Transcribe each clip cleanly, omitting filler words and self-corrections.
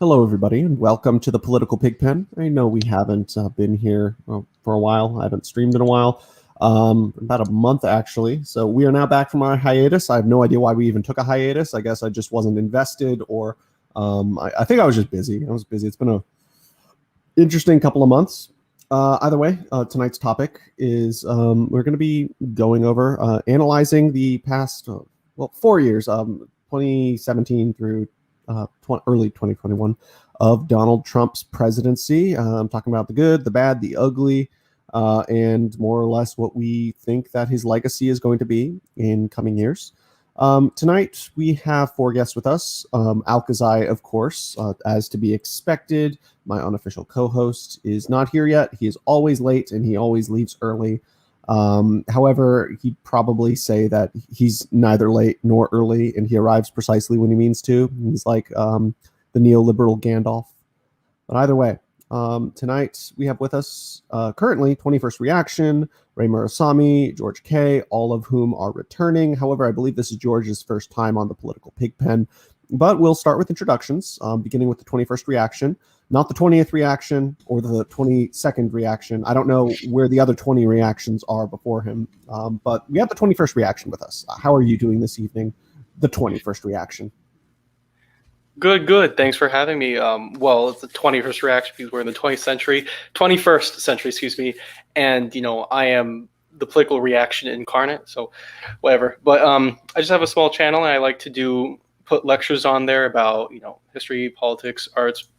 Hello, everybody, and welcome to the Political Pigpen. I know we haven't been here for a while. I haven't streamed in a while, about a month actually. So we are now back from our hiatus. I have no idea why we even took a hiatus. I guess I just wasn't invested, or I think I was just busy. I was busy. It's been a interesting couple of months. Either way, tonight's topic is we're going to be going over analyzing the past 4 years, 2017 through early 2021 of Donald Trump's presidency. I'm talking about the good, the bad, the ugly, and more or less what we think that his legacy is going to be in coming years. Tonight we have four guests with us. Alkazai, of course, as to be expected. My unofficial co-host is not here yet. He is always late and he always leaves early. However, he'd probably say that he's neither late nor early, and he arrives precisely when he means to. He's like the neoliberal Gandalf. But either way, tonight we have with us currently 21st Reaction, Ray Murasami, George K., all of whom are returning. However, I believe this is George's first time on the Political Pigpen. But we'll start with introductions, beginning with the 21st Reaction. Not the 20th reaction or the 22nd reaction. I don't know where the other 20 reactions are before him. But we have the 21st reaction with us. How are you doing this evening? The 21st reaction. Good. Thanks for having me. Well, it's the 21st reaction because we're in the 21st century, excuse me. And, I am the political reaction incarnate. So whatever. But I just have a small channel and I like to put lectures on there about, history, politics, arts,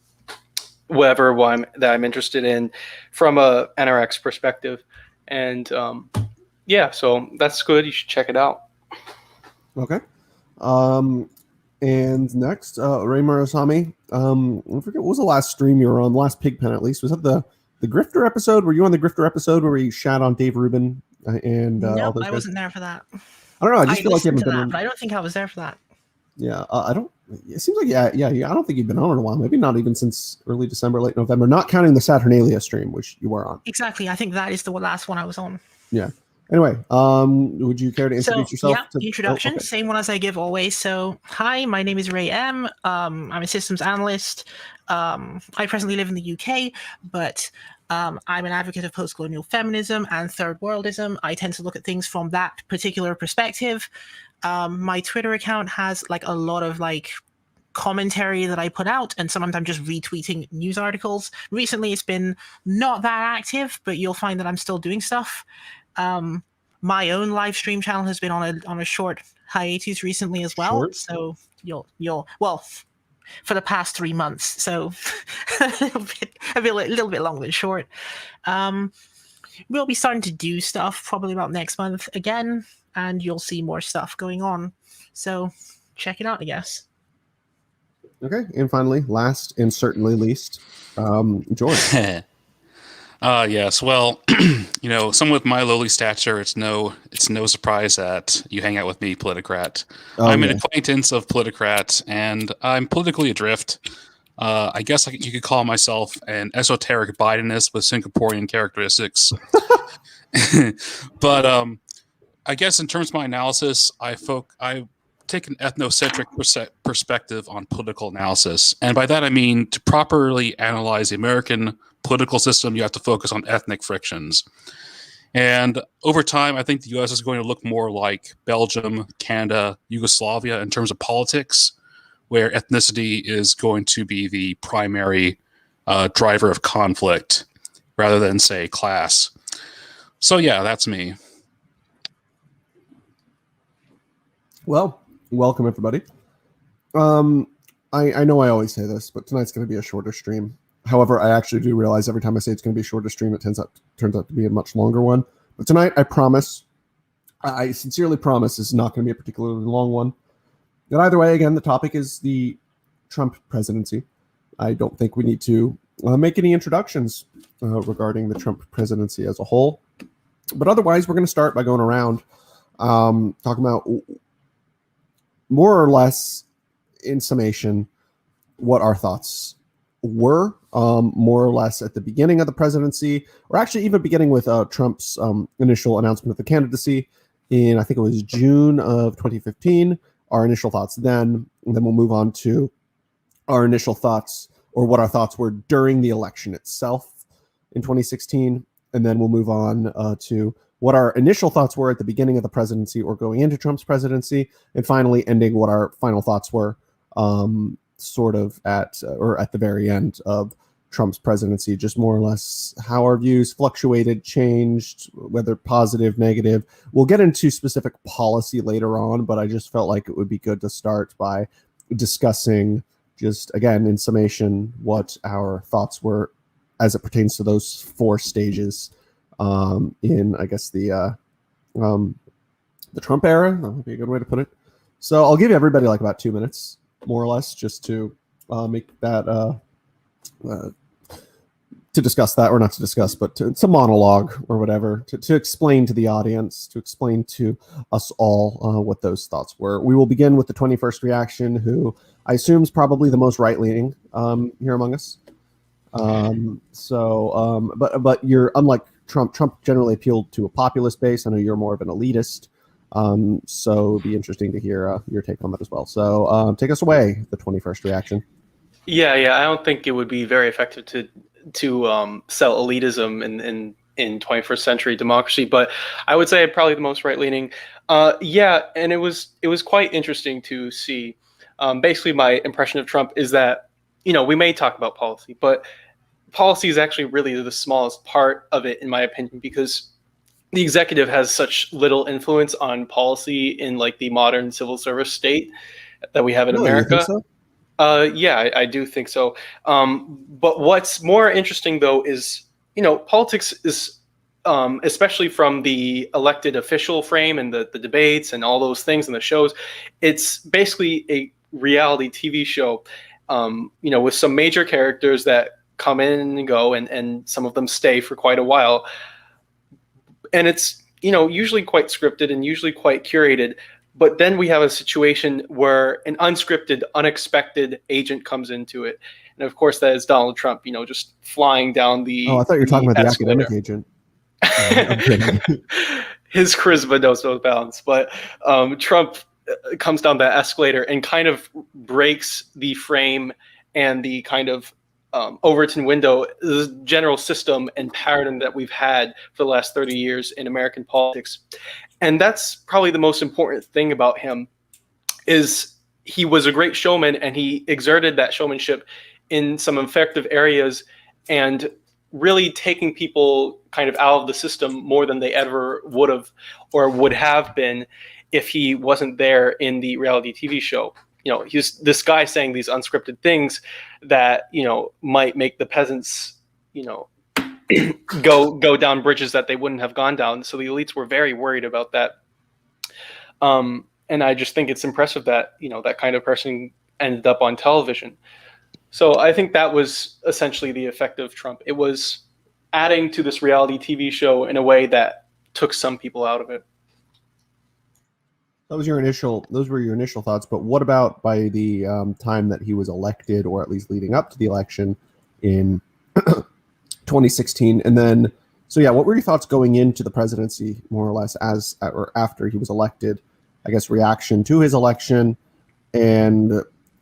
whatever that I'm interested in from a NRX perspective. And so that's good. You should check it out. Okay. And next, Ray Murasami. I forget, what was the last stream you were on? The last Pigpen, at least. Was that the Grifter episode? Were you on the Grifter episode where we shat on Dave Rubin and nope, all those I guys? wasn't there for that. I don't know. I just feel like you haven't been that, on. but I don't think I was there for that. Yeah, I don't. It seems like yeah. I don't think you've been on in a while. Maybe not even since early December, late November. Not counting the Saturnalia stream, which you were on. Exactly. I think that is the last one I was on. Yeah. Anyway, would you care to introduce yourself? Yeah, the introduction, same one as I give always. So, hi, my name is Ray M. I'm a systems analyst. I presently live in the UK, but I'm an advocate of post-colonial feminism and third worldism. I tend to look at things from that particular perspective. My Twitter account has a lot of commentary that I put out, and sometimes I'm just retweeting news articles. Recently, it's been not that active, but you'll find that I'm still doing stuff. My own live stream channel has been on a short hiatus recently as well. Short? So you'll for the past 3 months. So a little bit longer than short. We'll be starting to do stuff probably about next month again, and you'll see more stuff going on. So check it out, I guess. Okay, and finally, last and certainly least, George. Yes. Well, someone with my lowly stature, it's no surprise that you hang out with me, Politicrat. I'm an acquaintance of Politicrat, and I'm politically adrift. I guess you could call myself an esoteric Bidenist with Singaporean characteristics. But I guess in terms of my analysis, I take an ethnocentric perspective on political analysis. And by that I mean, to properly analyze the American political system, you have to focus on ethnic frictions. And over time, I think the U.S. is going to look more like Belgium, Canada, Yugoslavia in terms of politics, where ethnicity is going to be the primary driver of conflict rather than, say, class. So yeah, that's me. Well, welcome everybody. I know I always say this, but tonight's going to be a shorter stream. However, I actually do realize every time I say it's going to be a shorter stream, it turns out to be a much longer one. But tonight, I sincerely promise, is not going to be a particularly long one. But either way, again, the topic is the Trump presidency. I don't think we need to make any introductions regarding the Trump presidency as a whole. But otherwise, we're going to start by going around talking about more or less, in summation, what our thoughts were, more or less at the beginning of the presidency, or actually even beginning with Trump's initial announcement of the candidacy in, I think it was June of 2015, our initial thoughts then, and then we'll move on to our initial thoughts or what our thoughts were during the election itself in 2016, and then we'll move on to what our initial thoughts were at the beginning of the presidency or going into Trump's presidency, and finally ending what our final thoughts were sort of at the very end of Trump's presidency, just more or less how our views fluctuated, changed, whether positive, negative. We'll get into specific policy later on, but I just felt like it would be good to start by discussing, just again, in summation, what our thoughts were as it pertains to those 4 stages in, I guess, the Trump era. That would be a good way to put it. So I'll give everybody like about 2 minutes, more or less, just to make that to discuss that, or not to discuss, but to monologue or whatever, to explain to the audience, to explain to us all what those thoughts were. We will begin with the 21st reaction, who I assume is probably the most right-leaning here among us. But you're, unlike Trump generally appealed to a populist base. I know you're more of an elitist. So it'd be interesting to hear your take on that as well. So take us away, the 21st reaction. Yeah, I don't think it would be very effective to sell elitism in 21st century democracy, but I would say probably the most right-leaning. And it was quite interesting to see. Basically, my impression of Trump is that, we may talk about policy, but policy is actually really the smallest part of it, in my opinion, because the executive has such little influence on policy in like the modern civil service state that we have in America. You think so? I do think so. But what's more interesting, though, is, politics is, especially from the elected official frame and the debates and all those things and the shows, it's basically a reality TV show, with some major characters that come in and go, and some of them stay for quite a while. And it's, usually quite scripted and usually quite curated. But then we have a situation where an unscripted, unexpected agent comes into it. And of course, that is Donald Trump, just flying down the... Oh, I thought you were talking about the escalator. academic agent. His charisma knows no bounds. But Trump comes down that escalator and kind of breaks the frame and the kind of Overton window, the general system and pattern that we've had for the last 30 years in American politics. And that's probably the most important thing about him, is he was a great showman, and he exerted that showmanship in some effective areas, and really taking people kind of out of the system more than they ever would have or would have been if he wasn't there in the reality TV show. He's this guy saying these unscripted things that, might make the peasants, go down bridges that they wouldn't have gone down. So the elites were very worried about that. And I just think it's impressive that, that kind of person ended up on television. So I think that was essentially the effect of Trump. It was adding to this reality TV show in a way that took some people out of it. Those were your initial thoughts, but what about by the time that he was elected, or at least leading up to the election in 2016? And then, what were your thoughts going into the presidency, more or less, as or after he was elected? I guess reaction to his election, and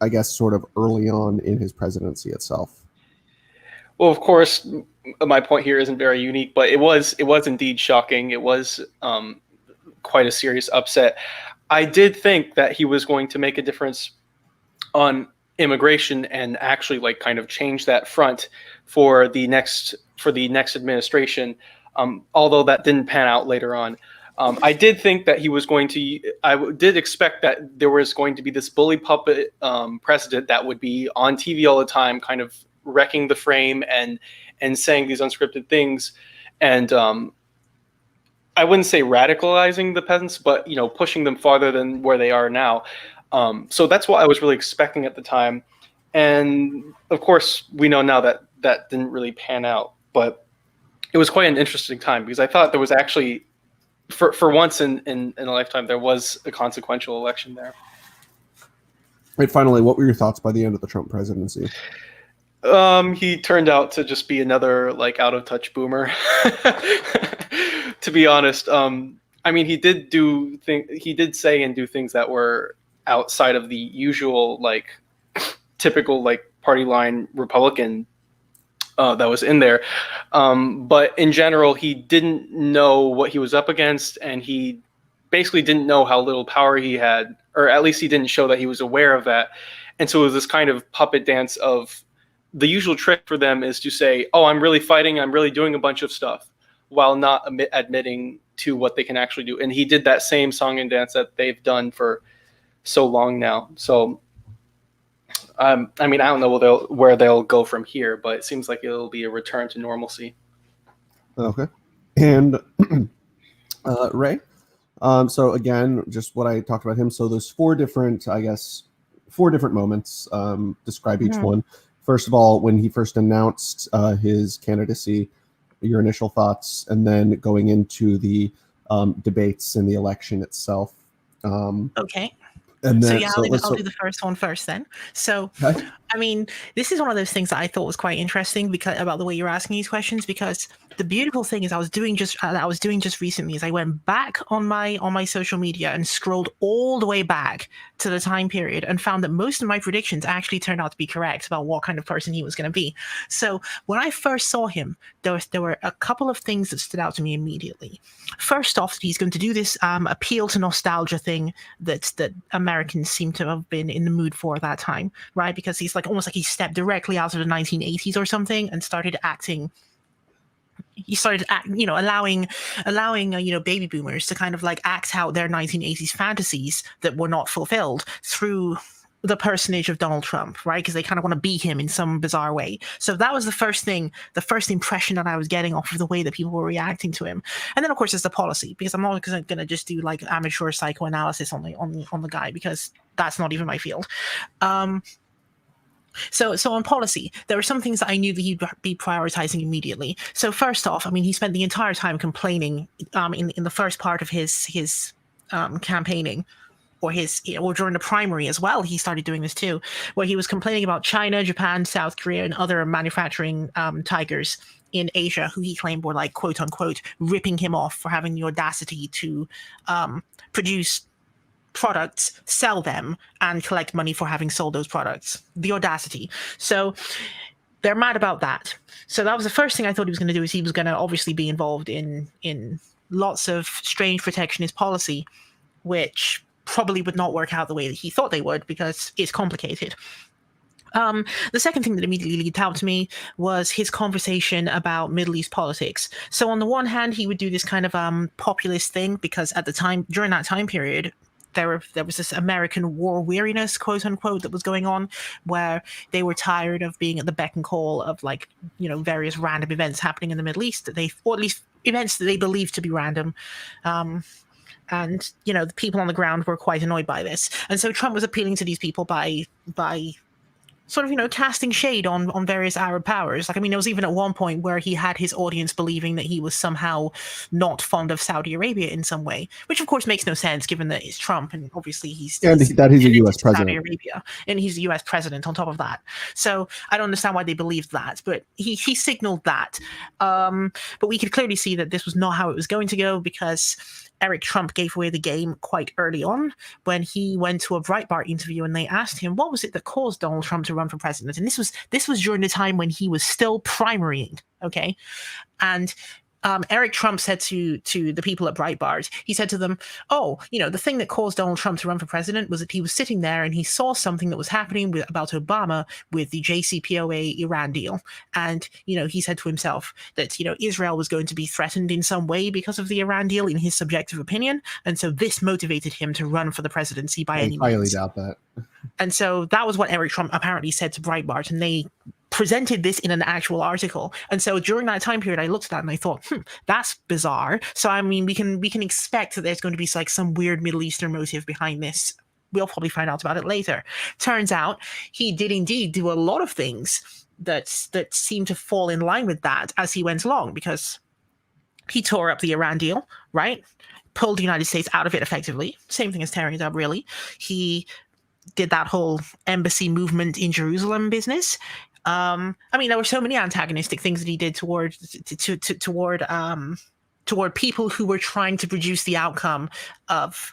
I guess sort of early on in his presidency itself. Well, of course, my point here isn't very unique, but it was indeed shocking. It was quite a serious upset. I did think that he was going to make a difference on immigration and actually kind of change that front for the next administration. Although that didn't pan out later on. I did think that he was going to. Did expect that there was going to be this bully puppet president that would be on TV all the time, kind of wrecking the frame and saying these unscripted things, and I wouldn't say radicalizing the peasants, but pushing them farther than where they are now. So that's what I was really expecting at the time, and of course we know now that that didn't really pan out. But it was quite an interesting time, because I thought there was actually, for once in a lifetime, there was a consequential election there. Right. Finally, what were your thoughts by the end of the Trump presidency? He turned out to just be another out of touch boomer. To be honest, he did say and do things that were outside of the usual typical party line Republican that was in there. But in general, he didn't know what he was up against, and he basically didn't know how little power he had, or at least he didn't show that he was aware of that. And so it was this kind of puppet dance of the usual trick for them is to say, oh, I'm really fighting, I'm really doing a bunch of stuff, while not admitting to what they can actually do. And he did that same song and dance that they've done for so long now. So I mean, I don't know where they'll go from here, but it seems like it'll be a return to normalcy. Okay. And Ray, so again, just what I talked about him. So there's four different moments. Describe each one. First of all, when he first announced his candidacy, your initial thoughts, and then going into the debates and the election itself. Okay. And then, I'll do the first one first then. So, okay. I mean, this is one of those things that I thought was quite interesting about the way you're asking these questions, because the beautiful thing is I was doing just recently is I went back on my social media and scrolled all the way back to the time period and found that most of my predictions actually turned out to be correct about what kind of person he was going to be. So when I first saw him, there were a couple of things that stood out to me immediately. First off, he's going to do this appeal to nostalgia thing that Americans seem to have been in the mood for at that time, right? Because he's almost like he stepped directly out of the 1980s or something and started acting. He started allowing baby boomers to kind of like act out their 1980s fantasies that were not fulfilled through the personage of Donald Trump, right? Because they kind of want to be him in some bizarre way. So that was the first impression that I was getting off of the way that people were reacting to him. And then of course there's the policy, because I'm not going to just do like amateur psychoanalysis on the guy, because that's not even my field. So on policy, there were some things that I knew that he'd be prioritizing immediately. So first off, I mean, he spent the entire time complaining in the first part of his campaigning, or during the primary as well. He started doing this too, where he was complaining about China, Japan, South Korea, and other manufacturing tigers in Asia, who he claimed were like, quote unquote, ripping him off for having the audacity to produce products, sell them, and collect money for having sold those products. The audacity. So they're mad about that. So that was the first thing I thought he was going to do, is he was going to obviously be involved in lots of strange protectionist policy, which probably would not work out the way that he thought they would, because it's complicated. The second thing that immediately leaped out to me was his conversation about Middle East politics. So on the one hand, he would do this kind of populist thing, because at the time, during that time period, there was this American war weariness, quote unquote, that was going on, where they were tired of being at the beck and call of various random events happening in the Middle East, or at least events that they believed to be random. And the people on the ground were quite annoyed by this. And so Trump was appealing to these people by sort of, casting shade on various Arab powers. Like, I mean, there was even at one point where he had his audience believing that he was somehow not fond of Saudi Arabia in some way, which of course makes no sense given that it's Trump, and obviously he's a U.S. president. Saudi Arabia, and he's a U.S. president on top of that. So I don't understand why they believed that, but he signaled that. But we could clearly see that this was not how it was going to go, because Eric Trump gave away the game quite early on when he went to a Breitbart interview and they asked him what was it that caused Donald Trump to run for president. And this was during the time when he was still primarying, okay? And Eric Trump said to the people at Breitbart, he said to them, the thing that caused Donald Trump to run for president was that he was sitting there and he saw something that was happening about Obama with the JCPOA Iran deal. And, he said to himself that, Israel was going to be threatened in some way because of the Iran deal, in his subjective opinion. And so this motivated him to run for the presidency by any means. I highly doubt that. And so that was what Eric Trump apparently said to Breitbart, and they presented this in an actual article. And so during that time period, I looked at that and I thought, that's bizarre. So I mean, we can expect that there's going to be like some weird Middle Eastern motive behind this. We'll probably find out about it later. Turns out he did indeed do a lot of things that seemed to fall in line with that as he went along, because he tore up the Iran deal, right? Pulled the United States out of it effectively. Same thing as tearing it up, really. He did that whole embassy movement in Jerusalem business. I mean, there were so many antagonistic things that he did toward people who were trying to produce the outcome of,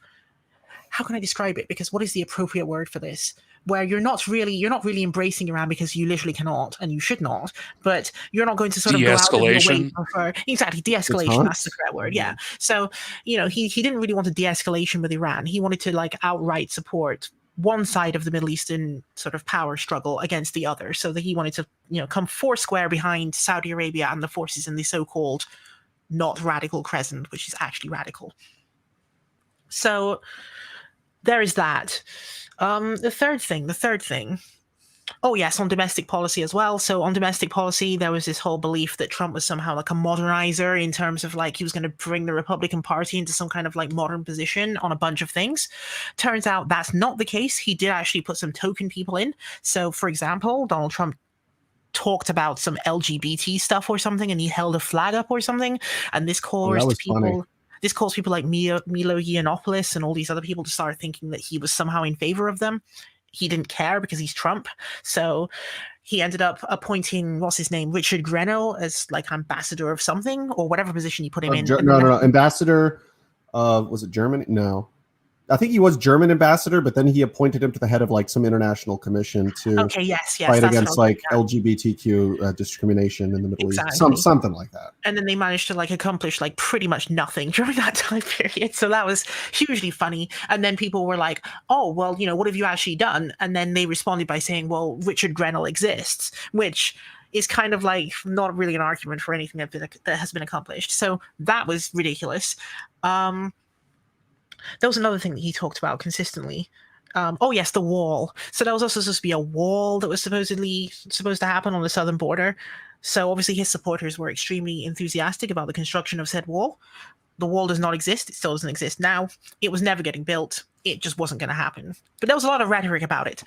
how can I describe it? Because what is the appropriate word for this? where you're not really embracing Iran because you literally cannot and you should not, but you're not going to sort of go out of your way De-escalation. for exactly de-escalation. That's the correct word. Yeah. So he didn't really want a de-escalation with Iran. He wanted to like outright support one side of the Middle Eastern sort of power struggle against the other, so that he wanted to come foursquare behind Saudi Arabia and the forces in the so-called not radical crescent, which is actually radical. So there is that. The third thing. Oh yes, on domestic policy as well. So on domestic policy, there was this whole belief that Trump was somehow like a modernizer in terms of like he was going to bring the Republican Party into some kind of like modern position on a bunch of things. Turns out that's not the case. He did actually put some token people in. So for example, Donald Trump talked about some LGBT stuff or something, and he held a flag up or something, and this caused people. Funny. This caused people like Milo Yiannopoulos and all these other people to start thinking that he was somehow in favor of them. He didn't care because he's Trump. So he ended up appointing, what's his name, Richard Grenell as like ambassador of something or whatever position you put him in. No. Ambassador, was it Germany? No. I think he was German ambassador, but then he appointed him to the head of like some international commission to fight against like LGBTQ discrimination in the Middle East, something like that. And then they managed to like accomplish like pretty much nothing during that time period. So that was hugely funny. And then people were like, "Oh, well, what have you actually done?" And then they responded by saying, "Well, Richard Grenell exists," which is kind of like not really an argument for anything that has been accomplished. So that was ridiculous. There was another thing that he talked about consistently. Oh yes, the wall. So there was also supposed to be a wall that was supposed to happen on the southern border. So obviously his supporters were extremely enthusiastic about the construction of said wall. The wall does not exist. It still doesn't exist now. It was never getting built. It just wasn't going to happen. But there was a lot of rhetoric about it.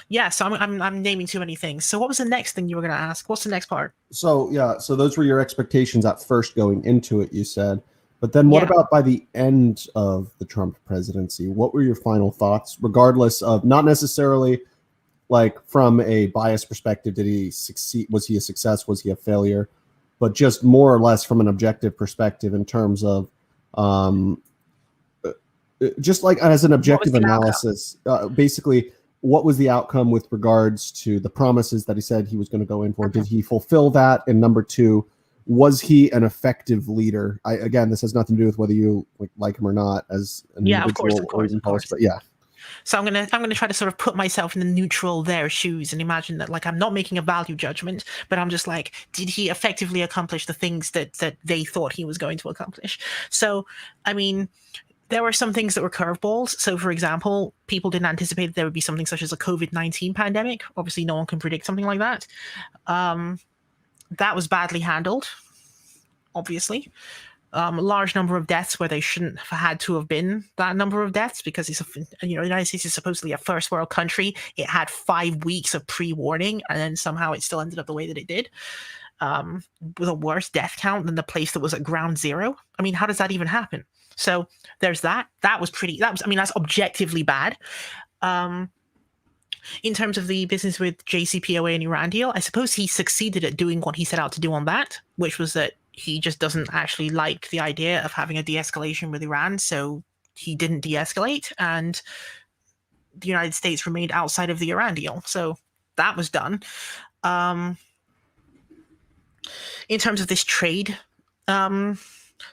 Yeah, so I'm naming too many things. So what was the next thing you were going to ask? What's the next part? So those were your expectations at first going into it, you said. But then what about by the end of the Trump presidency? What were your final thoughts, regardless of not necessarily like from a biased perspective, did he succeed? Was he a success? Was he a failure? But just more or less from an objective perspective in terms of just like as an objective analysis, basically, what was the outcome with regards to the promises that he said he was going to go in for? Did he fulfill that? And number two, was he an effective leader? Again, this has nothing to do with whether you like him or not as an individual or even post, but yeah. So I'm gonna try to sort of put myself in the neutral their shoes and imagine that like I'm not making a value judgment, but I'm just like, did he effectively accomplish the things that they thought he was going to accomplish? So I mean, there were some things that were curveballs. So for example, people didn't anticipate that there would be something such as a COVID-19 pandemic. Obviously, no one can predict something like that. That was badly handled, obviously. A large number of deaths where they shouldn't have had to have been that number of deaths because the United States is supposedly a first world country. It had 5 weeks of pre-warning, and then somehow it still ended up the way that it did, with a worse death count than the place that was at ground zero. I mean, how does that even happen? So there's that. That's objectively bad. In terms of the business with JCPOA and Iran deal, I suppose he succeeded at doing what he set out to do on that, which was that he just doesn't actually like the idea of having a de-escalation with Iran, so he didn't de-escalate, and the United States remained outside of the Iran deal. So that was done. In terms of this trade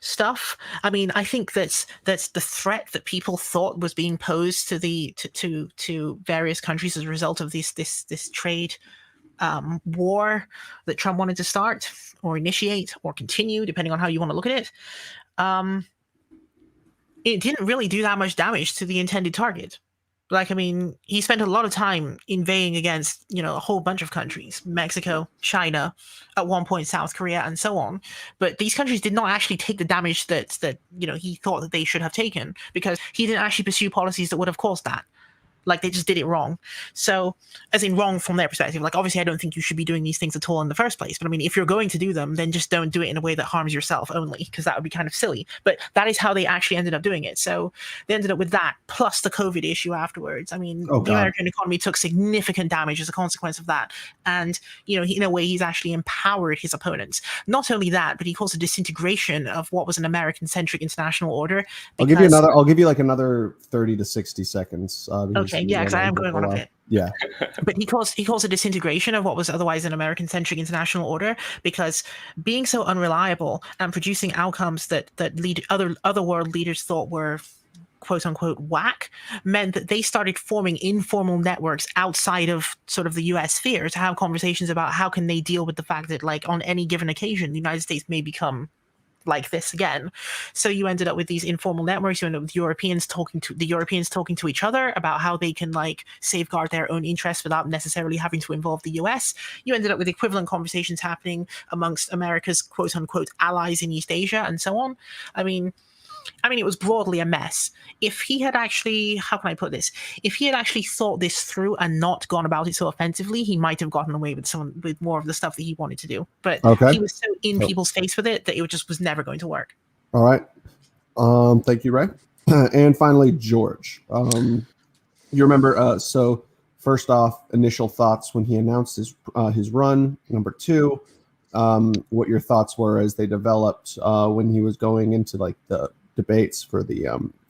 stuff, I mean, I think that's the threat that people thought was being posed to various countries as a result of this trade war that Trump wanted to start or initiate or continue, depending on how you want to look at it. It didn't really do that much damage to the intended target. Like, I mean, he spent a lot of time invading against, a whole bunch of countries, Mexico, China, at one point South Korea, and so on. But these countries did not actually take the damage that he thought that they should have taken, because he didn't actually pursue policies that would have caused that. Like, they just did it wrong. So, as in wrong from their perspective. Like, obviously, I don't think you should be doing these things at all in the first place. But I mean, if you're going to do them, then just don't do it in a way that harms yourself only, because that would be kind of silly. But that is how they actually ended up doing it. So they ended up with that, plus the COVID issue afterwards. I mean, the American economy took significant damage as a consequence of that. And, you know, in a way, he's actually empowered his opponents. Not only that, but he caused a disintegration of what was an American-centric international order. I'll give you like another 30 to 60 seconds. Okay, yeah, because I am going on a bit. Yeah. But he caused a disintegration of what was otherwise an American-centric international order, because being so unreliable and producing outcomes that other world leaders thought were quote unquote whack meant that they started forming informal networks outside of sort of the US sphere to have conversations about how can they deal with the fact that, like, on any given occasion, the United States may become like this again. So you ended up with these informal networks. You ended up with Europeans talking to each other about how they can, like, safeguard their own interests without necessarily having to involve the US. You ended up with equivalent conversations happening amongst America's quote unquote allies in East Asia and so on. I mean, it was broadly a mess. If he had actually, how can I put this? If he had actually thought this through and not gone about it so offensively, he might have gotten away with more of the stuff that he wanted to do. But he was so in people's face with it that it just was never going to work. All right. Thank you, Ray. And finally, George. You remember, so first off, initial thoughts when he announced his run. Number two, what your thoughts were as they developed when he was going into, like, the debates for the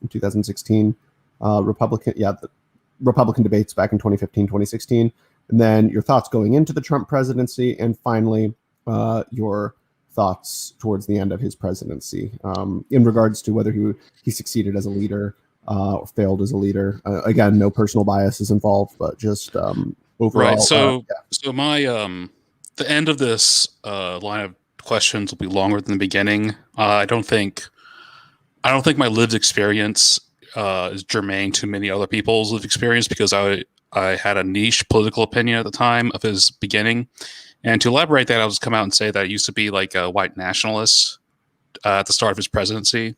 2016 the Republican debates back in 2015, 2016, and then your thoughts going into the Trump presidency, and finally your thoughts towards the end of his presidency in regards to whether he succeeded as a leader or failed as a leader. Again, no personal bias is involved, but just overall. Right. So my the end of this line of questions will be longer than the beginning. I don't think my lived experience is germane to many other people's lived experience, because I had a niche political opinion at the time of his beginning. And to elaborate that, I'll just come out and say that I used to be like a white nationalist at the start of his presidency.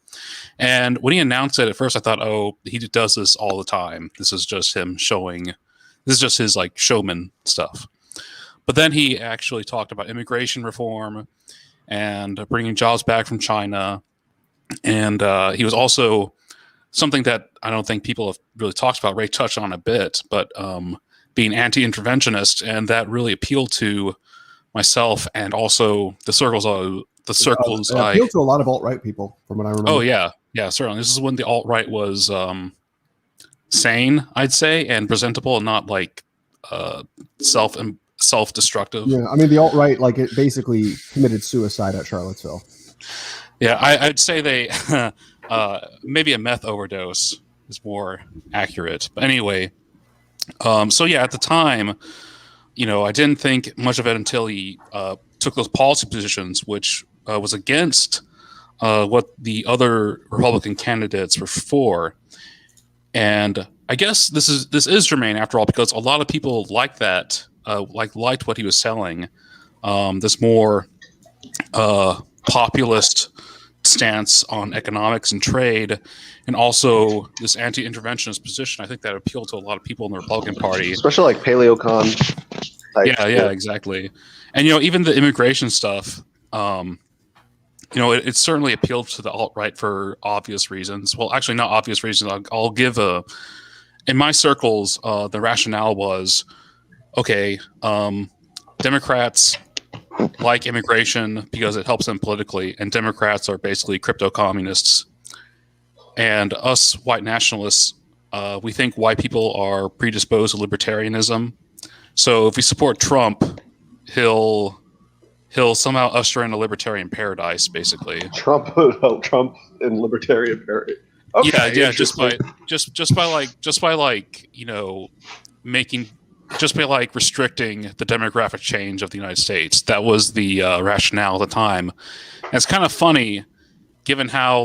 And when he announced it, at first I thought, oh, he does this all the time. This is just his like showman stuff. But then he actually talked about immigration reform and bringing jobs back from China. And he was also something that I don't think people have really talked about. Ray touched on a bit, but being anti-interventionist, and that really appealed to myself and also the circles. Appealed to a lot of alt-right people, from what I remember. Oh yeah, certainly. This is when the alt-right was sane, I'd say, and presentable, and not like self-destructive. Yeah, I mean, the alt-right, like, it basically committed suicide at Charlottesville. Yeah, I'd say they maybe a meth overdose is more accurate. But anyway, so yeah, at the time, I didn't think much of it until he took those policy positions, which was against what the other Republican candidates were for. And I guess this is germane after all, because a lot of people liked that, liked what he was selling. This more populist stance on economics and trade, and also this anti-interventionist position. I think that appealed to a lot of people in the Republican Party, especially like paleocon type. Yeah, exactly. And even the immigration stuff, it certainly appealed to the alt-right for obvious reasons. Well, actually, not obvious reasons. I'll give in my circles, the rationale was, okay, Democrats like immigration because it helps them politically, and Democrats are basically crypto communists. And us white nationalists, we think white people are predisposed to libertarianism. So if we support Trump, he'll somehow usher in a libertarian paradise, basically. Trump in libertarian paradise. Okay, yeah, just by restricting the demographic change of the United States. That was the rationale at the time. And it's kind of funny, given how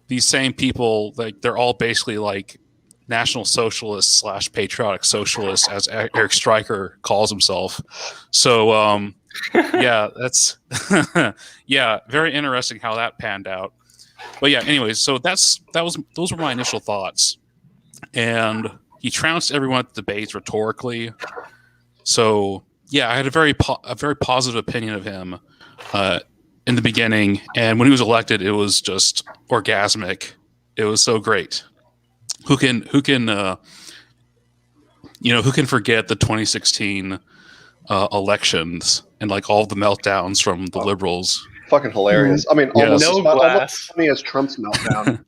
these same people, they're all basically National Socialists / patriotic socialists, as Eric Stryker calls himself. So yeah, that's very interesting how that panned out. But yeah, anyways, so those were my initial thoughts. And he trounced everyone at the debates rhetorically. So yeah, I had a very positive opinion of him in the beginning, and when he was elected, it was just orgasmic. It was so great. Who can forget the 2016 elections and like all the meltdowns from the liberals? Fucking hilarious. I mean, Yes. almost as funny as Trump's meltdown.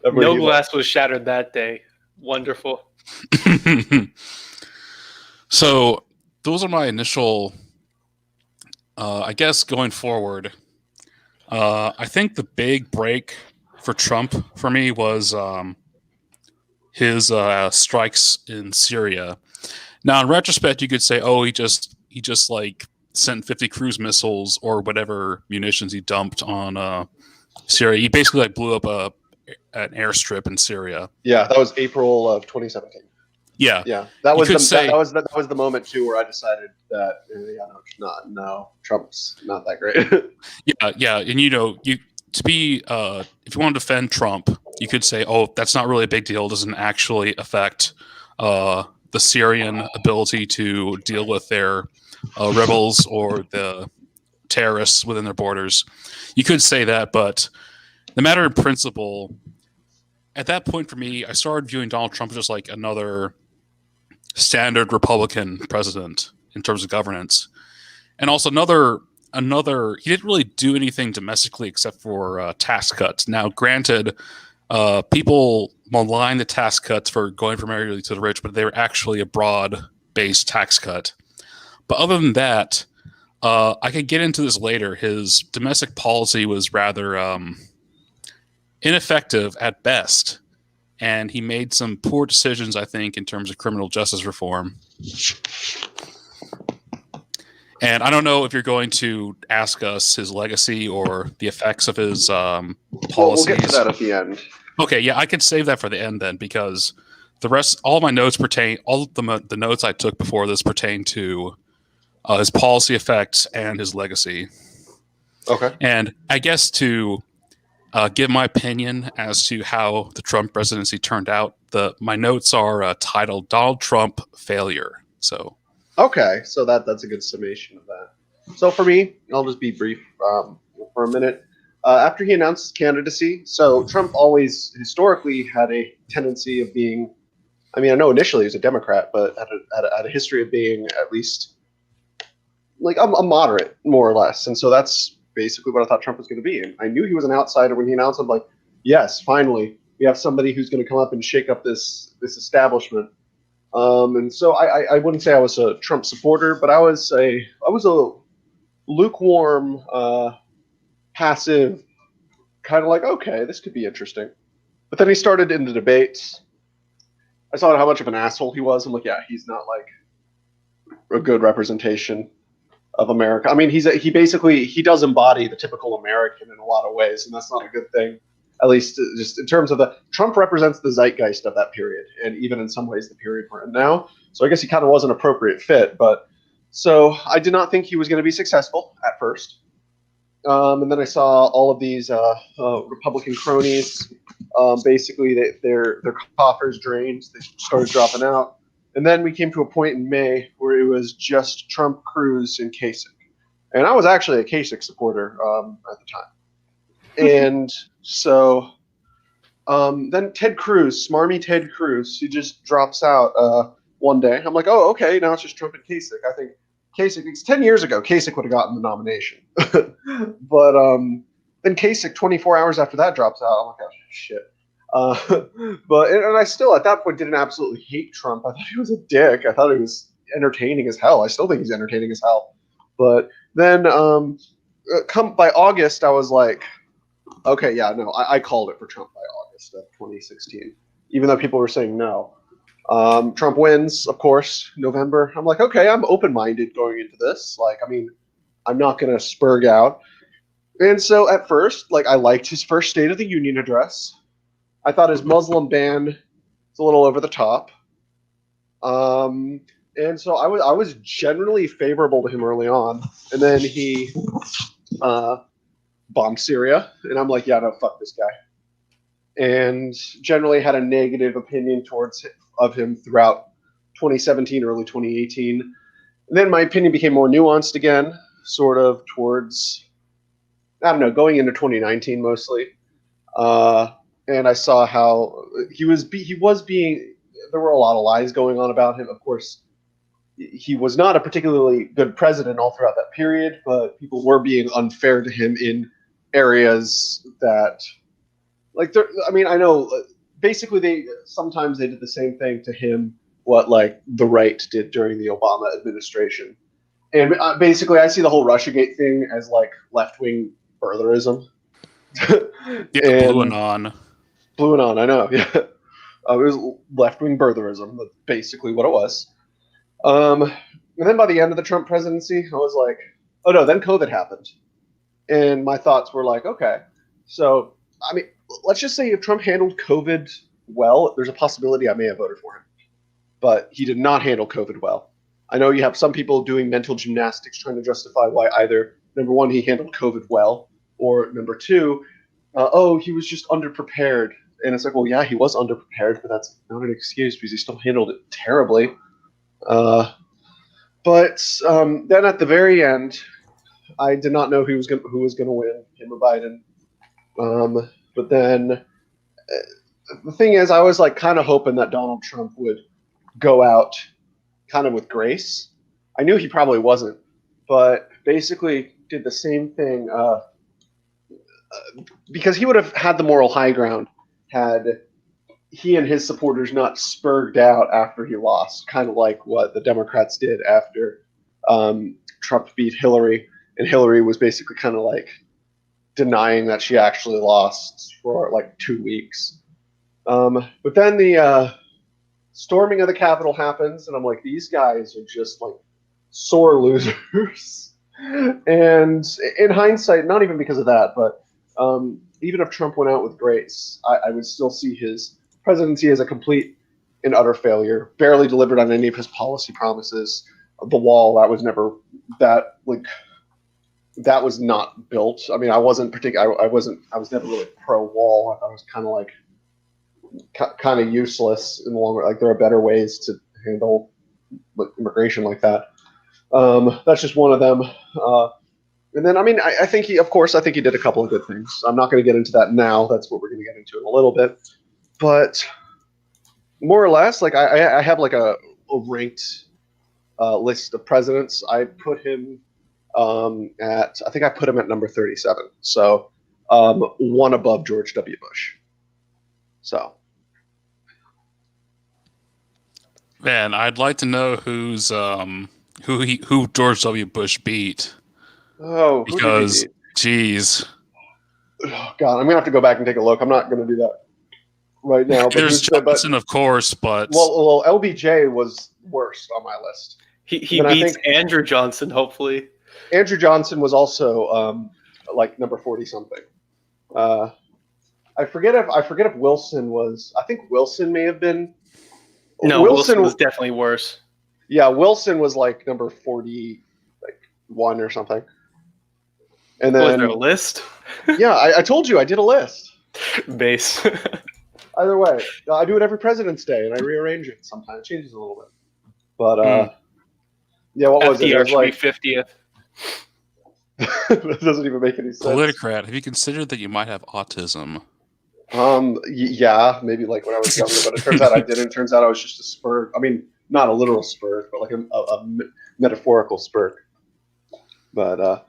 No glass was shattered that day. Wonderful. So those are my initial, I guess, going forward. I think the big break for Trump for me was his strikes in Syria. Now, in retrospect, you could say, "Oh, he just like sent 50 cruise missiles or whatever munitions he dumped on Syria." He basically like blew up an airstrip in Syria. Yeah, that was April of 2017. Yeah, that was that was the moment too where I decided that Trump's not that great. yeah, and if you want to defend Trump, you could say, "Oh, that's not really a big deal. It doesn't actually affect the Syrian ability to deal with their rebels or the terrorists within their borders." You could say that, but the matter in principle, at that point for me, I started viewing Donald Trump as just like another standard Republican president in terms of governance, and also another. He didn't really do anything domestically except for tax cuts. Now, granted, people malign the tax cuts for going primarily to the rich, but they were actually a broad-based tax cut. But other than that, I could get into this later. His domestic policy was rather ineffective at best, and he made some poor decisions, I think, in terms of criminal justice reform. And I don't know if you're going to ask us his legacy or the effects of his policies. We'll get to that at the end. Okay, yeah, I could save that for the end then, because the rest, all my notes pertain, all of the notes I took before this pertain to his policy effects and his legacy. Okay. And I guess to give my opinion as to how the Trump presidency turned out, my notes are titled "Donald Trump Failure." So. Okay, so that's a good summation of that. So for me, I'll just be brief for a minute. After he announced his candidacy, so Trump always historically had a tendency of being, I mean, I know initially he was a Democrat, but had a history of being at least like a moderate, more or less. And so that's basically what I thought Trump was going to be. And I knew he was an outsider when he announced it. Like, yes, finally, we have somebody who's going to come up and shake up this establishment. And so I wouldn't say I was a Trump supporter, but I was a lukewarm, passive, kind of like, okay, this could be interesting. But then he started in the debates. I saw how much of an asshole he was. I'm like, yeah, he's not like a good representation of America. I mean, he basically does embody the typical American in a lot of ways, and that's not a good thing. At least just in terms of Trump represents the zeitgeist of that period, and even in some ways the period we're in now. So I guess he kind of was an appropriate fit. But so I did not think he was going to be successful at first. And then I saw all of these Republican cronies, basically their coffers drained. They started dropping out. And then we came to a point in May where it was just Trump, Cruz, and Kasich. And I was actually a Kasich supporter at the time. And so then Ted Cruz, smarmy Ted Cruz, he just drops out one day. I'm like, oh, okay, now it's just Trump and Kasich. I think Kasich, it's 10 years ago, Kasich would have gotten the nomination. But then Kasich, 24 hours after that, drops out. I'm like, oh, shit. And I still, at that point, didn't absolutely hate Trump. I thought he was a dick. I thought he was entertaining as hell. I still think he's entertaining as hell. But then come by August, I was like, okay, yeah, no, I called it for Trump by August of 2016, even though people were saying no. Trump wins, of course, November. I'm like, okay, I'm open-minded going into this. Like, I mean, I'm not going to spurg out. And so at first, like, I liked his first State of the Union address. I thought his Muslim ban was a little over the top. And so I was generally favorable to him early on. And then he bombed Syria. And I'm like, yeah, no, fuck this guy. And generally had a negative opinion towards of him throughout 2017, early 2018. And then my opinion became more nuanced again, sort of towards, I don't know, going into 2019 mostly. And I saw how he was being, there were a lot of lies going on about him. Of course, he was not a particularly good president all throughout that period, but people were being unfair to him in areas that, like, I mean, I know basically sometimes they did the same thing to him what like the right did during the Obama administration. And basically I see the whole Russiagate thing as like left-wing birtherism. Yeah, blue and on. Blue and on, I know. Yeah. It was left-wing birtherism. That's basically what it was. And then by the end of the Trump presidency, I was like, oh no, then COVID happened. And my thoughts were like, okay, so, I mean, let's just say if Trump handled COVID well, there's a possibility I may have voted for him. But he did not handle COVID well. I know you have some people doing mental gymnastics trying to justify why either, number one, he handled COVID well, or number two, he was just underprepared. And it's like, well, yeah, he was underprepared, but that's not an excuse because he still handled it terribly. But then at the very end, I did not know who was going to win, him or Biden. But then the thing is, I was like kind of hoping that Donald Trump would go out kind of with grace. I knew he probably wasn't, but basically did the same thing because he would have had the moral high ground had he and his supporters not spurred out after he lost, kind of like what the Democrats did after Trump beat Hillary, and Hillary was basically kind of like denying that she actually lost for like 2 weeks. But then the storming of the Capitol happens, and I'm like, these guys are just like sore losers. And in hindsight, not even because of that, but even if Trump went out with grace, I would still see his presidency as a complete and utter failure. Barely delivered on any of his policy promises. The wall, that was never that was not built. I mean, I was never really pro wall. I was kind of like kind of useless in the long run. Like there are better ways to handle immigration like that. That's just one of them. And then, I mean, I think he did a couple of good things. I'm not going to get into that now. That's what we're going to get into in a little bit. But more or less, like I have like a ranked list of presidents. I put him I think I put him at number 37. So one above George W. Bush. So. Man, I'd like to know who George W. Bush beat. Oh, because, geez. Oh, God, I'm gonna have to go back and take a look. I'm not gonna do that right now. But there's Johnson, of course, but well, LBJ was worst on my list. He beats Andrew Johnson, hopefully. Andrew Johnson was also like number 40 something. I forget if Wilson was. I think Wilson may have been. No, Wilson was definitely worse. Yeah, Wilson was like number 41 or something. And then was there a list? Yeah, I told you I did a list. Base. Either way, I do it every President's Day, and I rearrange it. Sometimes it changes a little bit. But yeah, what was it? It was like 50th. That doesn't even make any sense. Politicrat, have you considered that you might have autism? Yeah, maybe like when I was younger, but it turns out I didn't. It turns out I was just a spurg. I mean, not a literal spurg, but like a metaphorical spurg. But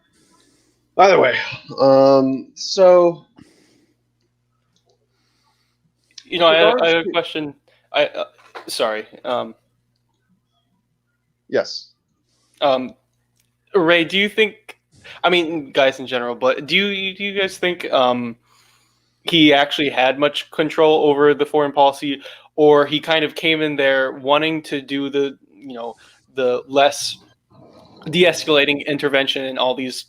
either way, so I have a question. Sorry. Yes. Ray, do you think? I mean, guys in general, but do you guys think he actually had much control over the foreign policy, or he kind of came in there wanting to do the less de-escalating intervention in all these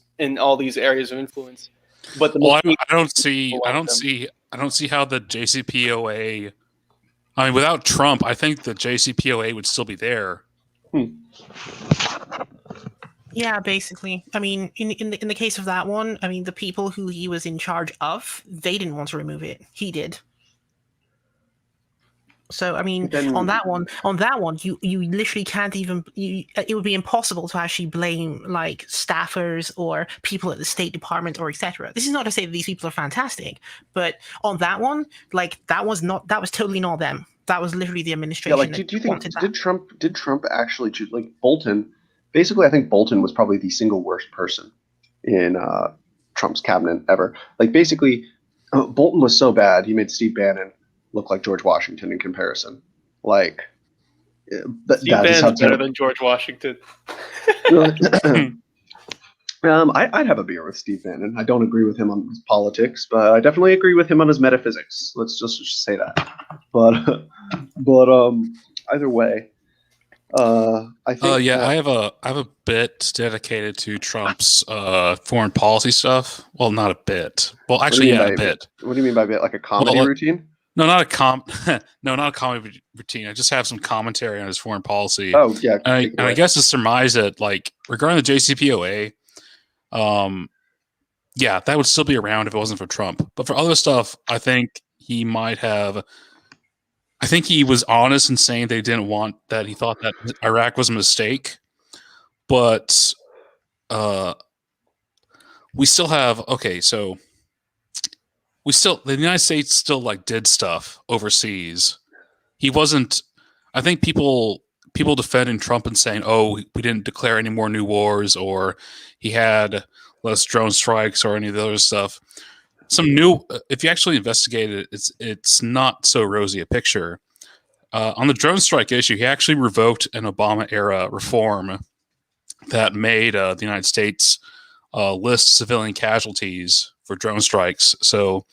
areas of influence? But I don't see how the JCPOA. I mean, without Trump, I think the JCPOA would still be there. Yeah, basically. I mean, in the case of that one, I mean, the people who he was in charge of, they didn't want to remove it. He did. So I mean, Then- on that one, you literally can't even. It would be impossible to actually blame like staffers or people at the State Department or etc. This is not to say that these people are fantastic, but on that one, like that was totally not them. That was literally the Yeah, administration. like, do you think did Trump actually choose, like, Bolton? Basically, I think Bolton was probably the single worst person in Trump's cabinet ever. Like, basically, Bolton was so bad, he made Steve Bannon look like George Washington in comparison. Like, Steve Bannon's better than George Washington. I'd have a beer with Steve Bannon. I don't agree with him on his politics, but I definitely agree with him on his metaphysics. Let's just say that. But either way, I think. I have a bit dedicated to Trump's foreign policy stuff. Well, not a bit. Well, actually, yeah, a bit. What do you mean by bit? Like a comedy routine? No, not a comedy routine. I just have some commentary on his foreign policy. Oh, yeah. And I guess to surmise it, like, regarding the JCPOA, yeah, that would still be around if it wasn't for Trump. But for other stuff, I think he might have. I think he was honest in saying they didn't want that. He thought that Iraq was a mistake. But we still have the United States still like did stuff overseas. He wasn't. I think people defending Trump and saying, "Oh, we didn't declare any more new wars," or he had less drone strikes, or any of the other stuff. Some new. If you actually investigate it, it's not so rosy a picture. On the drone strike issue, he actually revoked an Obama era reform that made the United States list civilian casualties for drone strikes. So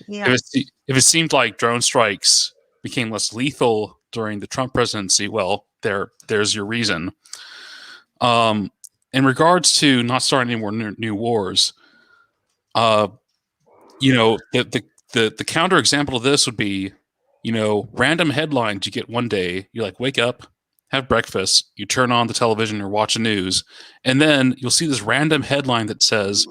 if it seemed like drone strikes became less lethal during the Trump presidency, well, there's your reason. In regards to not starting any more new wars, the counterexample of this would be, random headlines you get one day. You like wake up, have breakfast, you turn on the television or watch the news, and then you'll see this random headline that says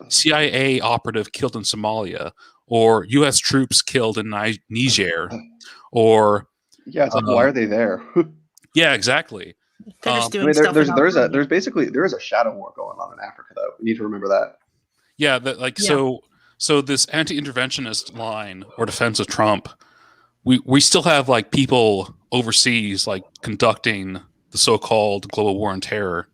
CIA operative killed in Somalia, or U.S. troops killed in Niger, or yeah, it's like, why are they there? Yeah, exactly. They're just doing stuff. There is a shadow war going on in Africa, though. We need to remember that. Yeah, so this anti-interventionist line or defense of Trump, we still have like people overseas like conducting the so-called global war on terror.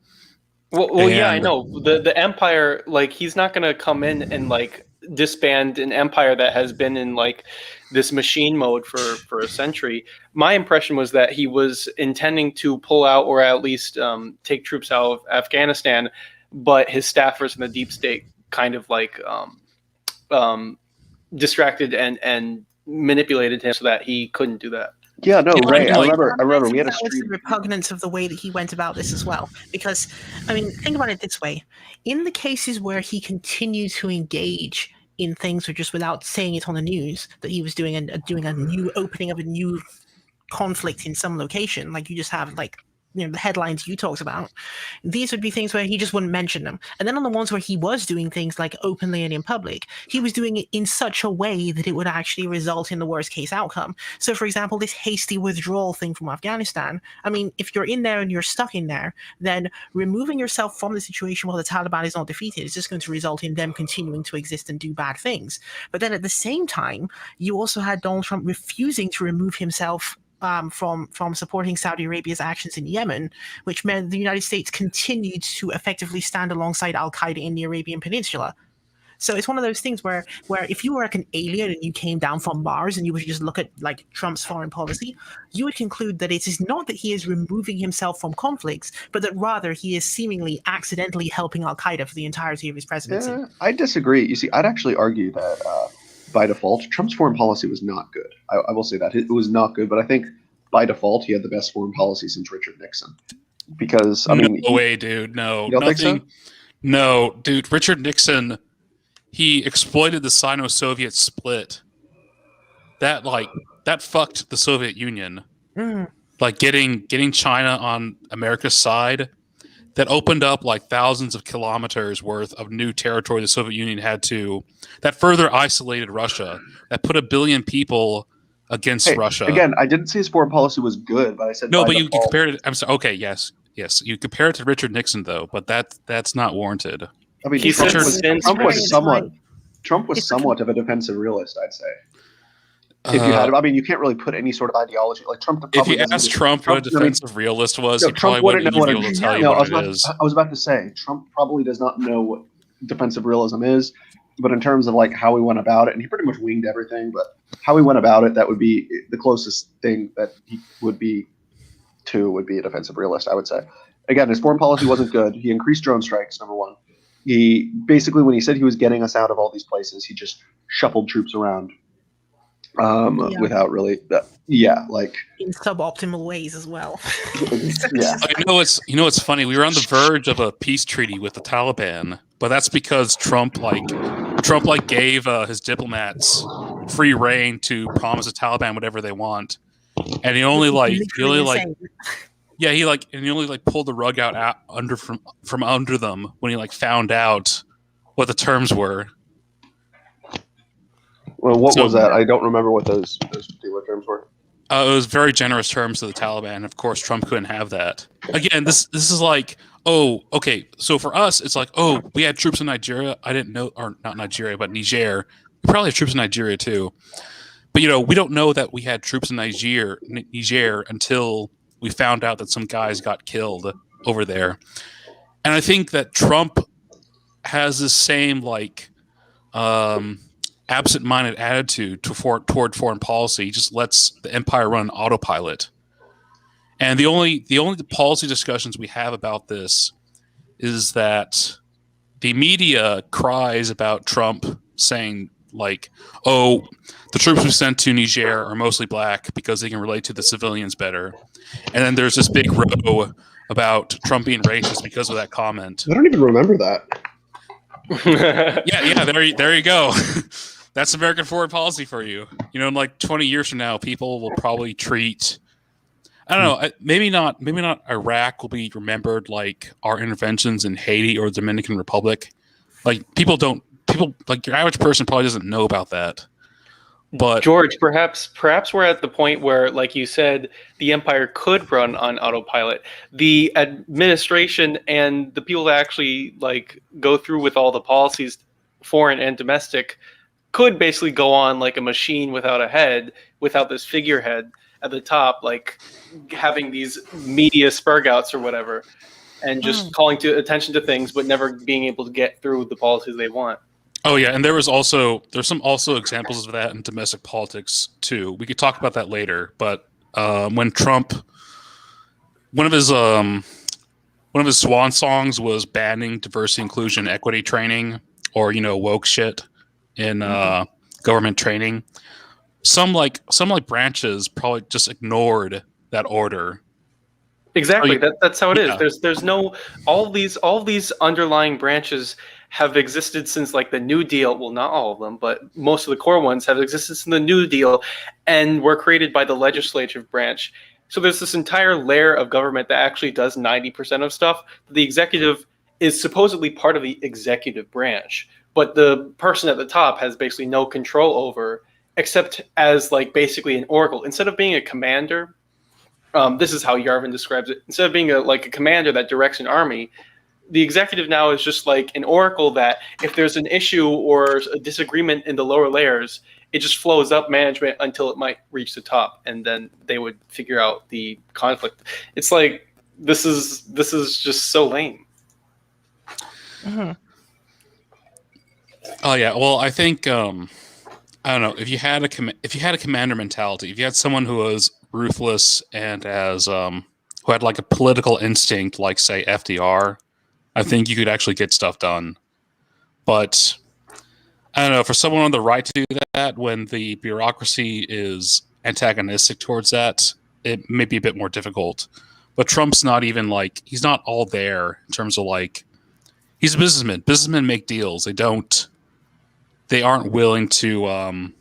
Well, yeah, I know. The empire, like, he's not going to come in and like disband an empire that has been in like this machine mode for a century. My impression was that he was intending to pull out, or at least take troops out of Afghanistan, but his staffers in the deep state kind of like distracted and manipulated him so that he couldn't do that. Yeah, no, Ray. I remember. We had a stream. That was the repugnance of the way that he went about this as well. Because, I mean, think about it this way: in the cases where he continued to engage in things, or just without saying it on the news, that he was doing a new opening of a new conflict in some location, like you just have like. The headlines you talked about, these would be things where he just wouldn't mention them. And then on the ones where he was doing things like openly and in public, he was doing it in such a way that it would actually result in the worst case outcome. So, for example, this hasty withdrawal thing from Afghanistan, I mean, if you're in there and you're stuck in there, then removing yourself from the situation while the Taliban is not defeated is just going to result in them continuing to exist and do bad things. But then at the same time, you also had Donald Trump refusing to remove himself from supporting Saudi Arabia's actions in Yemen, which meant the United States continued to effectively stand alongside Al-Qaeda in the Arabian Peninsula. So it's one of those things where if you were like an alien and you came down from Mars and you would just look at like Trump's foreign policy, you would conclude that it is not that he is removing himself from conflicts, but that rather he is seemingly accidentally helping Al-Qaeda for the entirety of his presidency. Yeah, I disagree. You see, I'd actually argue that by default, Trump's foreign policy was not good. I will say that. It was not good, but I think by default, he had the best foreign policy since Richard Nixon. Because, I mean... No way, dude. No. You don't think so? No, dude. Richard Nixon, he exploited the Sino-Soviet split. That fucked the Soviet Union. Mm. Like, getting China on America's side, that opened up like thousands of kilometers worth of new territory the Soviet Union had to, that further isolated Russia, that put 1 billion people against Hey, Russia. Again, I didn't say his foreign policy was good, but I said No, by but you default. compared it. I'm sorry. Okay, yes. You compare it to Richard Nixon, though, but that's not warranted. I mean, He said Trump was, since Trump was somewhat It's somewhat of a defensive realist, I'd say. If you had, I mean, you can't really put any sort of ideology like Trump. If Probably you doesn't asked do- Trump what a I mean, defensive realist was, no, he probably Trump wouldn't wouldn't know what even be able to tell you no, what it is. I was about to say Trump probably does not know what defensive realism is, but in terms of like how he went about it, and he pretty much winged everything, but how he went about it, that would be the closest thing that he would be a defensive realist, I would say. Again, his foreign policy wasn't good. He increased drone strikes, number one. He basically, when he said he was getting us out of all these places, he just shuffled troops around without really, like in suboptimal ways as well. yeah. It's funny. We were on the verge of a peace treaty with the Taliban, but that's because Trump gave his diplomats free reign to promise the Taliban whatever they want, and he only pulled the rug out from under them when he found out what the terms were. Well, what was that? I don't remember what those particular terms were. It was very generous terms to the Taliban. Of course, Trump couldn't have that. Again, this is like, oh, okay. So for us, it's like, oh, we had troops in Nigeria. I didn't know, or not Nigeria, but Niger. We probably have troops in Nigeria too. But we don't know that we had troops in Niger until we found out that some guys got killed over there. And I think that Trump has this same absent-minded attitude toward foreign policy. He just lets the empire run autopilot. And the only policy discussions we have about this is that the media cries about Trump saying oh, the troops we sent to Niger are mostly black because they can relate to the civilians better. And then there's this big row about Trump being racist because of that comment. I don't even remember that. Yeah, there you go. That's American foreign policy for you. In 20 years from now, people will probably treat, I don't know, maybe not Iraq will be remembered like our interventions in Haiti or the Dominican Republic. People your average person probably doesn't know about that. But George, perhaps we're at the point where, like you said, the empire could run on autopilot. The administration and the people that actually go through with all the policies, foreign and domestic, could basically go on like a machine without a head, without this figurehead at the top, having these media spurgouts or whatever, and just calling attention to things, but never being able to get through the policies they want. Oh yeah, and there's some examples of that in domestic politics too. We could talk about that later, but when Trump, one of his swan songs was banning diversity, inclusion, equity training, or woke shit in government training. Some branches probably just ignored that order. Exactly, that's how it is. There's no all these underlying branches have existed since the New Deal. Well, not all of them, but most of the core ones have existed since the New Deal, and were created by the legislative branch. So there's this entire layer of government that actually does 90% of stuff. The executive is supposedly part of the executive branch, but the person at the top has basically no control over, except as basically an oracle. Instead of being a commander, this is how Yarvin describes it. Instead of being a commander that directs an army, the executive now is just an oracle that if there's an issue or a disagreement in the lower layers, it just flows up management until it might reach the top, and then they would figure out the conflict. It's this is just so lame. Mm-hmm. Oh yeah, well I think I don't know, if you had a commander mentality, if you had someone who was ruthless and who had a political instinct, like say FDR, I think you could actually get stuff done. But I don't know, for someone on the right to do that when the bureaucracy is antagonistic towards that, it may be a bit more difficult. But Trump's not even he's not all there in terms of he's a businessman. Businessmen make deals. They aren't willing to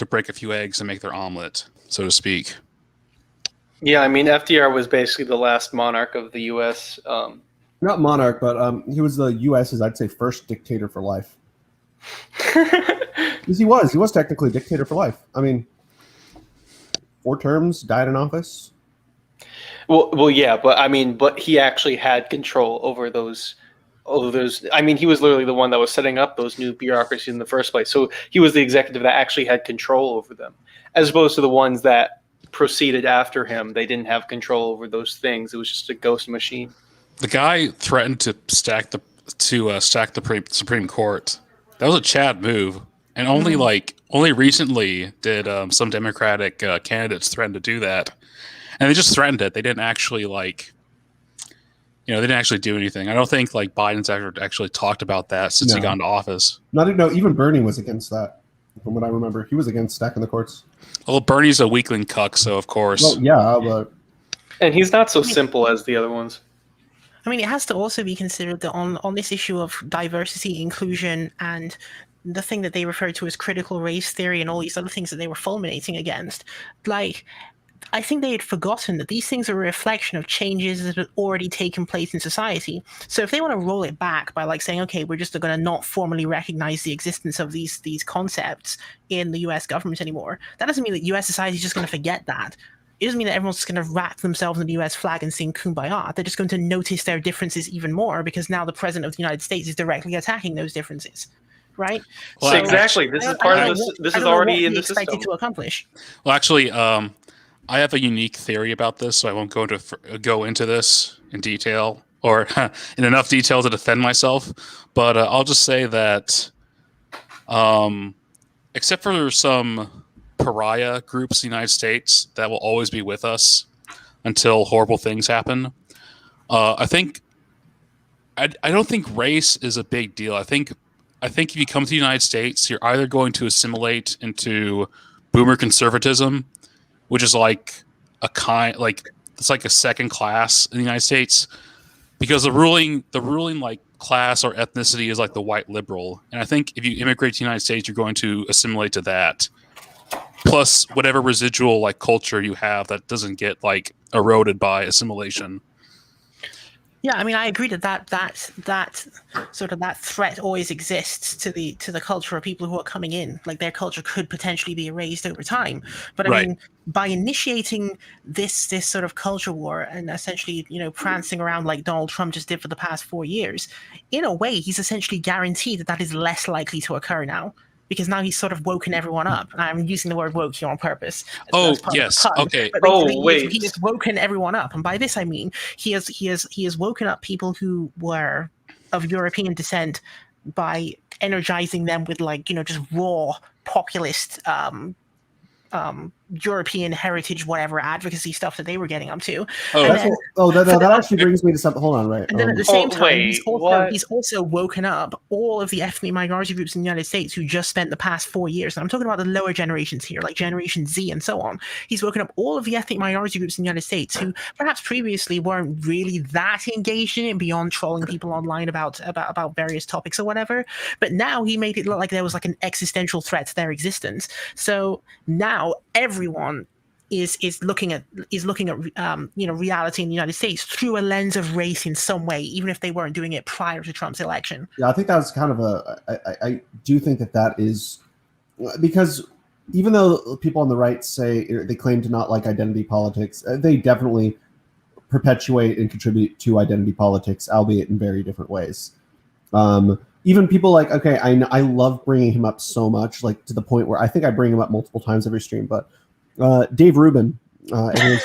break a few eggs and make their omelet, so to speak. Yeah, I mean, FDR was basically the last monarch of the U.S. Not monarch, but he was the U.S.'s, I'd say, first dictator for life. Because he was technically dictator for life. I mean, 4 terms, died in office. Well, yeah, but he actually had control over those. I mean, he was literally the one that was setting up those new bureaucracies in the first place. So he was the executive that actually had control over them, as opposed to the ones that proceeded after him. They didn't have control over those things. It was just a ghost machine. The guy threatened to stack the Supreme Court. That was a Chad move, and only recently did some Democratic candidates threaten to do that, and they just threatened it. They didn't actually they didn't actually do anything. I don't think Biden's actually talked about that since he got into office. Even Bernie was against that. From what I remember, he was against stacking the courts. Well, Bernie's a weakling cuck, so of course. Well, yeah, but and he's not so simple as the other ones. I mean, it has to also be considered that on this issue of diversity, inclusion, and the thing that they refer to as critical race theory and all these other things that they were fulminating against, I think they had forgotten that these things are a reflection of changes that had already taken place in society. So if they want to roll it back by saying, okay, we're just going to not formally recognize the existence of these concepts in the US government anymore, that doesn't mean that US society is just going to forget that. It doesn't mean that everyone's just going to wrap themselves in the US flag and sing Kumbaya. They're just going to notice their differences even more because now the president of the United States is directly attacking those differences. Right? Well, so exactly. This is part of this. This is already in the system. Expected to accomplish. Well, actually, I have a unique theory about this, so I won't go into this in detail or in enough detail to defend myself. But I'll just say that, except for some pariah groups in the United States that will always be with us until horrible things happen, I don't think race is a big deal. I think if you come to the United States, you're either going to assimilate into boomer conservatism, which is it's like a second class in the United States, because the ruling class or ethnicity is the white liberal, and I think if you immigrate to the United States, you're going to assimilate to that, plus whatever residual culture you have that doesn't get eroded by assimilation. Yeah, I mean, I agree that sort of that threat always exists to the culture of people who are coming in. Their culture could potentially be erased over time. But I mean, by initiating this sort of culture war and essentially, prancing around like Donald Trump just did for the past 4 years, in a way, he's essentially guaranteed that is less likely to occur now. Because now he's sort of woken everyone up. I'm using the word woke here on purpose. Oh, yes. Okay. But wait. He has woken everyone up. And by this, I mean, he has woken up people who were of European descent by energizing them with just raw populist European heritage, whatever advocacy stuff that they were getting up to. That actually brings me to something. Hold on, right? And then at the same time, he's also woken up all of the ethnic minority groups in the United States who just spent the past 4 years. And I'm talking about the lower generations here, like Generation Z and so on. He's woken up all of the ethnic minority groups in the United States who perhaps previously weren't really that engaged in it beyond trolling people online about various topics or whatever. But now he made it look like there was an existential threat to their existence. So now everyone is looking at reality in the United States through a lens of race in some way, even if they weren't doing it prior to Trump's election. Yeah, I think that was kind of I do think that is because even though people on the right say they claim to not like identity politics, they definitely perpetuate and contribute to identity politics, albeit in very different ways. Even people I love bringing him up so much, to the point where I think I bring him up multiple times every stream, but Dave Rubin, everyone's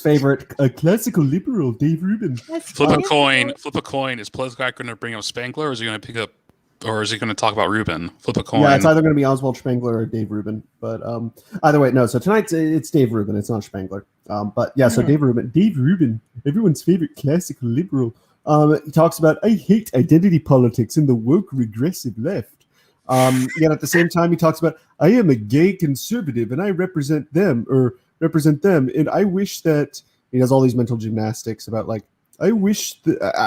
favorite classical liberal, Dave Rubin. Flip a coin. Is Political going to bring up Spangler, or is he going to pick up, or is he going to talk about Rubin? Flip a coin. Yeah, it's either going to be Oswald Spangler or Dave Rubin, but either way, no. So tonight it's Dave Rubin, it's not Spangler. But yeah, so Dave Rubin, everyone's favorite classical liberal. He talks about, I hate identity politics and the woke regressive left. Yet at the same time, he talks about, I am a gay conservative and I represent them. And I wish that he does all these mental gymnastics about I wish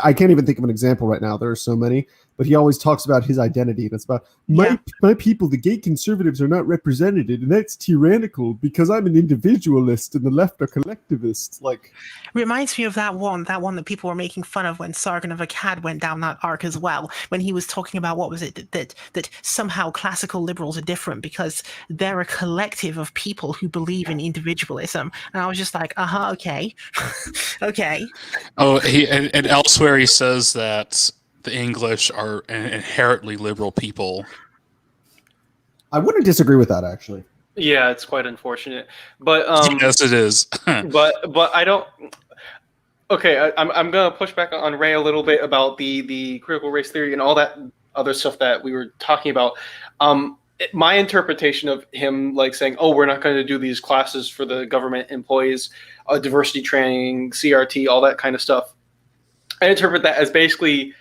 I can't even think of an example right now. There are so many but he always talks about his identity, and it's about my people, the gay conservatives, are not represented, and that's tyrannical because I'm an individualist and the left are collectivists. Like, reminds me of that one that people were making fun of when Sargon of Akkad went down that arc as well, when he was talking about what was it that somehow classical liberals are different because they're a collective of people who believe in individualism, and I was just like, okay, okay. Oh, and elsewhere he says that the English are an inherently liberal people. I wouldn't disagree with that, actually. Yeah, it's quite unfortunate, but yes, it is. but I don't. Okay, I'm gonna push back on Ray a little bit about the critical race theory and all that other stuff that we were talking about. My interpretation of him like saying, "Oh, we're not going to do these classes for the government employees, diversity training, CRT, all that kind of stuff." I interpret that as basically,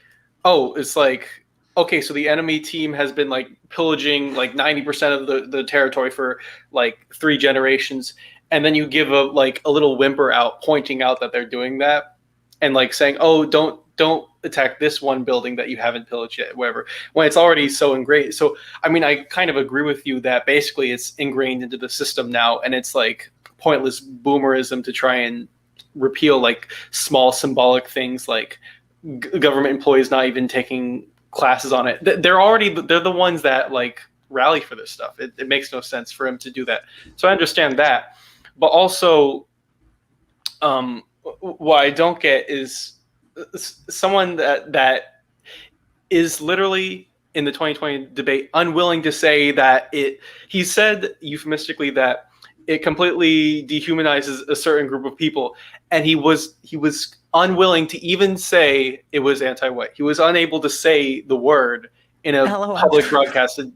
oh, it's like, okay, so the enemy team has been like pillaging like 90% of the territory for like 3 generations, and then you give a little whimper out, pointing out that they're doing that, and like saying, oh, don't attack this one building that you haven't pillaged yet, whatever, when it's already so ingrained. So I mean, I kind of agree with you that basically it's ingrained into the system now, and it's like pointless boomerism to try and repeal like small symbolic things like government employees not even taking classes on it. They're the ones that like rally for this stuff. It makes no sense for him to do that. So I understand that, but also what I don't get is someone that is literally in the 2020 debate unwilling to say that he said euphemistically that it completely dehumanizes a certain group of people, and he was unwilling to even say it was anti-white. He was unable to say the word in a public broadcasted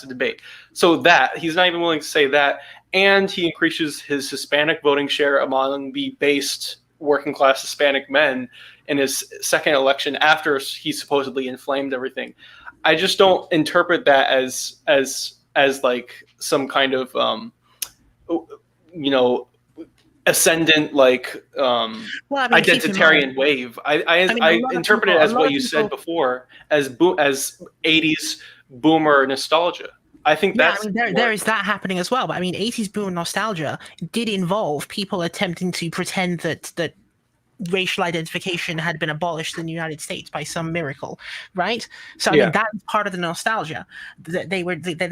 debate. So that he's not even willing to say that, and he increases his Hispanic voting share among the based working class Hispanic men in his second election after he supposedly inflamed everything. I just don't interpret that as like some kind of ascendant like identitarian wave. I interpret it as what you said before, as 80s boomer nostalgia. I think that's there is that happening as well. But I mean, 80s boomer nostalgia did involve people attempting to pretend that racial identification had been abolished in the United States by some miracle, right? So I mean, that's part of the nostalgia that they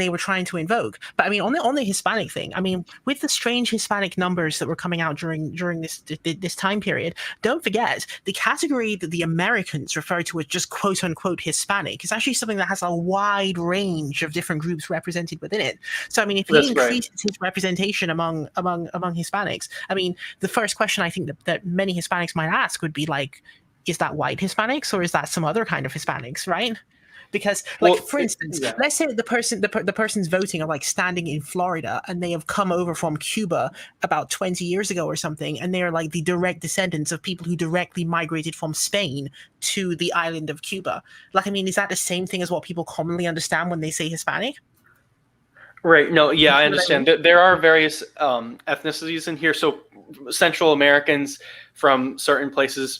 were trying to invoke. But I mean, on the Hispanic thing, I mean, with the strange Hispanic numbers that were coming out during this time period, don't forget the category that the Americans refer to as just quote unquote Hispanic is actually something that has a wide range of different groups represented within it. So I mean, if he increases his representation among Hispanics, I mean, the first question I think that many Hispanics might ask would be like, is that white Hispanics or is that some other kind of Hispanics, right? Because for instance, let's say the person's voting are like standing in Florida and they have come over from Cuba about 20 years ago or something, and they're like the direct descendants of people who directly migrated from Spain to the island of Cuba. Like, I mean, is that the same thing as what people commonly understand when they say Hispanic? Right. No, yeah, I understand. There are various ethnicities in here. So Central Americans from certain places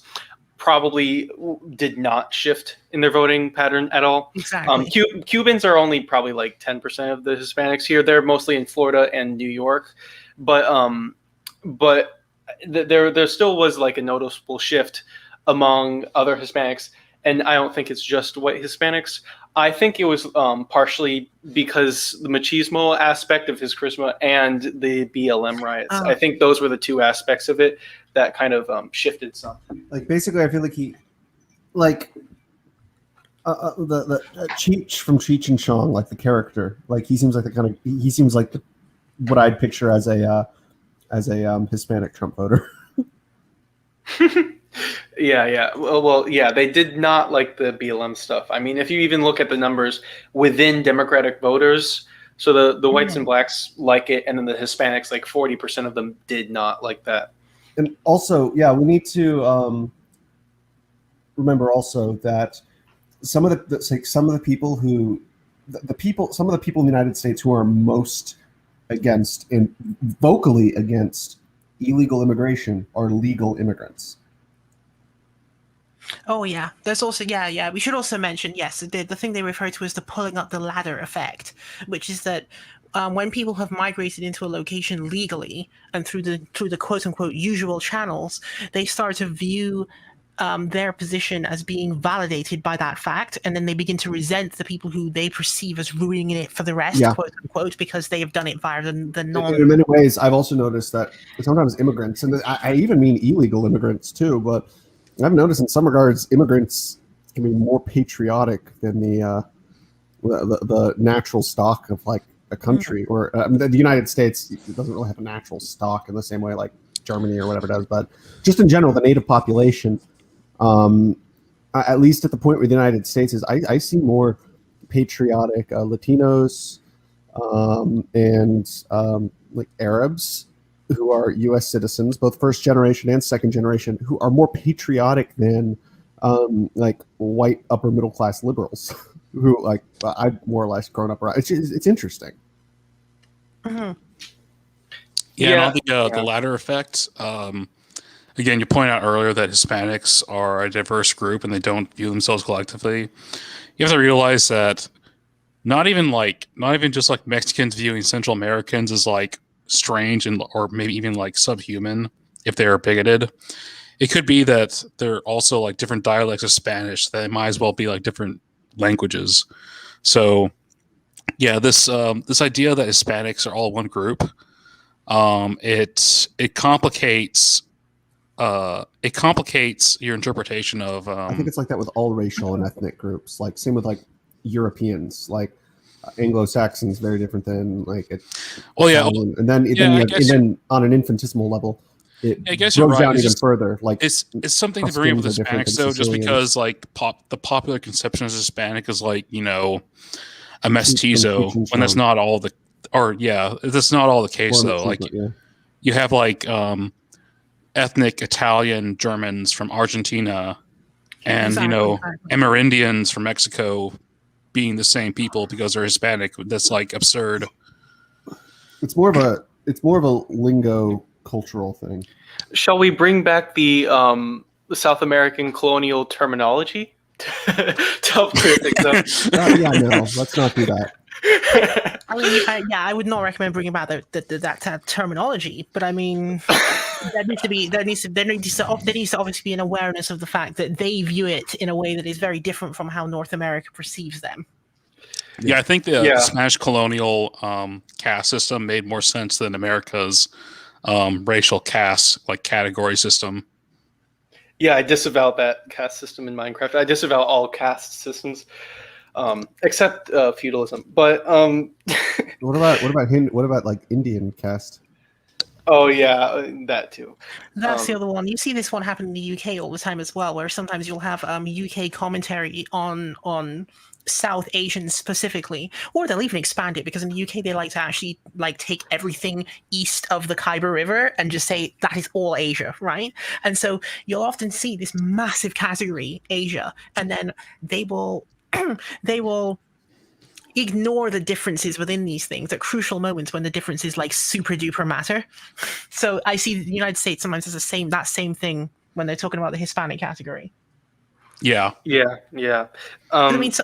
probably did not shift in their voting pattern at all. Exactly. Cubans are only probably like 10% of the Hispanics here. They're mostly in Florida and New York. But there still was like a noticeable shift among other Hispanics. And I don't think it's just white Hispanics. I think it was partially because the machismo aspect of his charisma and the BLM riots. I think those were the two aspects of it that kind of shifted some. Like, basically, I feel like he, like, the Cheech from Cheech and Chong, like the character, like he seems like what I'd picture as a Hispanic Trump voter. Yeah. Well, yeah, they did not like the BLM stuff. I mean, if you even look at the numbers within Democratic voters, so the whites and blacks like it, and then the Hispanics, like 40% of them did not like that. And also, yeah, we need to remember also that some of the people in the United States who are most against and vocally against illegal immigration are legal immigrants. Oh yeah, there's also yeah. We should also mention yes, the thing they refer to as the pulling up the ladder effect, which is that when people have migrated into a location legally and through the quote unquote usual channels, they start to view their position as being validated by that fact, and then they begin to resent the people who they perceive as ruining it for the rest, Yeah. quote unquote, because they have done it via the In non. many ways, I've also noticed that sometimes immigrants, and I even mean illegal immigrants too, but I've noticed in some regards, immigrants can be more patriotic than the natural stock of like a country, or the United States doesn't really have a natural stock in the same way like Germany or whatever does, but just in general, the native population, at least at the point where the United States is, I see more patriotic Latinos and like Arabs who are U.S. citizens, both first generation and second generation, who are more patriotic than like white upper middle class liberals who like I've more or less grown up around. It's interesting. Mhm. Yeah, and on the Yeah. the latter effect, again, you point out earlier that Hispanics are a diverse group and they don't view themselves collectively. You have to realize that not even just like Mexicans viewing Central Americans as like strange and or maybe even like subhuman if they are bigoted. It could be that they're also like different dialects of Spanish that might as well be like different languages. So yeah, this idea that Hispanics are all one group, it complicates your interpretation of I think it's like that with all racial and ethnic groups. Like same with like Europeans, like Anglo-Saxons, very different than like Italian. And then on an infinitesimal level, it I guess you're goes right. down It's even just further. Like it's something to bring with Tuscans are different Hispanics than though, just Sicilians. because like the popular conception of Hispanic is like a Cheech mestizo and when that's Chong. not all the that's not all the case though. Like Yeah. you have like ethnic Italian Germans from Argentina and Exactly. Amerindians from Mexico being the same people because they're Hispanic. That's like absurd. It's more of a lingo cultural thing. Shall we bring back the South American colonial terminology to help clear things up? Yeah, no, let's not do that. I mean, I would not recommend bringing back that terminology, but I mean, there needs to obviously be an awareness of the fact that they view it in a way that is very different from how North America perceives them. Yeah, I think the Spanish colonial caste system made more sense than America's racial caste like category system. Yeah, I disavow that caste system in Minecraft. I disavow all caste systems, except feudalism. But what about like Indian caste? Oh yeah, that too. That's the other one. You see this one happen in the UK all the time as well, where sometimes you'll have UK commentary on South Asians specifically, or they'll even expand it because in the UK they like to actually like take everything east of the Khyber River and just say that is all Asia, right? And so you'll often see this massive category Asia, and then they will they will ignore the differences within these things at crucial moments when the differences like super duper matter. So I see the United States sometimes as that same thing when they're talking about the Hispanic category. Yeah. Sometimes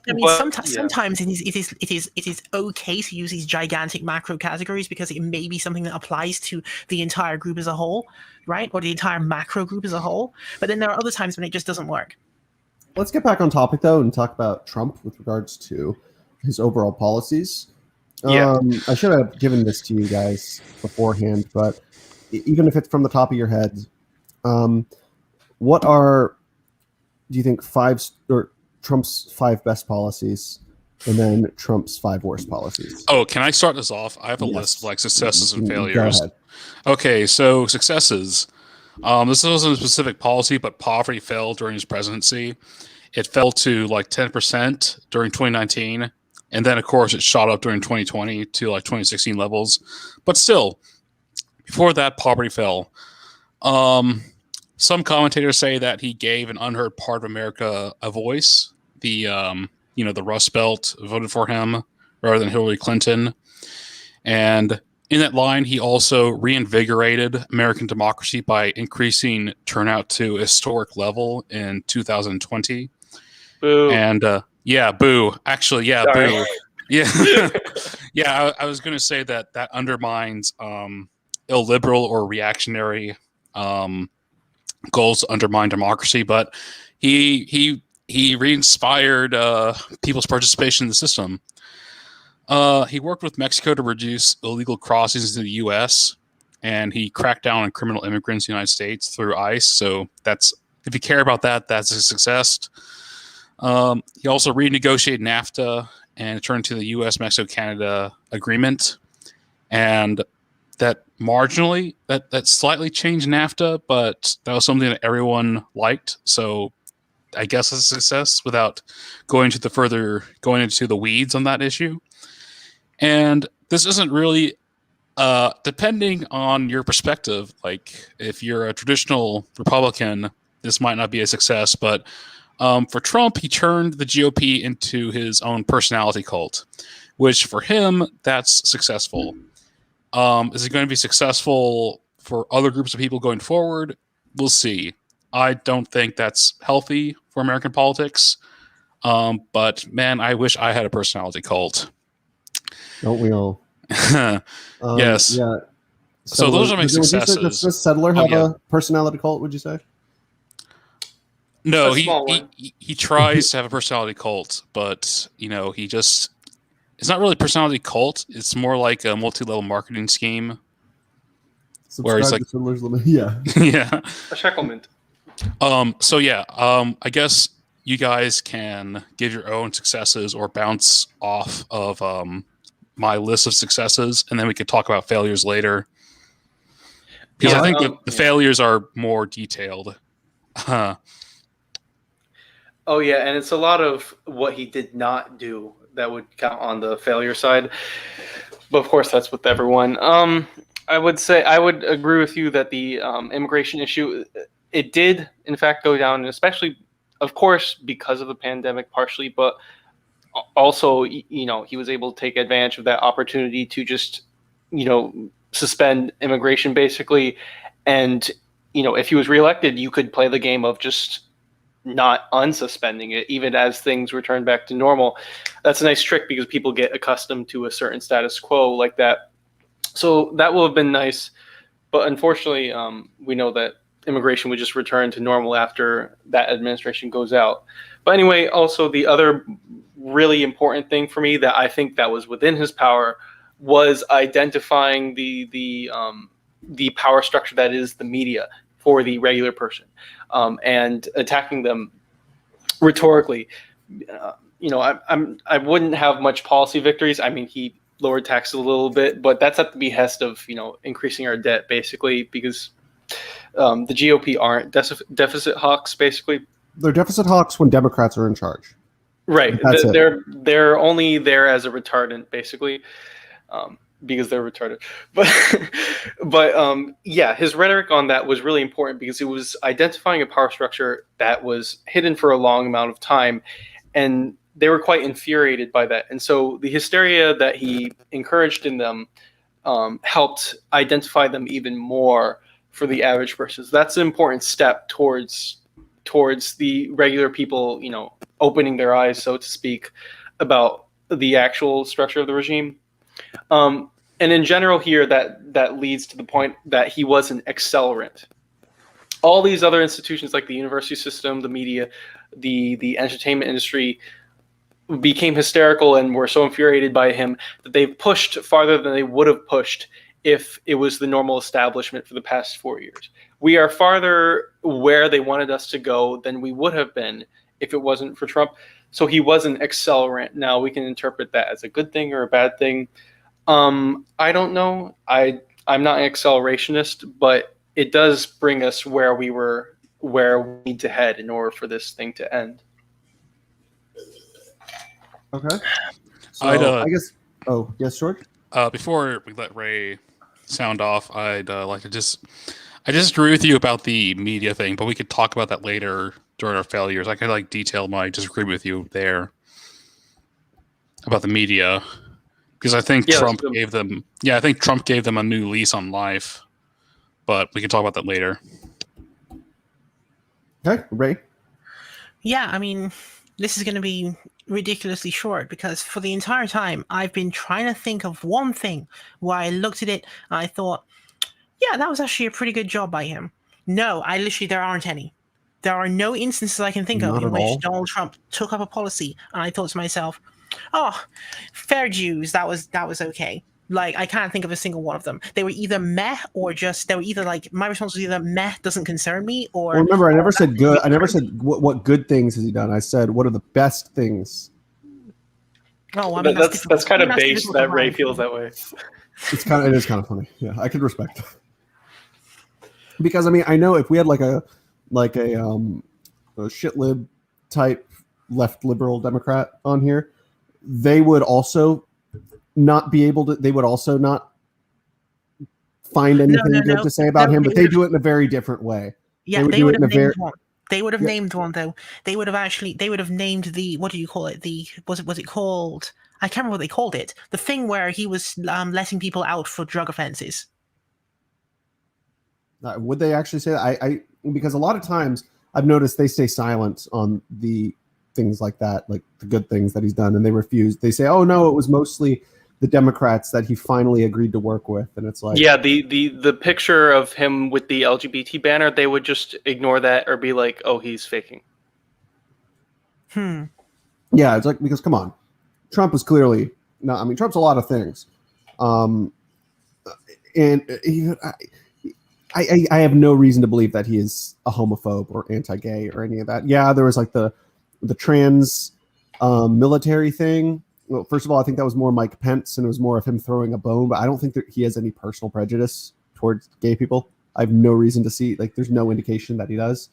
it is okay to use these gigantic macro categories because it may be something that applies to the entire group as a whole, right? Or the entire macro group as a whole. But then there are other times when it just doesn't work. Let's get back on topic though and talk about Trump with regards to his overall policies. I should have given this to you guys beforehand, but even if it's from the top of your head, what do you think Trump's 5 best policies and then Trump's 5 worst policies? Oh, can I start this off? I have a list of like successes and failures. Go ahead. Okay, so successes. This wasn't a specific policy, but poverty fell during his presidency. It fell to like 10% during 2019. And then, of course, it shot up during 2020 to like 2016 levels. But still, before that, poverty fell. Some commentators say that he gave an unheard part of America a voice. The Rust Belt voted for him rather than Hillary Clinton. And In that line, he also reinvigorated American democracy by increasing turnout to a historic level in 2020. Boo. And yeah, boo. Actually, yeah, Sorry. boo. Yeah, yeah. I was going to say that undermines illiberal or reactionary goals to undermine democracy, but he re-inspired people's participation in the system. He worked with Mexico to reduce illegal crossings into the U.S., and he cracked down on criminal immigrants in the United States through ICE. So that's, if you care about that, that's a success. He also renegotiated NAFTA and turned to the U.S.-Mexico-Canada agreement, and that marginally, that slightly changed NAFTA, but that was something that everyone liked. So I guess it's a success without going into the weeds on that issue. And this isn't really, depending on your perspective, like if you're a traditional Republican, this might not be a success, but for Trump, he turned the GOP into his own personality cult, which for him, that's successful. Is it going to be successful for other groups of people going forward? We'll see. I don't think that's healthy for American politics. But man, I wish I had a personality cult. Don't we all? Yes. Yeah. So those are my successes. Does Settler have a personality cult, would you say? No, A small one. he tries to have a personality cult, but it's not really a personality cult. It's more like a multi-level marketing scheme. Where it's like, yeah. yeah. A Shekelman. So yeah, I guess you guys can give your own successes or bounce off of my list of successes, and then we could talk about failures later. Because I think the failures are more detailed. Oh yeah, and it's a lot of what he did not do that would count on the failure side. But of course, that's with everyone. I would say I would agree with you that the immigration issue, it did in fact go down, and especially, of course, because of the pandemic, partially, but also, he was able to take advantage of that opportunity to just, suspend immigration basically, and if he was reelected, you could play the game of just not unsuspending it, even as things return back to normal. That's a nice trick because people get accustomed to a certain status quo like that. So that will have been nice, but unfortunately, we know that immigration would just return to normal after that administration goes out. But anyway, also the other really important thing for me that I think that was within his power was identifying the power structure that is the media for the regular person, and attacking them rhetorically. I wouldn't have much policy victories. I mean, he lowered taxes a little bit, but that's at the behest of increasing our debt basically, because the GOP aren't deficit hawks basically. They're deficit hawks when Democrats are in charge. Right. They're only there as a retardant basically, because they're retarded. But yeah, his rhetoric on that was really important because it was identifying a power structure that was hidden for a long amount of time, and they were quite infuriated by that. And so the hysteria that he encouraged in them helped identify them even more for the average person. So that's an important step towards the regular people, opening their eyes, so to speak, about the actual structure of the regime. And in general here, that leads to the point that he was an accelerant. All these other institutions like the university system, the media, the entertainment industry became hysterical and were so infuriated by him that they pushed farther than they would have pushed if it was the normal establishment for the past 4 years. We are farther where they wanted us to go than we would have been if it wasn't for Trump. So he was an accelerant. Now we can interpret that as a good thing or a bad thing. I don't know. I'm not an accelerationist, but it does bring us where we need to head in order for this thing to end. Okay. So I guess. Oh, yes, George. Before we let Ray sound off, I'd like to I disagree with you about the media thing, but we could talk about that later during our failures. I could detail my disagreement with you there about the media. because I think Yeah, Trump that's good. gave them. Yeah, I think Trump gave them a new lease on life. But we can talk about that later. Okay, Ray. Yeah, I mean, this is going to be ridiculously short because for the entire time I've been trying to think of one thing where I looked at it and I thought, yeah, that was actually a pretty good job by him. No, there aren't any. There are no instances I can think of Not in at which all. Donald Trump took up a policy and I thought to myself, oh, fair dues, that was okay. Like, I can't think of a single one of them. They were either meh or just, they were either like, my response was either meh, doesn't concern me, or... Well, remember, I never said that's good. really I never true. said what good things has he done. I said what are the best things. Oh, I mean, That's difficult. kind I of mean, that's base difficult that to Ray rank. feels that way. It is kind of funny. Yeah, I could respect that. Because I mean, I know if we had like a shit lib type left liberal Democrat on here, they would also not be able to. They would also not find anything good to say about him. But they do it in a very different way. Yeah, they would have do it in a named very. one. They would have Yeah. named one though. They would have named the, what do you call it? Was it called? I can't remember what they called it. The thing where he was letting people out for drug offenses. Would they actually say that? I because a lot of times I've noticed they stay silent on the things like that, like the good things that he's done, and they refuse. They say, "Oh no, it was mostly the Democrats that he finally agreed to work with," and it's like, Yeah, the picture of him with the LGBT banner, they would just ignore that or be like, "Oh, he's faking." yeah, it's like because come on, Trump is clearly no. I mean, Trump's a lot of things, and I have no reason to believe that he is a homophobe or anti-gay or any of that. Yeah, there was like the trans military thing. Well, first of all, I think that was more Mike Pence, and it was more of him throwing a bone. But I don't think that he has any personal prejudice towards gay people. I have no reason to see there's no indication that he does.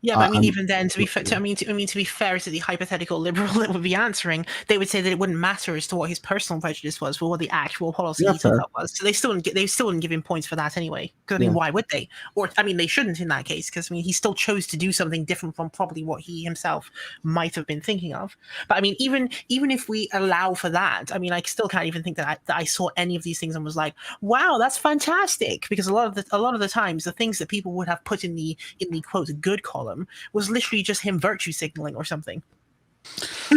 Yeah, but I mean, even then, to be fair, to be fair to the hypothetical liberal that would be answering, they would say that it wouldn't matter as to what his personal prejudice was, but what the actual policy he took up was. So they still wouldn't give him points for that anyway. Because I mean, why would they? Or I mean, they shouldn't in that case. Because I mean, he still chose to do something different from probably what he himself might have been thinking of. But I mean, even if we allow for that, I mean, I still can't even think that I saw any of these things and was like, wow, that's fantastic. Because a lot of the times, the things that people would have put in the quote good column was literally just him virtue signaling or something.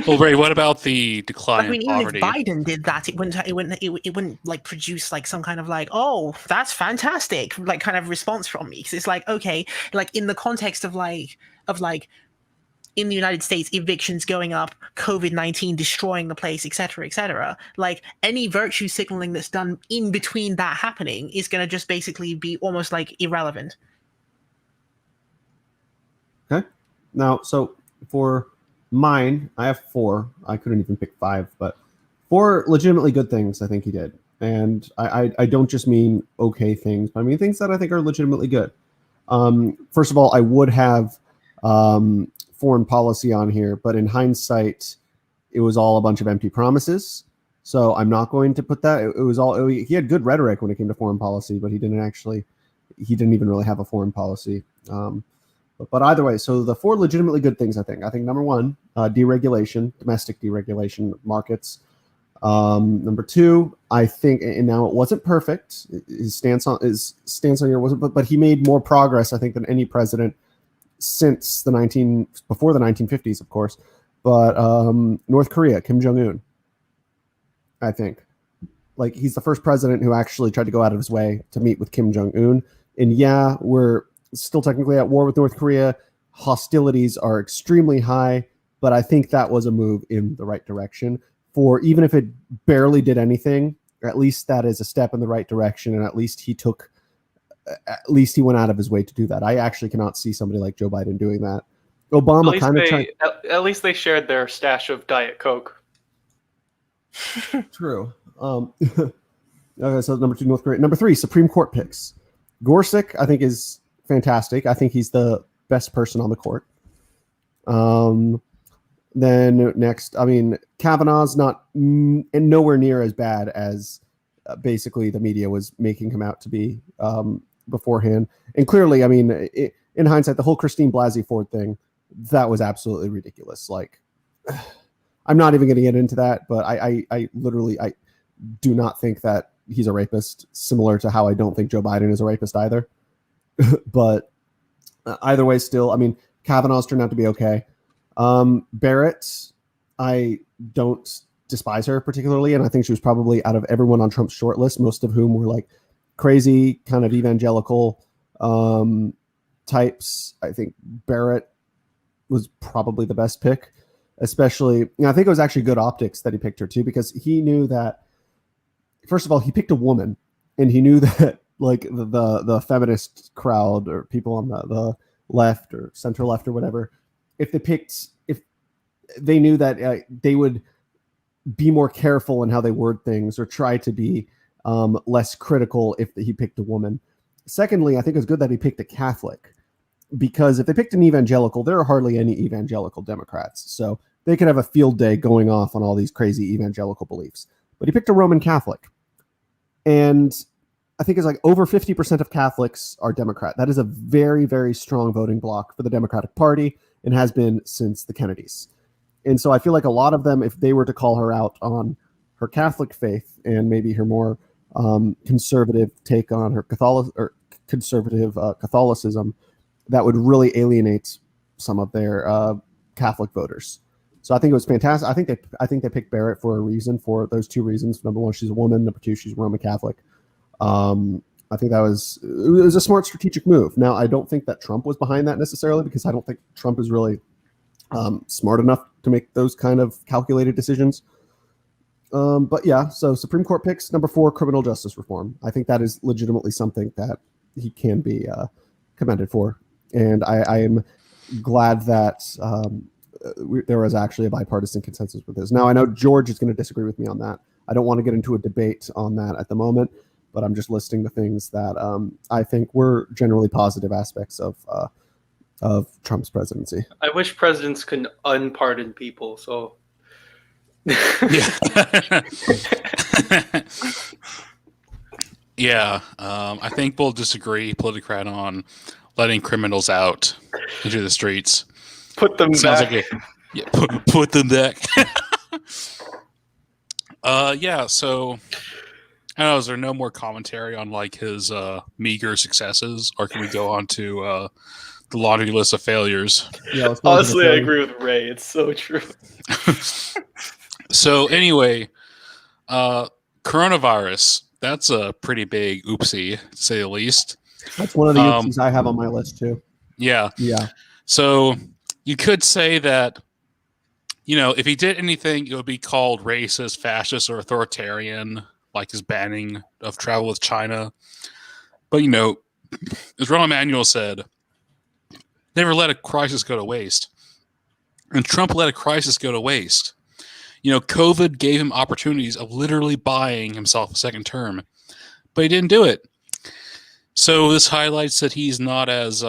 Well, Ray, what about the decline I mean, in even poverty? if Biden did that, it wouldn't like produce like some kind of like, oh, that's fantastic, like kind of response from me. Because it's like, okay, like in the context of like in the United States, evictions going up, COVID-19 destroying the place, etc., like any virtue signaling that's done in between that happening is going to just basically be almost like irrelevant. Okay. Now, so for mine, I have 4. I couldn't even pick 5, but 4 legitimately good things I think he did. And I don't just mean okay things, but I mean things that I think are legitimately good. First of all, I would have foreign policy on here, but in hindsight, it was all a bunch of empty promises. So I'm not going to put that. It was all, he had good rhetoric when it came to foreign policy, but he didn't even really have a foreign policy. But either way, so the 4 legitimately good things, I think number 1, deregulation, domestic deregulation of markets. Number 2, I think, and now it wasn't perfect. His stance on here wasn't, but he made more progress, I think, than any president since before the 1950s, of course. But North Korea, Kim Jong-un, I think, like he's the first president who actually tried to go out of his way to meet with Kim Jong-un. And yeah, we're still technically at war with North Korea. Hostilities are extremely high, but I think that was a move in the right direction. For even if it barely did anything, at least that is a step in the right direction, and at least he went out of his way to do that. I actually cannot see somebody like Joe Biden doing that. Obama kind of tried. At least they shared their stash of Diet Coke. True. Okay, so number 2, North Korea. Number 3, Supreme Court picks. Gorsuch, I think, is fantastic. I think he's the best person on the court. Then next, I mean, Kavanaugh's not nowhere near as bad as basically the media was making him out to be beforehand. And clearly, I mean, in hindsight, the whole Christine Blasey Ford thing, that was absolutely ridiculous. Like, I'm not even going to get into that, but I literally, do not think that he's a rapist, similar to how I don't think Joe Biden is a rapist either. But either way, still, I mean, Kavanaugh's turned out to be okay. Barrett, I don't despise her particularly, and I think she was probably, out of everyone on Trump's short list, most of whom were like crazy kind of evangelical types, I think Barrett was probably the best pick. Especially, I think it was actually good optics that he picked her too, because he knew that, first of all, he picked a woman, and he knew that like the feminist crowd or people on the left or center left or whatever, if they knew that they would be more careful in how they word things or try to be less critical if he picked a woman. Secondly, I think it's good that he picked a Catholic, because if they picked an evangelical, there are hardly any evangelical Democrats. So they could have a field day going off on all these crazy evangelical beliefs. But he picked a Roman Catholic. And I think it's like over 50% of Catholics are Democrat. That is a very, very strong voting bloc for the Democratic Party, and has been since the Kennedys. And so I feel like a lot of them, if they were to call her out on her Catholic faith and maybe her more conservative take on her conservative Catholicism, that would really alienate some of their Catholic voters. So I think it was fantastic. I think they picked Barrett for a reason, for those two reasons. Number one, she's a woman. Number two, she's Roman Catholic. I think it was a smart strategic move. Now, I don't think that Trump was behind that necessarily, because I don't think Trump is really smart enough to make those kind of calculated decisions. But yeah, so Supreme Court picks. Number 4, criminal justice reform. I think that is legitimately something that he can be commended for. And I am glad that there was actually a bipartisan consensus with this. Now, I know George is going to disagree with me on that. I don't want to get into a debate on that at the moment, but I'm just listing the things that I think were generally positive aspects of Trump's presidency. I wish presidents could unpardon people. So, yeah, yeah. I think we'll disagree, Politicrat, on letting criminals out into the streets. Put them back. Put them back. Yeah. So, I don't know, is there no more commentary on like his meager successes, or can we go on to the laundry list of failures? Yeah, honestly, I agree with Ray. It's so true. So anyway, coronavirus. That's a pretty big oopsie, to say the least. That's one of the oopsies I have on my list too. Yeah. Yeah. So you could say that, if he did anything, it would be called racist, fascist, or authoritarian, like his banning of travel with China. But, as Ron Emanuel said, never let a crisis go to waste. And Trump let a crisis go to waste. COVID gave him opportunities of literally buying himself a second term, but he didn't do it. So this highlights that he's not as,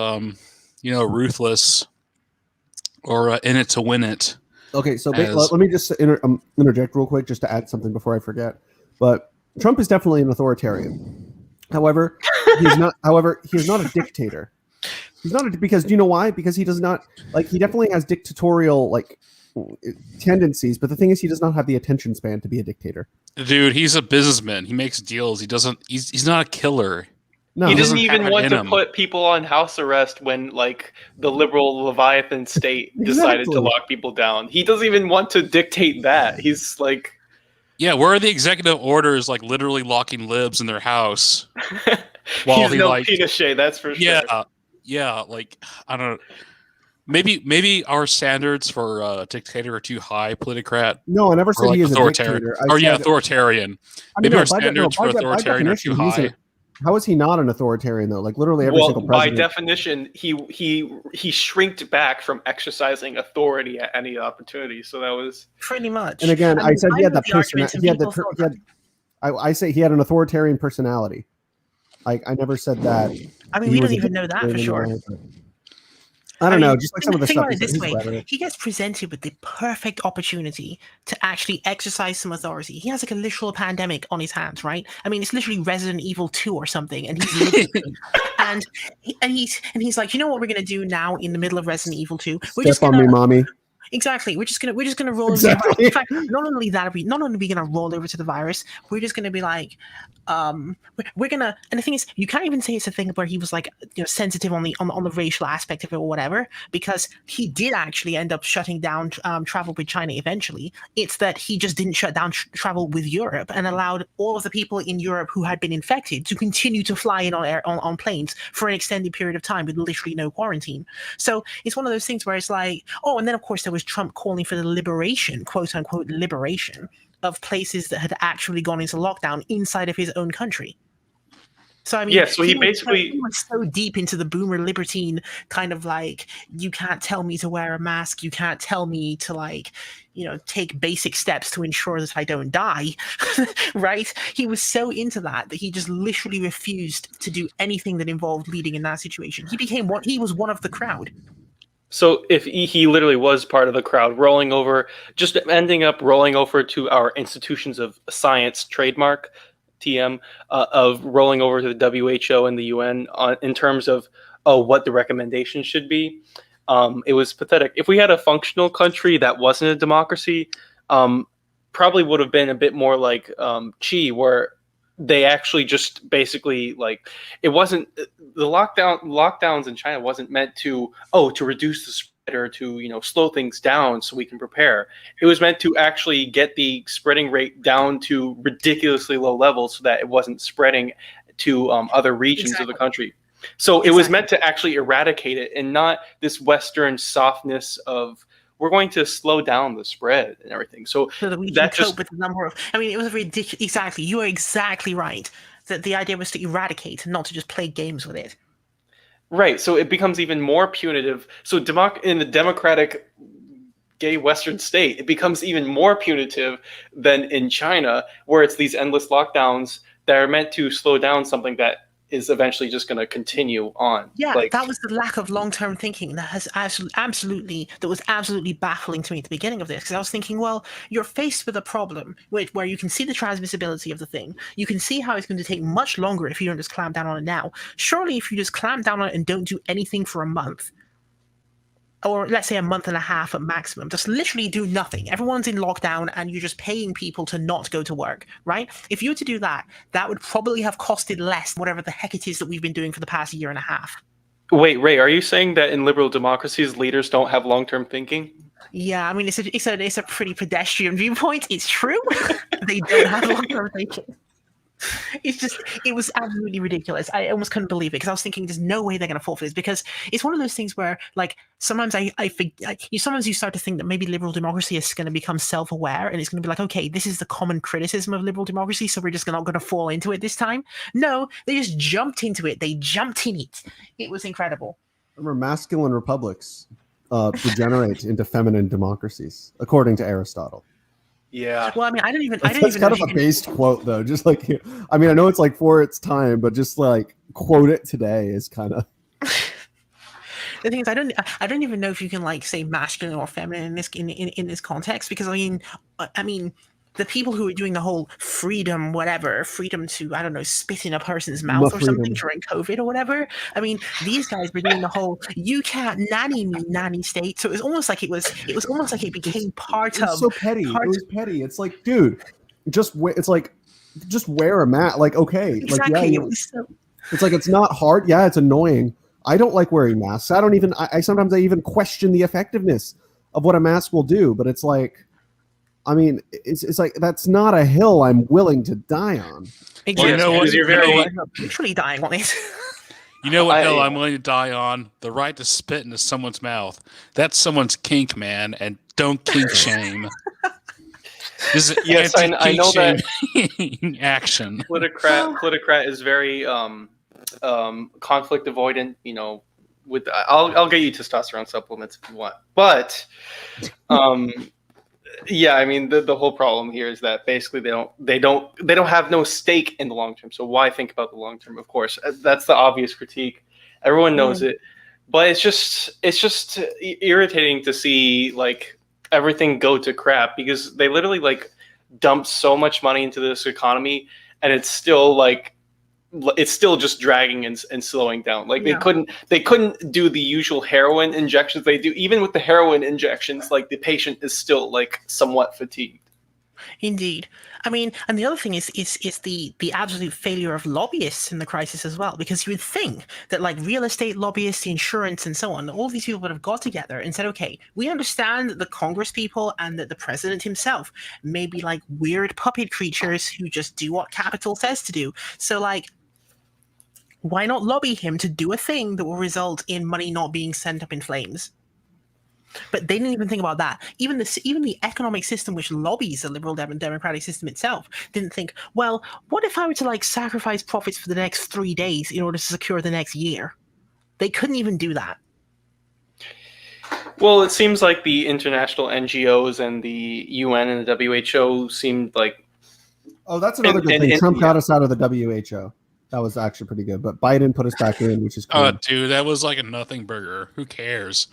ruthless or in it to win it. Okay, so let me just interject real quick just to add something before I forget. But Trump is definitely an authoritarian. However, he's not. However, he is not a dictator. He's not because do you know why? Because he does not he definitely has dictatorial tendencies, but the thing is, he does not have the attention span to be a dictator. Dude, he's a businessman. He makes deals. He doesn't. He's not a killer. No, he doesn't even want to put people on house arrest when the liberal Leviathan state decided to lock people down. He doesn't even want to dictate that. He's like, yeah, where are the executive orders literally locking libs in their house? While he's no Pinochet, that's for sure. Yeah, I don't know. Maybe our standards for dictator are too high, Politicrat. No, I never said he is a dictator. Authoritarian. Maybe our standards for authoritarian are too high. How is he not an authoritarian though? Literally every single president. By definition, he shrinked back from exercising authority at any opportunity. So that was pretty much. And again, I said he had that personality. I say he had an authoritarian personality. I never said that. I mean, we don't even know that for sure. I don't know. Just some of the stuff. This way, he gets presented with the perfect opportunity to actually exercise some authority. He has a literal pandemic on his hands, right? I mean, it's literally Resident Evil 2 or something, and he's and he's like, you know what we're gonna do now in the middle of Resident Evil 2? Step on me, mommy. Exactly. We're just gonna roll Exactly. over. In fact, not only that, not only are we gonna roll over to the virus, we're just gonna be like, we're gonna. And the thing is, you can't even say it's a thing where he was like, sensitive on the racial aspect of it or whatever, because he did actually end up shutting down travel with China eventually. It's that he just didn't shut down travel with Europe and allowed all of the people in Europe who had been infected to continue to fly in on planes for an extended period of time with literally no quarantine. So it's one of those things where it's like, oh, and then of course there was Trump calling for the liberation, quote unquote, liberation of places that had actually gone into lockdown inside of his own country. So I mean, Yeah, so he basically was so deep into the boomer libertine kind of like, you can't tell me to wear a mask, you can't tell me to like, take basic steps to ensure that I don't die, right? He was so into that he just literally refused to do anything that involved leading in that situation. He was one of the crowd. So if he literally was part of the crowd rolling over, just ending up rolling over to our institutions of science trademark, TM, of rolling over to the WHO and the UN in terms of what the recommendations should be. It was pathetic. If we had a functional country that wasn't a democracy, probably would have been a bit more like Chi, where they actually just basically like, it wasn't the lockdowns in China wasn't meant to reduce the spread or to slow things down so we can prepare. It was meant to actually get the spreading rate down to ridiculously low levels so that it wasn't spreading to other regions of the country. So it was meant to actually eradicate it, and not this Western softness of, we're going to slow down the spread and everything. So that we can cope with the number of. I mean, it was ridiculous. Exactly, you are exactly right. That the idea was to eradicate, and not to just play games with it. Right. So it becomes even more punitive. So in the democratic gay Western state, it becomes even more punitive than in China, where it's these endless lockdowns that are meant to slow down something that is eventually just going to continue on. Yeah, that was the lack of long-term thinking that was absolutely baffling to me at the beginning of this, because I was thinking, well, you're faced with a problem where you can see the transmissibility of the thing. You can see how it's going to take much longer if you don't just clamp down on it now. Surely if you just clamp down on it and don't do anything for a month, or let's say a month and a half at maximum, just literally do nothing. Everyone's in lockdown and you're just paying people to not go to work, right? If you were to do that, that would probably have costed less than whatever the heck it is that we've been doing for the past year and a half. Wait, Ray, are you saying that in liberal democracies, leaders don't have long-term thinking? Yeah, I mean, it's a pretty pedestrian viewpoint. It's true. They don't have long-term thinking. It was absolutely ridiculous. I almost couldn't believe it, because I was thinking there's no way they're going to fall for this, because it's one of those things where, like, sometimes sometimes you start to think that maybe liberal democracy is going to become self-aware, and it's going to be like, okay, this is the common criticism of liberal democracy, so we're just not going to fall into it this time. No, they just jumped into it. They jumped in it. It was incredible. Remember, masculine republics degenerate into feminine democracies, according to Aristotle. Yeah. Well, I mean, I don't even. That's kind of a based quote, though. Just like, I mean, I know it's like for its time, but just like quote it today is kind of. The thing is, I don't even know if you can like say masculine or feminine in this context, because I mean, the people who are doing the whole freedom to, I don't know, spit in a person's mouth or something during COVID or whatever. I mean, these guys were doing the whole "you can't nanny me" nanny state. So it was almost like it became part of. So petty. It was petty. It's like, dude, just wear a mask. Like, okay, exactly. Like, yeah, it's like, it's not hard. Yeah, it's annoying. I don't like wearing masks. I sometimes even question the effectiveness of what a mask will do. But it's like, I mean, it's like, that's not a hill I'm willing to die on. Exactly. Well, you know what? You're literally dying on it. You know what hill I'm willing to die on? The right to spit into someone's mouth. That's someone's kink, man, and don't kink shame. This is yes, I know that action. Politicrat is very conflict avoidant. I'll get you testosterone supplements if you want, but yeah, I mean the whole problem here is that basically they don't have no stake in the long term. So why think about the long term? Of course, that's the obvious critique. Everyone knows it, but it's just irritating to see like everything go to crap, because they literally like dumped so much money into this economy, and it's still like it's still just dragging and slowing down. Like Yeah. they couldn't do the usual heroin injections they do. Even with the heroin injections, like the patient is still like somewhat fatigued. Indeed. I mean, and the other thing is the absolute failure of lobbyists in the crisis as well, because you would think that like real estate lobbyists, the insurance and so on, all these people would have got together and said, okay, we understand that the Congress people and that the president himself may be like weird puppet creatures who just do what capital says to do. So like, why not lobby him to do a thing that will result in money not being sent up in flames? But they didn't even think about that. Even the economic system, which lobbies the liberal democratic system itself, didn't think, well, what if I were to like sacrifice profits for the next 3 days in order to secure the next year? They couldn't even do that. Well, it seems like the international NGOs and the UN and the WHO seemed like. Oh, that's another good thing. Trump got us out of the WHO. That was actually pretty good. But Biden put us back in, which is cool. Oh, dude, that was like a nothing burger. Who cares?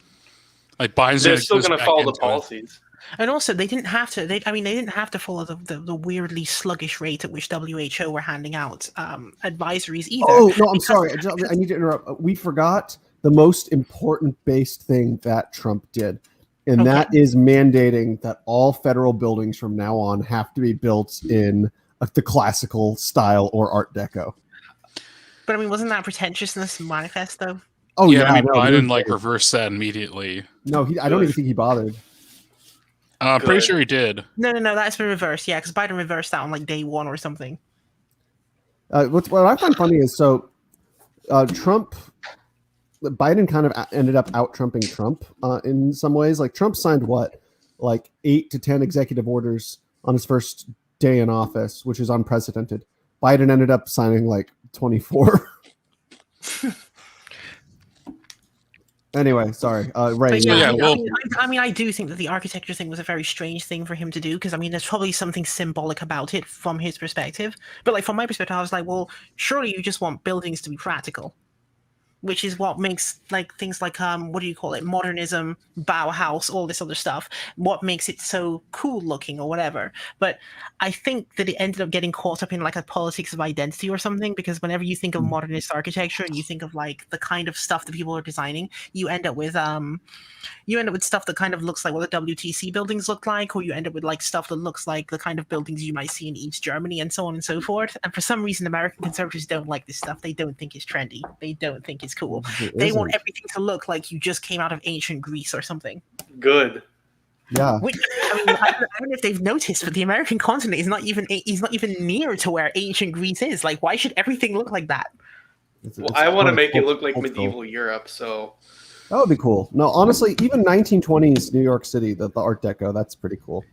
Like Biden's They're still going to follow the policies. And also, they didn't have to. They didn't have to follow the weirdly sluggish rate at which WHO were handing out advisories either. Oh no, I'm sorry. I need to interrupt. We forgot the most important based thing that Trump did, and that is mandating that all federal buildings from now on have to be built in the classical style or Art Deco. But I mean, wasn't that pretentiousness manifest though? Oh yeah, I mean, Biden like reversed that immediately. No, I don't even think he bothered. I'm pretty sure he did. No, that's been reversed. Yeah, because Biden reversed that on like day 1 or something. What I find funny is Biden kind of ended up out-trumping Trump in some ways. Like Trump signed like 8 to 10 executive orders on his first day in office, which is unprecedented. Biden ended up signing like 24. Anyway, sorry. Ray. I do think that the architecture thing was a very strange thing for him to do, because I mean, there's probably something symbolic about it from his perspective. But like from my perspective, I was like, well, surely you just want buildings to be practical, which is what makes like things like what do you call it, modernism, Bauhaus, all this other stuff, what makes it so cool looking or whatever. But I think that it ended up getting caught up in like a politics of identity or something, because whenever you think of modernist architecture and you think of like the kind of stuff that people are designing, you end up with stuff that kind of looks like what the WTC buildings look like, or you end up with like stuff that looks like the kind of buildings you might see in East Germany and so on and so forth. And for some reason, American conservatives don't like this stuff. They don't think it's trendy. They don't think it's cool. They want everything to look like you just came out of ancient Greece or something. Good. Yeah. Which, I don't know if they've noticed, but the American continent is not even near to where ancient Greece is. Like, why should everything look like that? I want to make it look like medieval Europe, so that would be cool. No, honestly, even 1920s New York City, the Art Deco, that's pretty cool.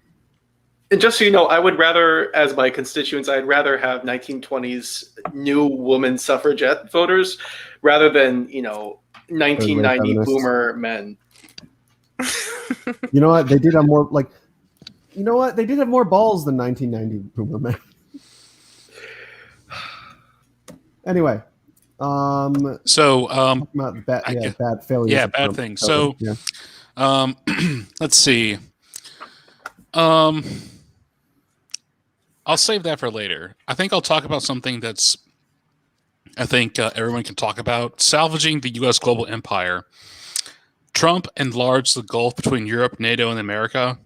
And just so you know, I would rather, as my constituents, I'd rather have 1920s new woman suffragette voters rather than 1990 boomer men. You know what? They did have more They did have more balls than 1990 boomer men. Anyway, bad failures. Yeah, bad things. So, let's see. I'll save that for later. I think I'll talk about something that's, everyone can talk about: salvaging the U.S. global empire. Trump enlarged the gulf between Europe, NATO, and America.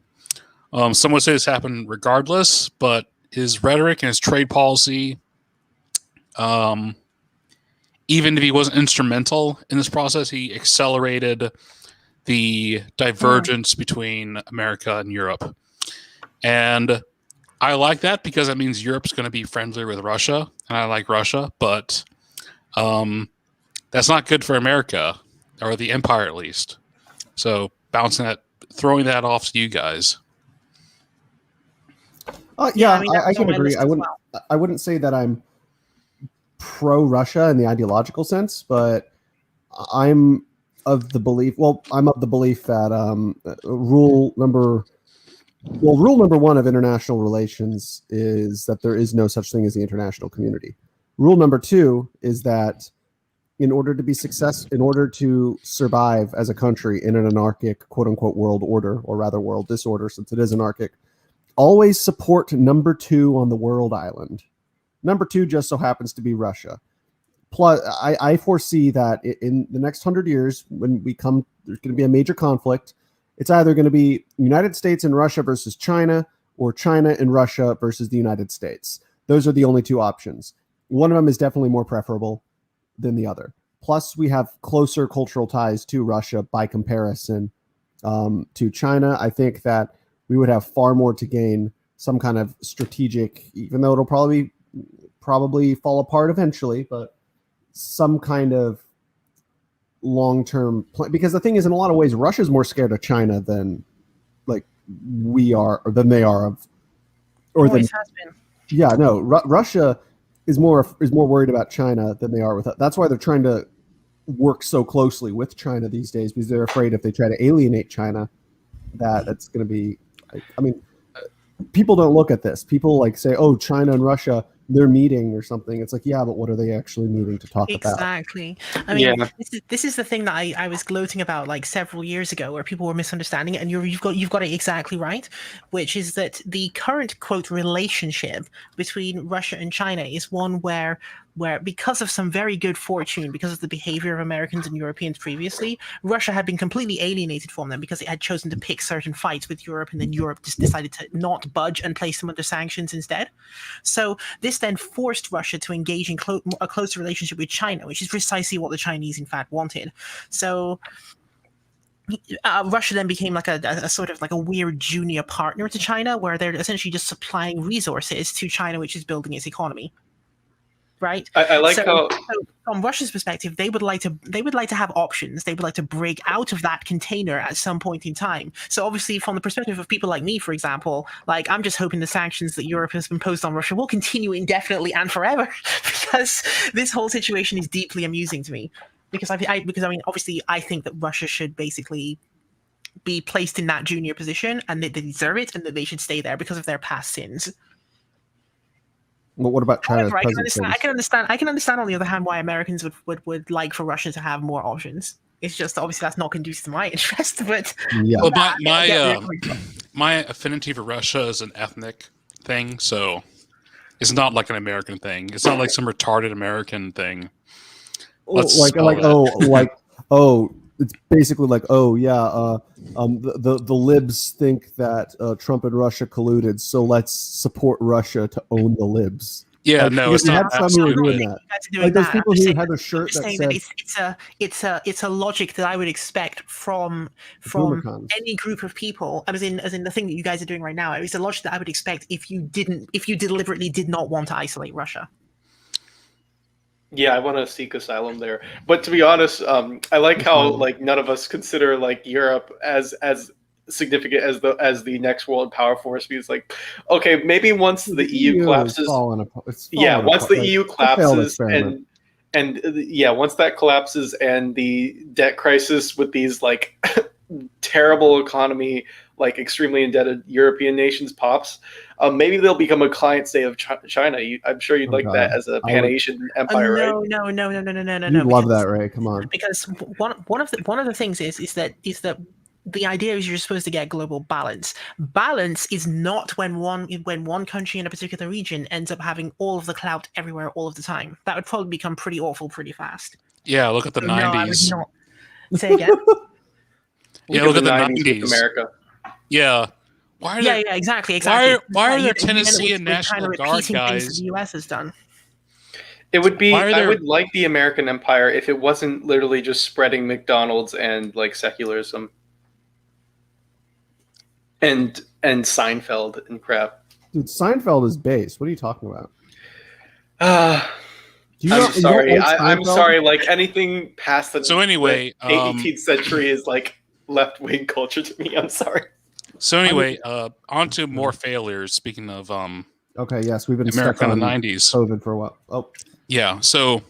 Some would say this happened regardless, but his rhetoric and his trade policy, even if he wasn't instrumental in this process, he accelerated the divergence between America and Europe. And I like that because that means Europe's going to be friendlier with Russia, and I like Russia, but that's not good for America, or the empire at least. So throwing that off to you guys. I can agree. I wouldn't say that I'm pro-Russia in the ideological sense, but I'm of the belief that rule number one of international relations is that there is no such thing as the international community. Rule number 2 is that in order to survive as a country in an anarchic, quote unquote, world order, or rather world disorder, since it is anarchic, always support number 2 on the world island. Number 2 just so happens to be Russia. plus, I foresee that in the next 100 years, when there's going to be a major conflict. It's either going to be United States and Russia versus China, or China and Russia versus the United States. Those are the only two options. One of them is definitely more preferable than the other. Plus, we have closer cultural ties to Russia by comparison to China. I think that we would have far more to gain, some kind of strategic, even though it'll probably fall apart eventually, but some kind of long-term plan. Because the thing is, in a lot of ways, Russia's more scared of China than like we are, or than they are of, or Always than. has been. Yeah, no, Russia is more worried about China than they are with. That's why they're trying to work so closely with China these days, because they're afraid if they try to alienate China, that it's going to be. I mean, people don't look at this. People like say, "Oh, China and Russia, they're meeting or something." It's like, yeah, but what are they actually meeting to talk about? Exactly. I mean, Yeah. this is the thing that I was gloating about like several years ago, where people were misunderstanding it, and you've got it exactly right, which is that the current quote relationship between Russia and China is one where because of some very good fortune, because of the behavior of Americans and Europeans previously, Russia had been completely alienated from them because it had chosen to pick certain fights with Europe, and then Europe just decided to not budge and place them under sanctions instead. So this then forced Russia to engage in a closer relationship with China, which is precisely what the Chinese in fact wanted. So Russia then became like a sort of like a weird junior partner to China, where they're essentially just supplying resources to China, which is building its economy. Right. I like so, how. so from Russia's perspective, they would like to have options. They would like to break out of that container at some point in time. So obviously, from the perspective of people like me, for example, like I'm just hoping the sanctions that Europe has imposed on Russia will continue indefinitely and forever, because this whole situation is deeply amusing to me. Because I mean, obviously, I think that Russia should basically be placed in that junior position, and that they deserve it, and that they should stay there because of their past sins. Well, what about China's However, present? I can understand on the other hand why Americans would like for Russia to have more options. It's just obviously that's not conducive to my interest, but Yeah. Well, my affinity for Russia is an ethnic thing, so it's not like an American thing. It's not like some retarded American thing. Let's spell that. It's basically like, oh yeah, the libs think that Trump and Russia colluded, so let's support Russia to own the libs. Yeah, Like, no, because it's we not. had some who were doing that. Like those people who saying, had a shirt that said it's a logic that I would expect from Boomercons. any group of people. As in the thing that you guys are doing right now. It's a logic that I would expect if you deliberately did not want to isolate Russia. Yeah, I want to seek asylum there. But to be honest, I like how like none of us consider like Europe as significant as the next world power force. Because like, okay, maybe once the EU collapses, once the EU collapses and once that collapses and the debt crisis with these like terrible economy, like extremely indebted European nations pops, maybe they'll become a client state of China. I'm sure you'd like that as a Pan-Asian empire, right? No. You love that, Ray. Come on. Because one of the things is that the idea is you're supposed to get global balance. Balance is not when one country in a particular region ends up having all of the clout everywhere all of the time. That would probably become pretty awful pretty fast. Yeah, look at the 90s. No, I would not. Say again. Look at the 90s. America. Yeah. Exactly. Why are there Tennessee and National Guard guys? The U.S. has done. It would be. I would like the American empire if it wasn't literally just spreading McDonald's and like secularism and Seinfeld and crap. Dude, Seinfeld is base. What are you talking about? I'm sorry. Like anything past the so anyway, the 18th century is like left wing culture to me. I'm sorry. So anyway, on to more failures. Speaking of okay, yes, we've been America stuck in the on 90s. COVID for a while. Oh, yeah. So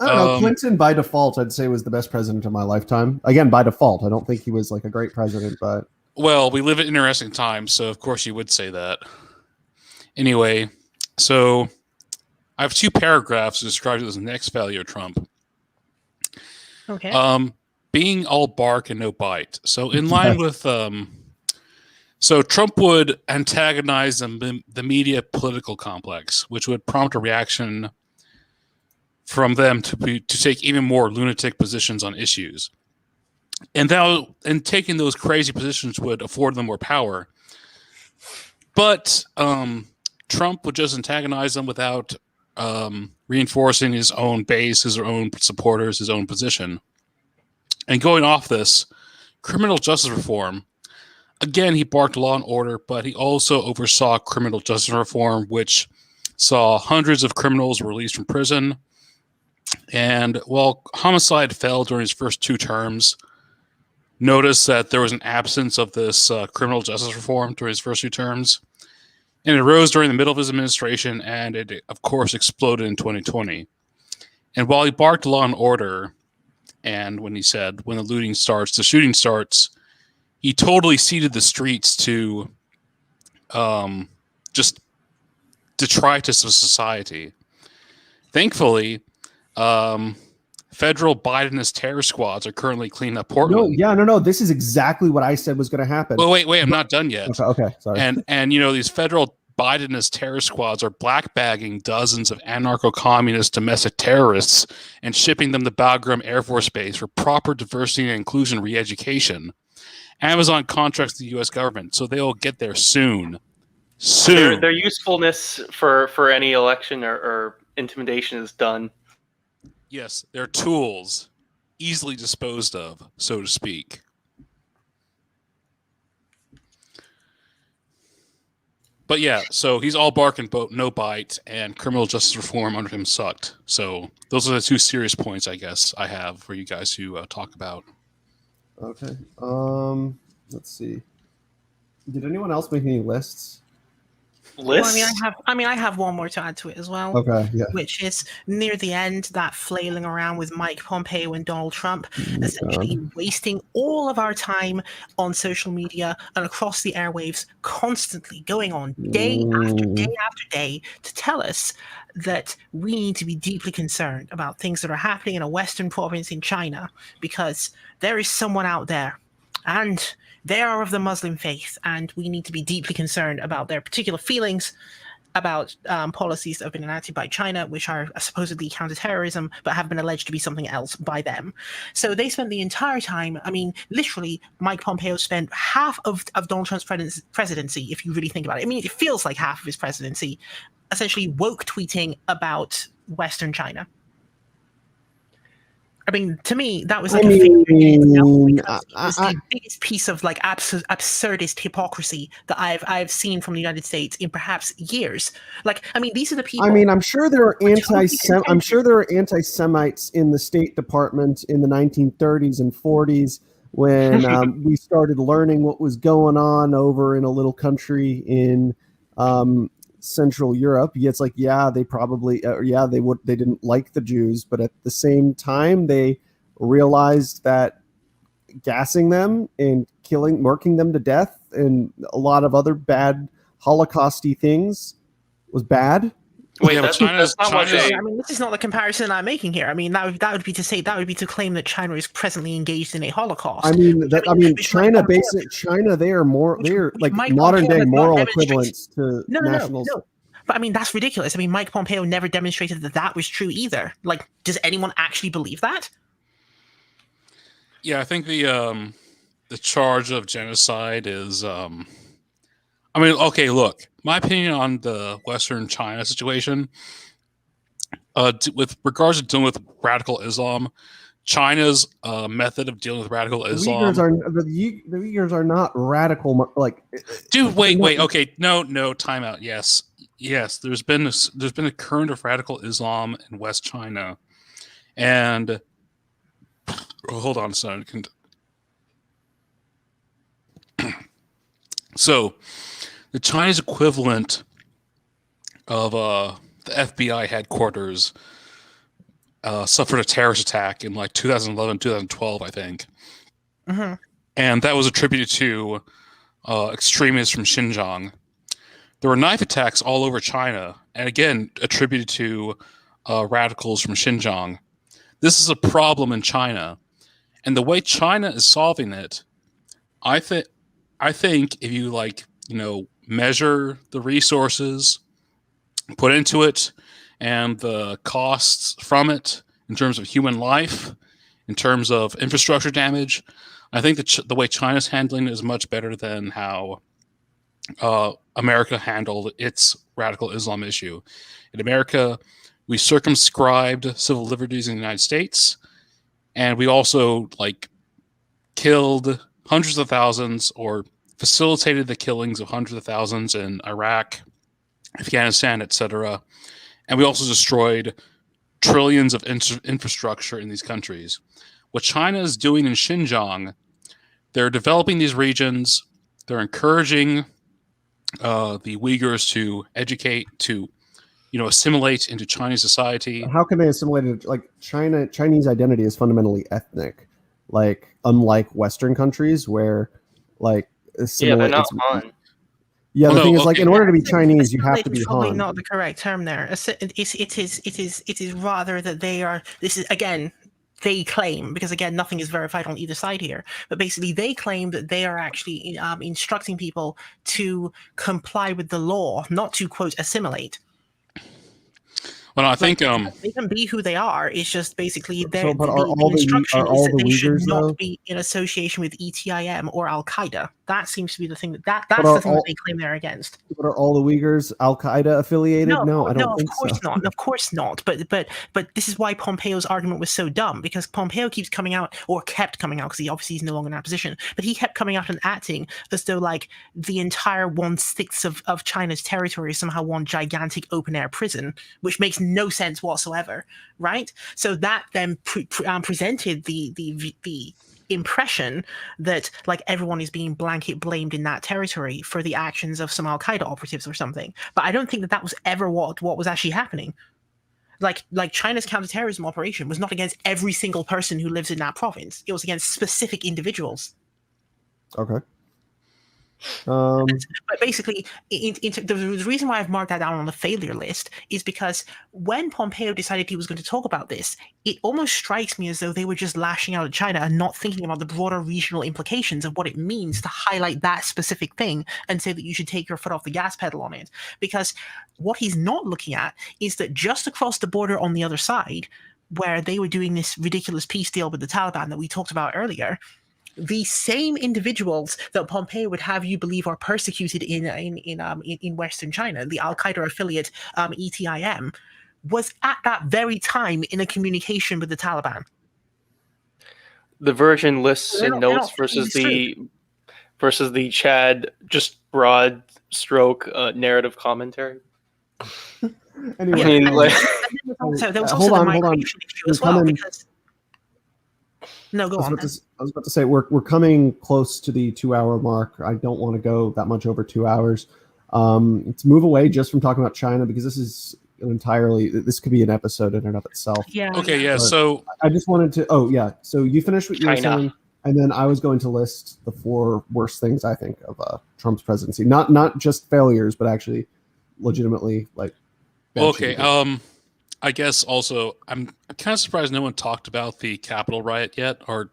I don't know. Clinton, by default, I'd say was the best president of my lifetime. Again, by default, I don't think he was like a great president, but well, we live in interesting times, so of course you would say that. Anyway, so I have two paragraphs to describe this next failure of Trump. Okay. Being all bark and no bite. So in line with so Trump would antagonize the media political complex, which would prompt a reaction from them to take even more lunatic positions on issues. And taking those crazy positions would afford them more power. But Trump would just antagonize them without reinforcing his own base, his own supporters, his own position. And going off this, criminal justice reform, again, he barked law and order, but he also oversaw criminal justice reform, which saw hundreds of criminals released from prison. And while homicide fell during his first 2 terms, notice that there was an absence of this criminal justice reform during his first 2 terms. And it rose during the middle of his administration, and it, of course, exploded in 2020. And while he barked law and order, and when he said, when the looting starts, the shooting starts, he totally ceded the streets to just detritus of society. Thankfully, federal Bidenist terror squads are currently cleaning up Portland. No. This is exactly what I said was going to happen. Well, wait, I'm not done yet. Okay, sorry. And these federal Bidenist terror squads are blackbagging dozens of anarcho-communist domestic terrorists and shipping them to Bagram Air Force Base for proper diversity and inclusion re-education. Amazon contracts the U.S. government, so they'll get there soon. Their usefulness for any election or intimidation is done. Yes, they're tools, easily disposed of, so to speak. But yeah, so he's all bark and no bite, and criminal justice reform under him sucked. So those are the 2 serious points, I guess, I have for you guys to talk about. Okay. Let's see. Did anyone else make any lists? Lists? Well, I have one more to add to it as well. Okay, yeah. Which is near the end, that flailing around with Mike Pompeo and Donald Trump, essentially wasting all of our time on social media and across the airwaves, constantly going on day after day after day to tell us that we need to be deeply concerned about things that are happening in a Western province in China, because there is someone out there, and they are of the Muslim faith, and we need to be deeply concerned about their particular feelings about policies that have been enacted by China, which are supposedly counterterrorism, but have been alleged to be something else by them. So they spent the entire time, literally, Mike Pompeo spent half of Donald Trump's presidency, if you really think about it. It feels like half of his presidency, essentially woke tweeting about Western China. To me, that was like a favorite in itself, because it was the biggest piece of absurdist hypocrisy that I've seen from the United States in perhaps years. These are the people. I'm sure there are anti-Semites in the State Department in the 1930s and 40s when we started learning what was going on over in a little country in Central Europe. It's like, they probably they didn't like the Jews, but at the same time they realized that gassing them and working them to death and a lot of other bad Holocausty things was bad. Wait, Yeah, but that's not what they. This is not the comparison I'm making here. That would be to claim that China is presently engaged in a Holocaust. China, China, they are like modern day moral equivalents to nationals. No. But that's ridiculous. Mike Pompeo never demonstrated that was true either. Does anyone actually believe that? Yeah, I think the charge of genocide is. Okay, look. My opinion on the Western China situation, with regards to dealing with radical Islam, China's method of dealing with radical Islam. The Uyghurs are not radical. Dude, wait. Okay, no, time out. Yes. There's been a current of radical Islam in West China, and hold on a second. So, the Chinese equivalent of the FBI headquarters suffered a terrorist attack in 2011, 2012, I think. Mm-hmm. And that was attributed to extremists from Xinjiang. There were knife attacks all over China, and again, attributed to radicals from Xinjiang. This is a problem in China. And the way China is solving it, I think if you measure the resources put into it and the costs from it in terms of human life, in terms of infrastructure damage, I think that the way China's handling it is much better than how America handled its radical Islam issue. In America, we circumscribed civil liberties in the United States, and we also killed hundreds of thousands or facilitated the killings of hundreds of thousands in Iraq, Afghanistan, etc. And we also destroyed trillions of infrastructure in these countries. What China is doing in Xinjiang, they're developing these regions. They're encouraging the Uyghurs to educate, to assimilate into Chinese society. How can they assimilate it? Like Chinese identity is fundamentally ethnic, unlike Western countries where they're not Han. Yeah, the thing is, okay. in order to be Chinese, you have to be probably Han. not the correct term there. It is rather that they are. This is again. They claim, because again, nothing is verified on either side here, but basically they claim that they are actually instructing people to comply with the law, not to, quote, assimilate. Well, I think they can be who they are. It's just basically the instruction all is that the they should Uyghurs, not though? be in association with ETIM or Al Qaeda. That seems to be the thing that's the thing that they claim they're against. But are all the Uyghurs Al Qaeda affiliated? No, I don't think of course so. not. Of course not. But this is why Pompeo's argument was so dumb, because Pompeo keeps coming out, or kept coming out, because he obviously is no longer in that position. But he kept coming out and acting as though the entire 1/6 of China's territory is somehow one gigantic open air prison, which makes no sense whatsoever, right? So that then presented the impression that everyone is being blanket blamed in that territory for the actions of some Al Qaeda operatives or something. But I don't think that was ever what was actually happening. China's counterterrorism operation was not against every single person who lives in that province. It was against specific individuals. Okay. But basically, the reason why I've marked that down on the failure list is because when Pompeo decided he was going to talk about this, it almost strikes me as though they were just lashing out at China and not thinking about the broader regional implications of what it means to highlight that specific thing and say that you should take your foot off the gas pedal on it. Because what he's not looking at is that just across the border on the other side, where they were doing this ridiculous peace deal with the Taliban that we talked about earlier, the same individuals that Pompeo would have you believe are persecuted in Western China, the Al Qaeda affiliate ETIM, was at that very time in a communication with the Taliban. The version lists in notes versus the Chad just broad stroke narrative commentary. Anyway, I mean, there was also the migration issue as well. No, go on. I was about to say we're coming close to the 2-hour mark. I don't want to go that much over 2 hours. Let's move away just from talking about China, because this is this could be an episode in and of itself. Yeah. Okay, yeah. But So I just wanted to. Oh, yeah. So you finished what you were saying, and then I was going to list the 4 worst things I think of Trump's presidency. Not just failures, but actually, legitimately bad okay. changes. I guess also I'm kind of surprised no one talked about the Capitol riot yet, or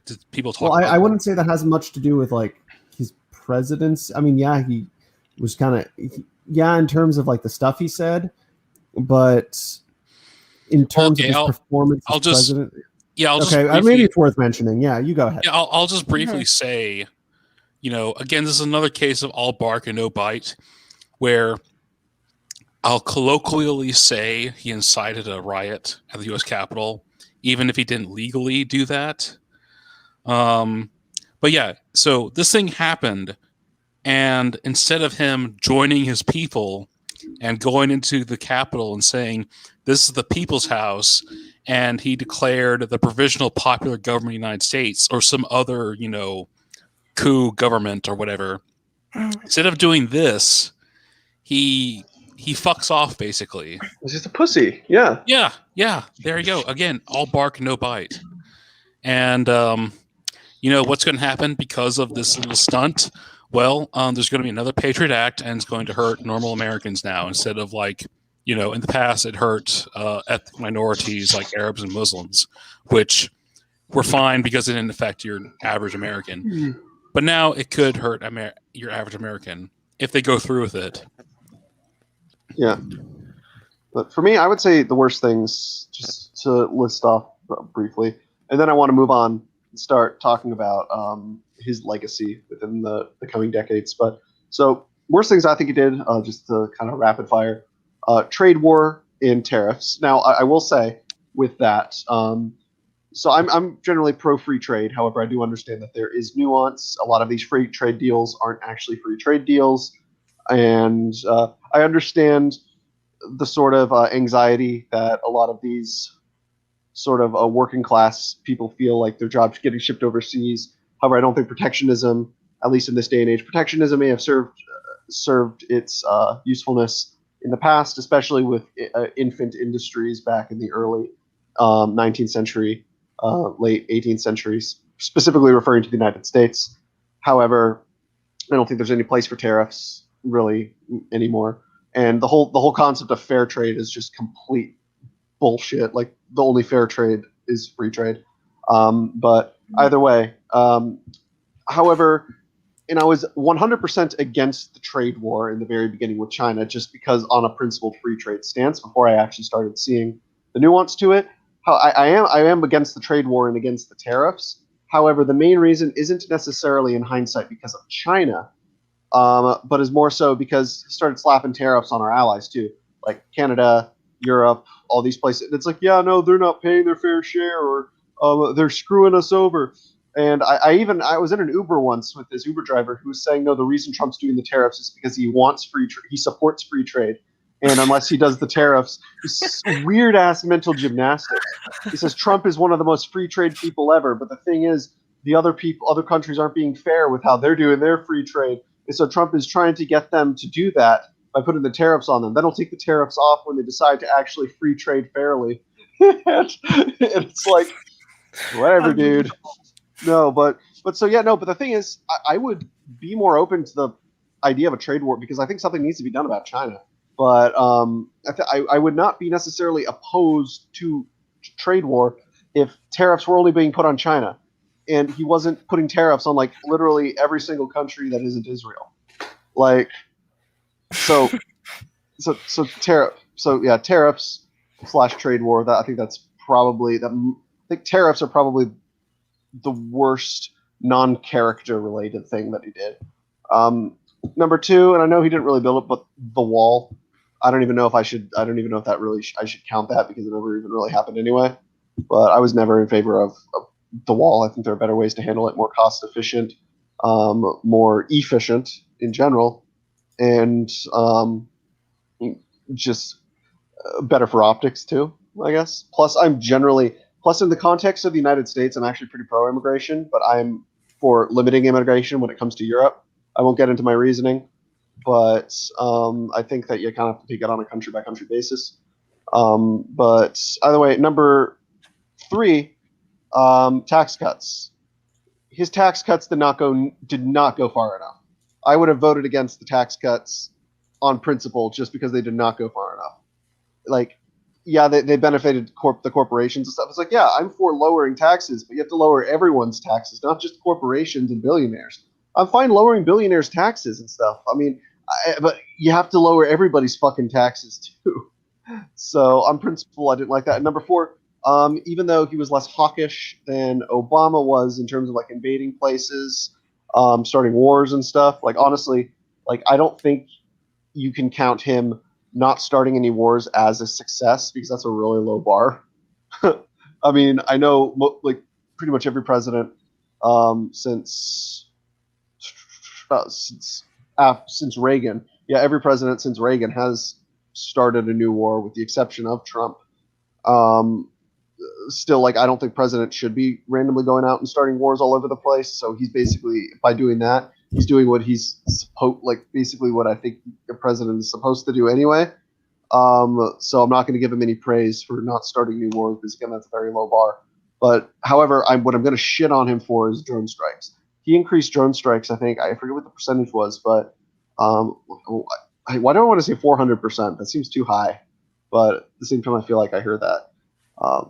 did people talk? Well, about I wouldn't say that has much to do with his presidency. I mean, yeah, he was kind of in terms of the stuff he said, but in terms of his performance as president. Yeah, maybe it's worth mentioning. Yeah, you go ahead. Yeah, I'll just briefly say, again, this is another case of all bark and no bite, where I'll colloquially say he incited a riot at the U.S. Capitol, even if he didn't legally do that. But yeah, so this thing happened, and instead of him joining his people and going into the Capitol and saying, "This is the people's house," and he declared the Provisional Popular Government of the United States or some other, coup government or whatever, instead of doing this, he fucks off, basically. He's just a pussy. Yeah. Yeah. There you go. Again, all bark, no bite. And what's going to happen because of this little stunt? Well, there's going to be another Patriot Act, and it's going to hurt normal Americans now instead of in the past it hurt ethnic minorities like Arabs and Muslims, which were fine because it didn't affect your average American. But now it could hurt your average American if they go through with it. Yeah. But for me, I would say the worst things, just to list off briefly, and then I want to move on and start talking about his legacy within the coming decades. But so worst things I think he did, just to kind of rapid fire, trade war and tariffs. Now I will say with that, so I'm generally pro free trade. However, I do understand that there is nuance. A lot of these free trade deals aren't actually free trade deals, and I understand the sort of anxiety that a lot of these sort of working class people feel like their jobs getting shipped overseas. However, I don't think protectionism, at least in this day and age, protectionism may have served its usefulness in the past, especially with infant industries back in the early 19th century, late 18th centuries, specifically referring to the United States. However, I don't think there's any place for tariffs really anymore. And the whole concept of fair trade is just complete bullshit. Like the only fair trade is free trade. But either way, however, and I was 100% against the trade war in the very beginning with China, just because on a principled free trade stance. Before I actually started seeing the nuance to it, how I am against the trade war and against the tariffs. However, the main reason isn't necessarily in hindsight because of China, but is more so because he started slapping tariffs on our allies too, like Canada, Europe, all these places. It's like, yeah, no, they're not paying their fair share, or they're screwing us over. And I was in an Uber once with this Uber driver who was saying, no, the reason Trump's doing the tariffs is because he wants free trade. He supports free trade. And unless he does the tariffs, it's weird ass mental gymnastics. He says Trump is one of the most free trade people ever. But the thing is, the other countries aren't being fair with how they're doing their free trade. And so Trump is trying to get them to do that by putting the tariffs on them. Then he'll take the tariffs off when they decide to actually free trade fairly. And it's like, whatever, dude. No, but so yeah, no. But the thing is, I would be more open to the idea of a trade war because I think something needs to be done about China. But I would not be necessarily opposed to trade war if tariffs were only being put on China, and he wasn't putting tariffs on like literally every single country that isn't Israel. Like, so tariffs / trade war. That I think that's probably that. I think tariffs are probably the worst non-character related thing that he did. Number two, and I know he didn't really build it, but the wall. I don't even know if I should count that because it never even really happened anyway. But I was never in favor of the wall. I think there are better ways to handle it, more cost efficient, more efficient in general, and just better for optics too, I guess. Plus in the context of the United States, I'm actually pretty pro-immigration, but I'm for limiting immigration when it comes to Europe. I won't get into my reasoning, but I think that you kind of have to take it on a country-by-country basis. But either way, number three, tax cuts. His tax cuts did not go far enough. I would have voted against the tax cuts on principle just because they did not go far enough. Like, yeah, they benefited the corporations and stuff. It's like, yeah, I'm for lowering taxes, but you have to lower everyone's taxes, not just corporations and billionaires. I'm fine lowering billionaires' taxes and stuff. I mean, but you have to lower everybody's fucking taxes too. So on principle, I didn't like that. And number four, even though he was less hawkish than Obama was in terms of like invading places, starting wars and stuff, like honestly, like I don't think you can count him not starting any wars as a success because that's a really low bar. I mean, I know like pretty much every president since Reagan, every president since Reagan has started a new war with the exception of Trump. Still, like I don't think presidents should be randomly going out and starting wars all over the place. So he's basically, by doing that, he's doing what he's basically what I think a president is supposed to do anyway. So I'm not going to give him any praise for not starting new wars because again, that's a very low bar. But however, what I'm going to shit on him for is drone strikes. He increased drone strikes. I think I forget what the percentage was, but why do I want to say 400%? That seems too high. But at the same time, I feel like I heard that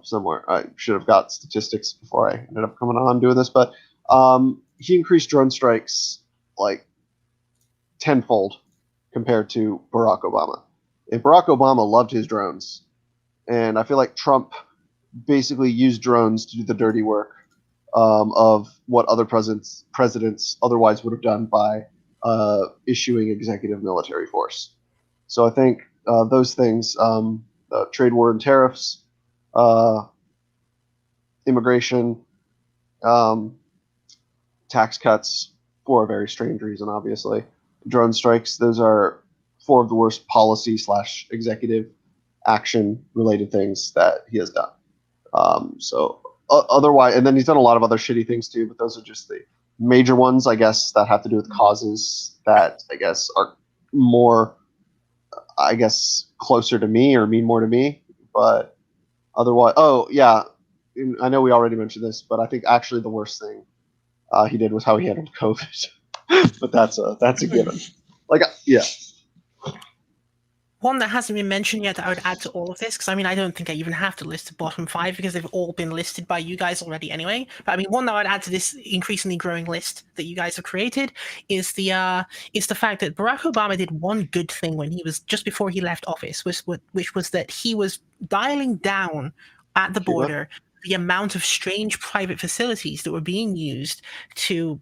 somewhere. I should have got statistics before I ended up coming on doing this, but he increased drone strikes like tenfold compared to Barack Obama. And Barack Obama loved his drones, and I feel like Trump basically used drones to do the dirty work of what other presidents otherwise would have done by issuing executive military force. So I think those things, trade war and tariffs, immigration, tax cuts, for a very strange reason, obviously. Drone strikes, those are 4 of the worst policy / executive action related things that he has done. Otherwise, and then he's done a lot of other shitty things too, but those are just the major ones, I guess, that have to do with causes that I guess are more, I guess, closer to me or mean more to me. But otherwise, oh yeah, I know we already mentioned this, but I think actually the worst thing he did was how he handled COVID. But that's a given. Like, yeah. One that hasn't been mentioned yet that I would add to all of this, because I mean, I don't think I even have to list the bottom 5 because they've all been listed by you guys already anyway. But I mean, one that I'd add to this increasingly growing list that you guys have created is the fact that Barack Obama did one good thing when he was just before he left office, which was that he was dialing down at the border the amount of strange private facilities that were being used to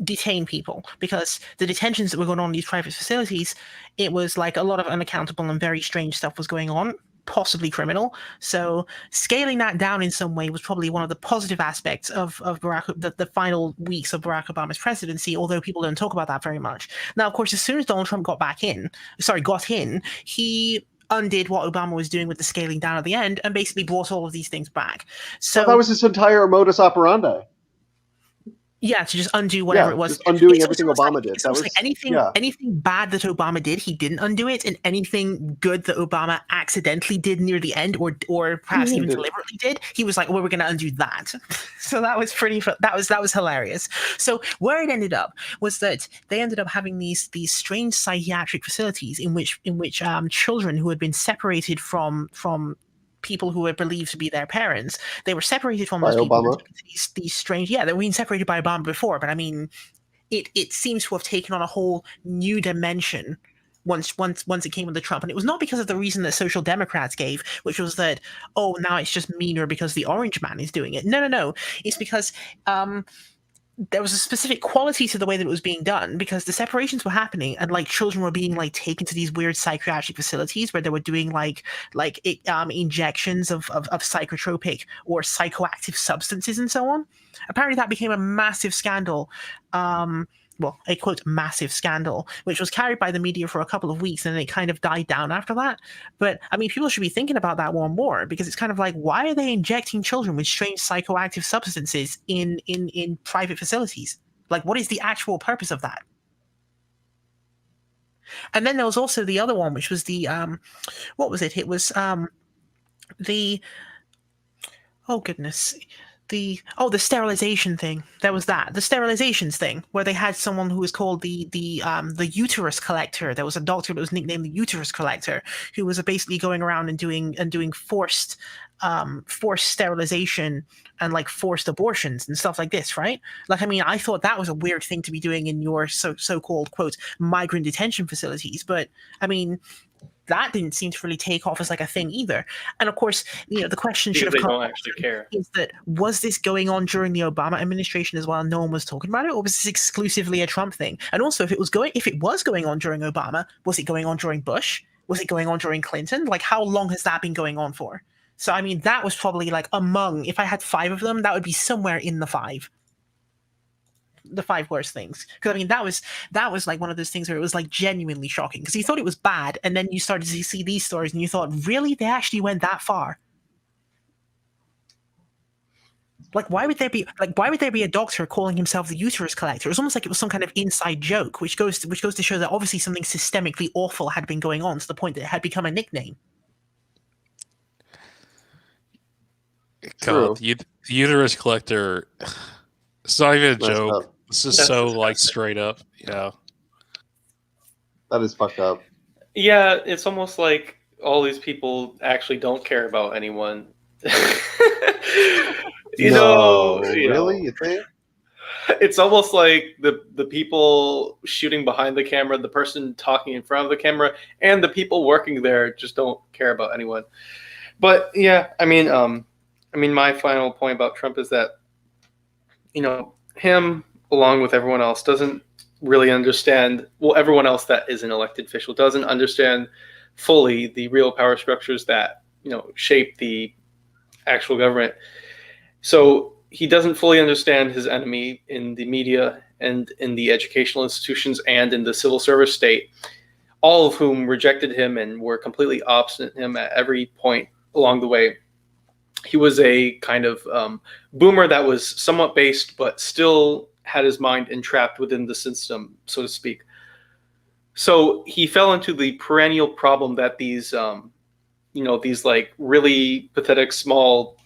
detain people, because the detentions that were going on in these private facilities, it was like a lot of unaccountable and very strange stuff was going on, possibly criminal. So scaling that down in some way was probably one of the positive aspects of the final weeks of Barack Obama's presidency, although people don't talk about that very much. Now, of course, as soon as Donald Trump got in, he undid what Obama was doing with the scaling down at the end and basically brought all of these things back. So that was his entire modus operandi. Yeah, to just undo whatever it was. Just undoing everything Obama did. That was like anything bad that Obama did, he didn't undo it, and anything good that Obama accidentally did near the end, or perhaps even deliberately did, he was like, "Well, we're going to undo that." So that was that was hilarious. So where it ended up was that they ended up having these strange psychiatric facilities in which children who had been separated from people who were believed to be their parents, they were separated from those people. These strange, they were being separated by Obama before, but I mean, it seems to have taken on a whole new dimension once it came under Trump, and it was not because of the reason that Social Democrats gave, which was that now it's just meaner because the Orange Man is doing it. No, it's because there was a specific quality to the way that it was being done, because the separations were happening and like children were being like taken to these weird psychiatric facilities where they were doing injections of psychotropic or psychoactive substances and so on. Apparently that became a massive scandal. A quote massive scandal, which was carried by the media for a couple of weeks, and then it kind of died down after that. But I mean, people should be thinking about that one more, because it's kind of like, why are they injecting children with strange psychoactive substances in private facilities? Like, what is the actual purpose of that? And then there was also the other one, which was the what was it? It was the the sterilization thing. There was the sterilizations thing, where they had someone who was called the uterus collector. There was a doctor that was nicknamed the uterus collector, who was basically going around and doing forced sterilization and like forced abortions and stuff like this, right? Like, I mean, I thought that was a weird thing to be doing in your so-called quote migrant detention facilities, but I mean, that didn't seem to really take off as like a thing either. And of course, the question should have come is that, was this going on during the Obama administration as well? No one was talking about it, or was this exclusively a Trump thing? And also, if it was going on during Obama, was it going on during Bush? Was it going on during Clinton? Like, how long has that been going on for? So I mean, that was probably like if I had 5 of them, that would be somewhere in the 5 worst things, because I mean that was like one of those things where it was like genuinely shocking, because you thought it was bad, and then you started to see these stories and you thought, really, they actually went that far? Like, why would there be a doctor calling himself the uterus collector? It was almost like it was some kind of inside joke, which goes to show that obviously something systemically awful had been going on to the point that it had become a nickname. God, the uterus collector, it's not even a joke. This is so like straight up. Yeah. That is fucked up. Yeah, it's almost like all these people actually don't care about anyone. Really? You think? It's almost like the people shooting behind the camera, the person talking in front of the camera, and the people working there just don't care about anyone. But yeah, I mean, my final point about Trump is that, him along with everyone else doesn't really understand. Well, everyone else that is an elected official doesn't understand fully the real power structures that shape the actual government. So he doesn't fully understand his enemy in the media and in the educational institutions and in the civil service state, all of whom rejected him and were completely obstinate in him at every point along the way. He was a kind of boomer that was somewhat based, but still had his mind entrapped within the system, so to speak. So he fell into the perennial problem that these, these like really pathetic small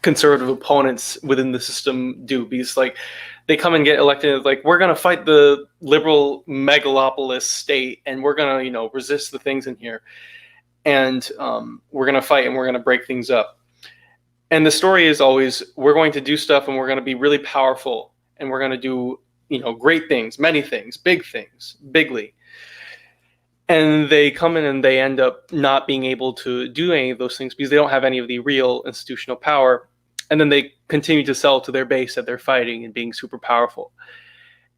conservative opponents within the system do, because like they come and get elected and like, we're going to fight the liberal megalopolis state and we're going to resist the things in here, and we're going to fight and we're going to break things up. And the story is always, we're going to do stuff and we're going to be really powerful and we're going to do great things, many things, bigly. And they come in and they end up not being able to do any of those things because they don't have any of the real institutional power. And then they continue to sell to their base that they're fighting and being super powerful.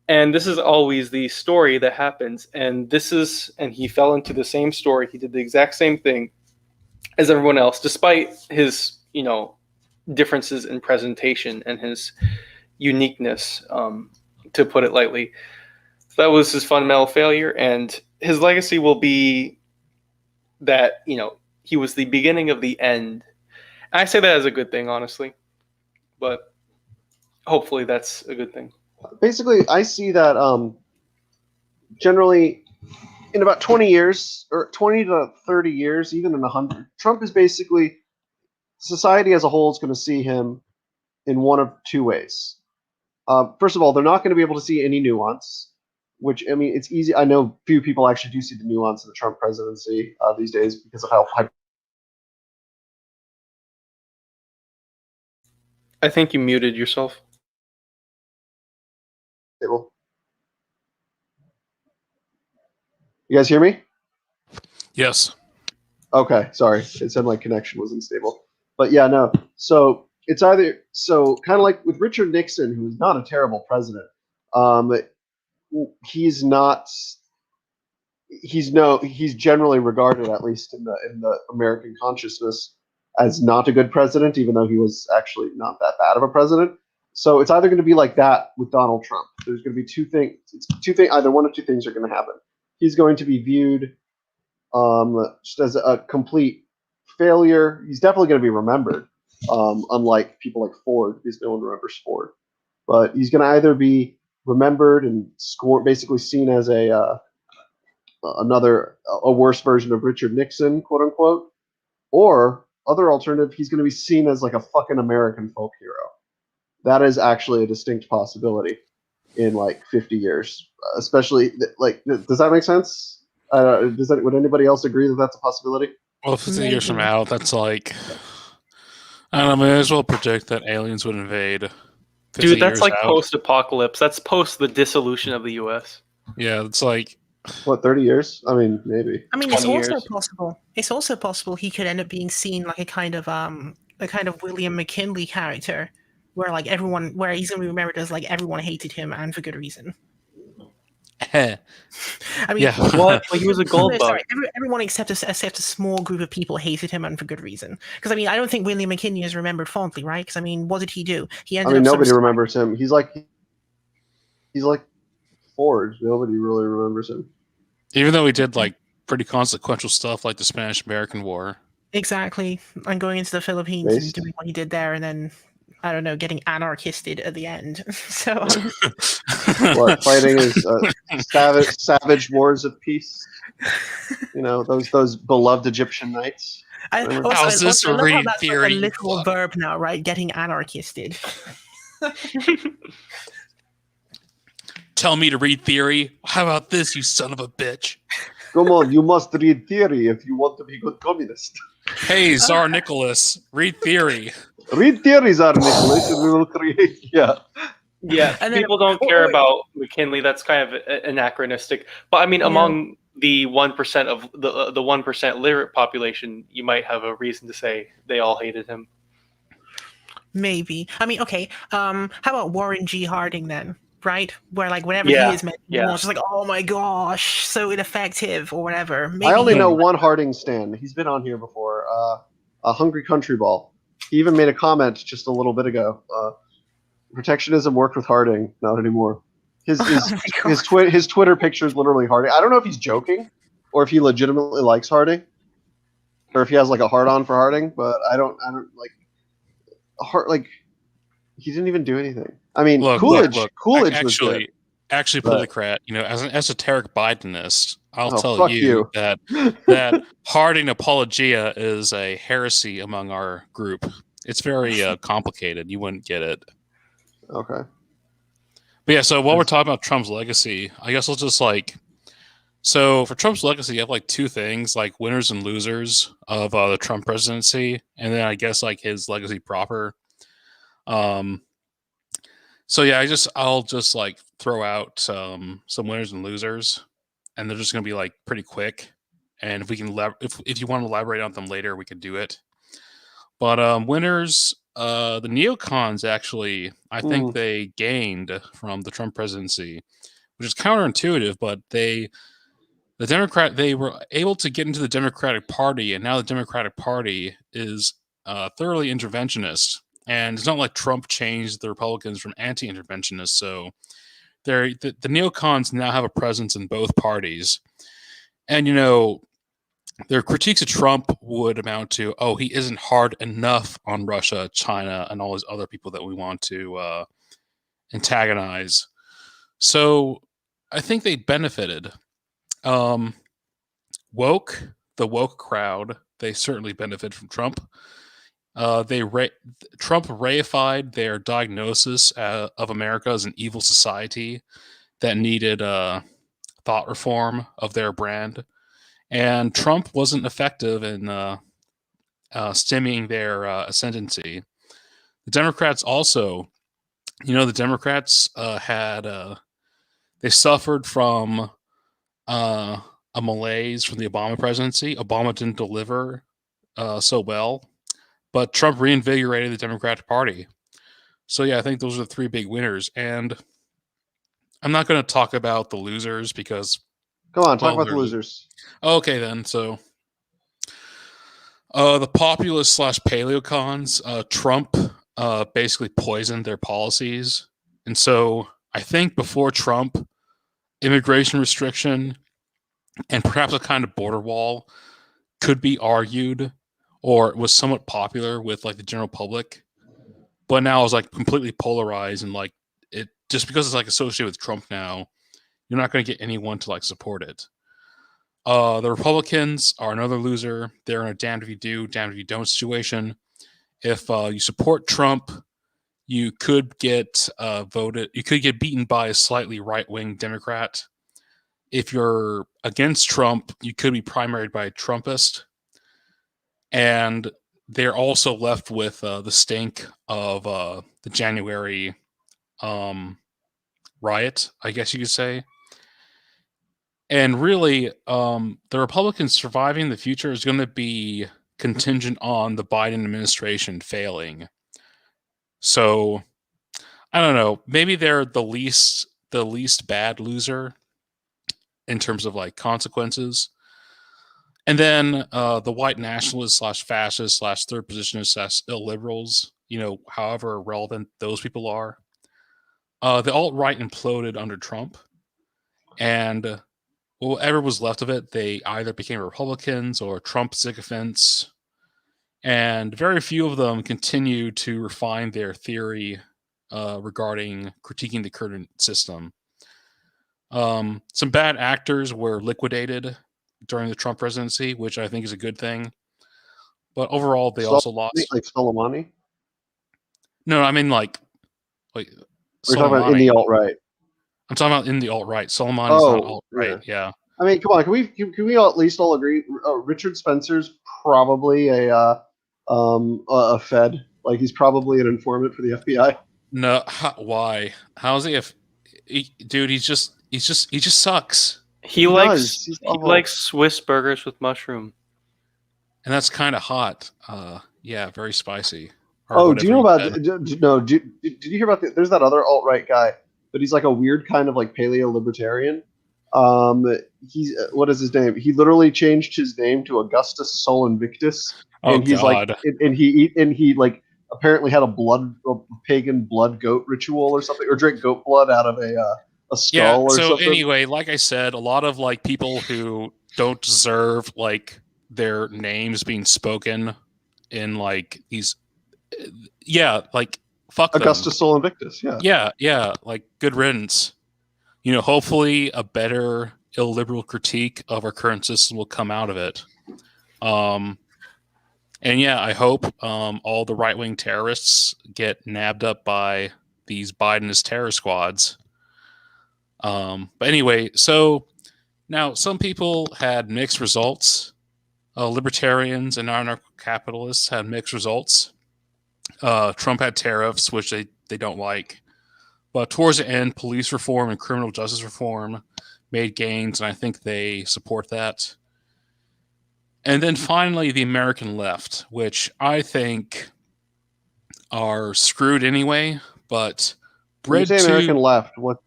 And this is always the story that happens. And he fell into the same story. He did the exact same thing as everyone else, despite his, differences in presentation and his uniqueness, to put it lightly. So that was his fundamental failure. And his legacy will be that, he was the beginning of the end. I say that as a good thing, honestly, but hopefully that's a good thing. Basically, I see that generally in about 20 years, or 20 to 30 years, even in 100, Trump is basically, society as a whole is going to see him in one of two ways. First of all, they're not going to be able to see any nuance, which, I mean, it's easy. I know few people actually do see the nuance in the Trump presidency these days because of how I think you muted yourself. stable. You guys hear me? Yes. Okay, sorry. It said my connection was unstable. But yeah, no. So it's either, so kind of like with Richard Nixon, who's not a terrible president. He's generally regarded, at least in the American consciousness, as not a good president, even though he was actually not that bad of a president. So it's either going to be like that with Donald Trump. There's going to be two things. Either one of two things are going to happen. He's going to be viewed just as a complete failure. He's definitely going to be remembered, unlike people like Ford, because no one remembers Ford. But he's going to either be remembered and basically seen as a worse version of Richard Nixon, quote unquote, or other alternative, he's going to be seen as like a fucking American folk hero. That is actually a distinct possibility in like 50 years, especially like. Does that make sense? Would anybody else agree that that's a possibility? Well, 50 years from now, that's like, I don't know, may as well predict that aliens would invade. Dude, that's like post-apocalypse. That's post the dissolution of the U.S. Yeah, it's like, what, 30 years? I mean, maybe. I mean, it's also possible. It's also possible he could end up being seen like a kind of William McKinley character, where he's gonna be remembered as like everyone hated him and for good reason. I mean, yeah. What? Well, he was a gold bug. Sorry, everyone except a small group of people hated him and for good reason. Because I mean, I don't think William McKinley is remembered fondly, right? Because I mean, what did he do? Nobody remembers him. He's like Ford. Nobody really remembers him. Even though he did like pretty consequential stuff, like the Spanish-American War. Exactly, and going into the Philippines and doing what he did there, and then I don't know, getting anarchisted at the end. So, what, fighting his savage wars of peace? Those beloved Egyptian knights. How's this a read theory? Like a literal verb now, right? Getting anarchisted. Tell me to read theory. How about this, you son of a bitch? Come on, you must read theory if you want to be a good communist. Hey, Tsar Nicholas, read theory. Read theory, Tsar Nicholas, and we will create. Yeah. Yeah, And then, people don't oh, care wait. about McKinley. That's kind of anachronistic. But I mean, Yeah. among the 1% of the 1% literate population, you might have a reason to say they all hated him. Maybe. I mean, okay. How about Warren G. Harding then? Right? Where like whenever he Yeah, is mentioned, yeah. everyone's just like, oh my gosh, so ineffective or whatever. Maybe I only he- know one Harding stan. He's been on here before. A Hungry Country Ball. He even made a comment just a little bit ago. Protectionism worked with Harding, not anymore. His Oh my God. his Twitter picture is literally Harding. I don't know if he's joking or if he legitimately likes Harding, or if he has like a hard on for Harding. But I don't like he didn't even do anything. I mean, Look, Coolidge was good. Actually, But- Politicrat, as an esoteric Bidenist, I'll Oh, tell fuck you you. that Harding apologia is a heresy among our group. It's very complicated. You wouldn't get it. Okay. But yeah, so while we're talking about Trump's legacy, I guess we'll just so for Trump's legacy, you have like two things, like winners and losers of the Trump presidency, and then I guess like his legacy proper. So yeah, I'll just like throw out some winners and losers, and they're just gonna be like pretty quick. And if we can if you want to elaborate on them later, we could do it. But winners, the neocons actually, I think they gained from the Trump presidency, which is counterintuitive, but they were able to get into the Democratic Party, and now the Democratic Party is thoroughly interventionist. And it's not like Trump changed the Republicans from anti-interventionists. So the neocons now have a presence in both parties. And, their critiques of Trump would amount to, oh, he isn't hard enough on Russia, China, and all those other people that we want to antagonize. So I think they benefited. The woke crowd, they certainly benefit from Trump. Trump reified their diagnosis of America as an evil society that needed thought reform of their brand, and Trump wasn't effective in stemming their ascendancy. The Democrats also, the Democrats they suffered from a malaise from the Obama presidency. Obama didn't deliver so well. But Trump reinvigorated the Democratic Party. So yeah, I think those are the three big winners. And I'm not going to talk about the losers because... Come on, talk about the losers. Okay, then. So the populist / paleocons, Trump basically poisoned their policies. And so I think before Trump, immigration restriction and perhaps a kind of border wall could be argued, or it was somewhat popular with like the general public, but now it's like completely polarized, and like it just because it's like associated with Trump now, you're not going to get anyone to like support it. The Republicans are another loser. They're in a damned if you do, damned if you don't situation. If you support Trump, you could get you could get beaten by a slightly right-wing Democrat. If you're against Trump, you could be primaried by a Trumpist. And they're also left with the stink of the January riot, I guess you could say. And really, the Republicans surviving the future is going to be contingent on the Biden administration failing. So, I don't know. Maybe they're the least bad loser in terms of like consequences. And then the white nationalists / fascists / third positionists / illiberals, however relevant those people are. The alt-right imploded under Trump. And whatever was left of it, they either became Republicans or Trump sycophants. And very few of them continue to refine their theory regarding critiquing the current system. Some bad actors were liquidated during the Trump presidency, which I think is a good thing. But overall, they also lost. Like Soleimani? No, I mean like we're talking about in the alt-right. I'm talking about in the alt-right. Soleimani's not alt-right. Yeah. I mean, come on. Can we at least all agree? Richard Spencer's probably a Fed. Like he's probably an informant for the FBI. No, why? How is he? Dude, he just sucks, He He likes does. He's he awful. likes Swiss burgers with mushroom. and that's kind of hot. Yeah, very spicy, or Oh, do you whatever know you about? said. No, did you hear about? There's that other alt right guy, but he's like a weird kind of like paleo libertarian. Um, he's what is his name? He literally changed his name to Augustus Sol Invictus, Oh and he's like, God. and he like apparently had a pagan blood goat ritual or something, or drink goat blood out of a Yeah. skull or So something. anyway, like I said, a lot of like people who don't deserve like their names being spoken in like these. Yeah, like fuck them. Augustus Sol Invictus, yeah. Yeah, like good riddance. Hopefully a better illiberal critique of our current system will come out of it. And yeah, I hope all the right wing terrorists get nabbed up by these Bidenist terror squads. But anyway, so now some people had mixed results. Libertarians and anarcho-capitalists had mixed results. Trump had tariffs, which they don't like. But towards the end, police reform and criminal justice reform made gains, and I think they support that. And then finally, the American left, which I think are screwed anyway. But When you bred say American to left, what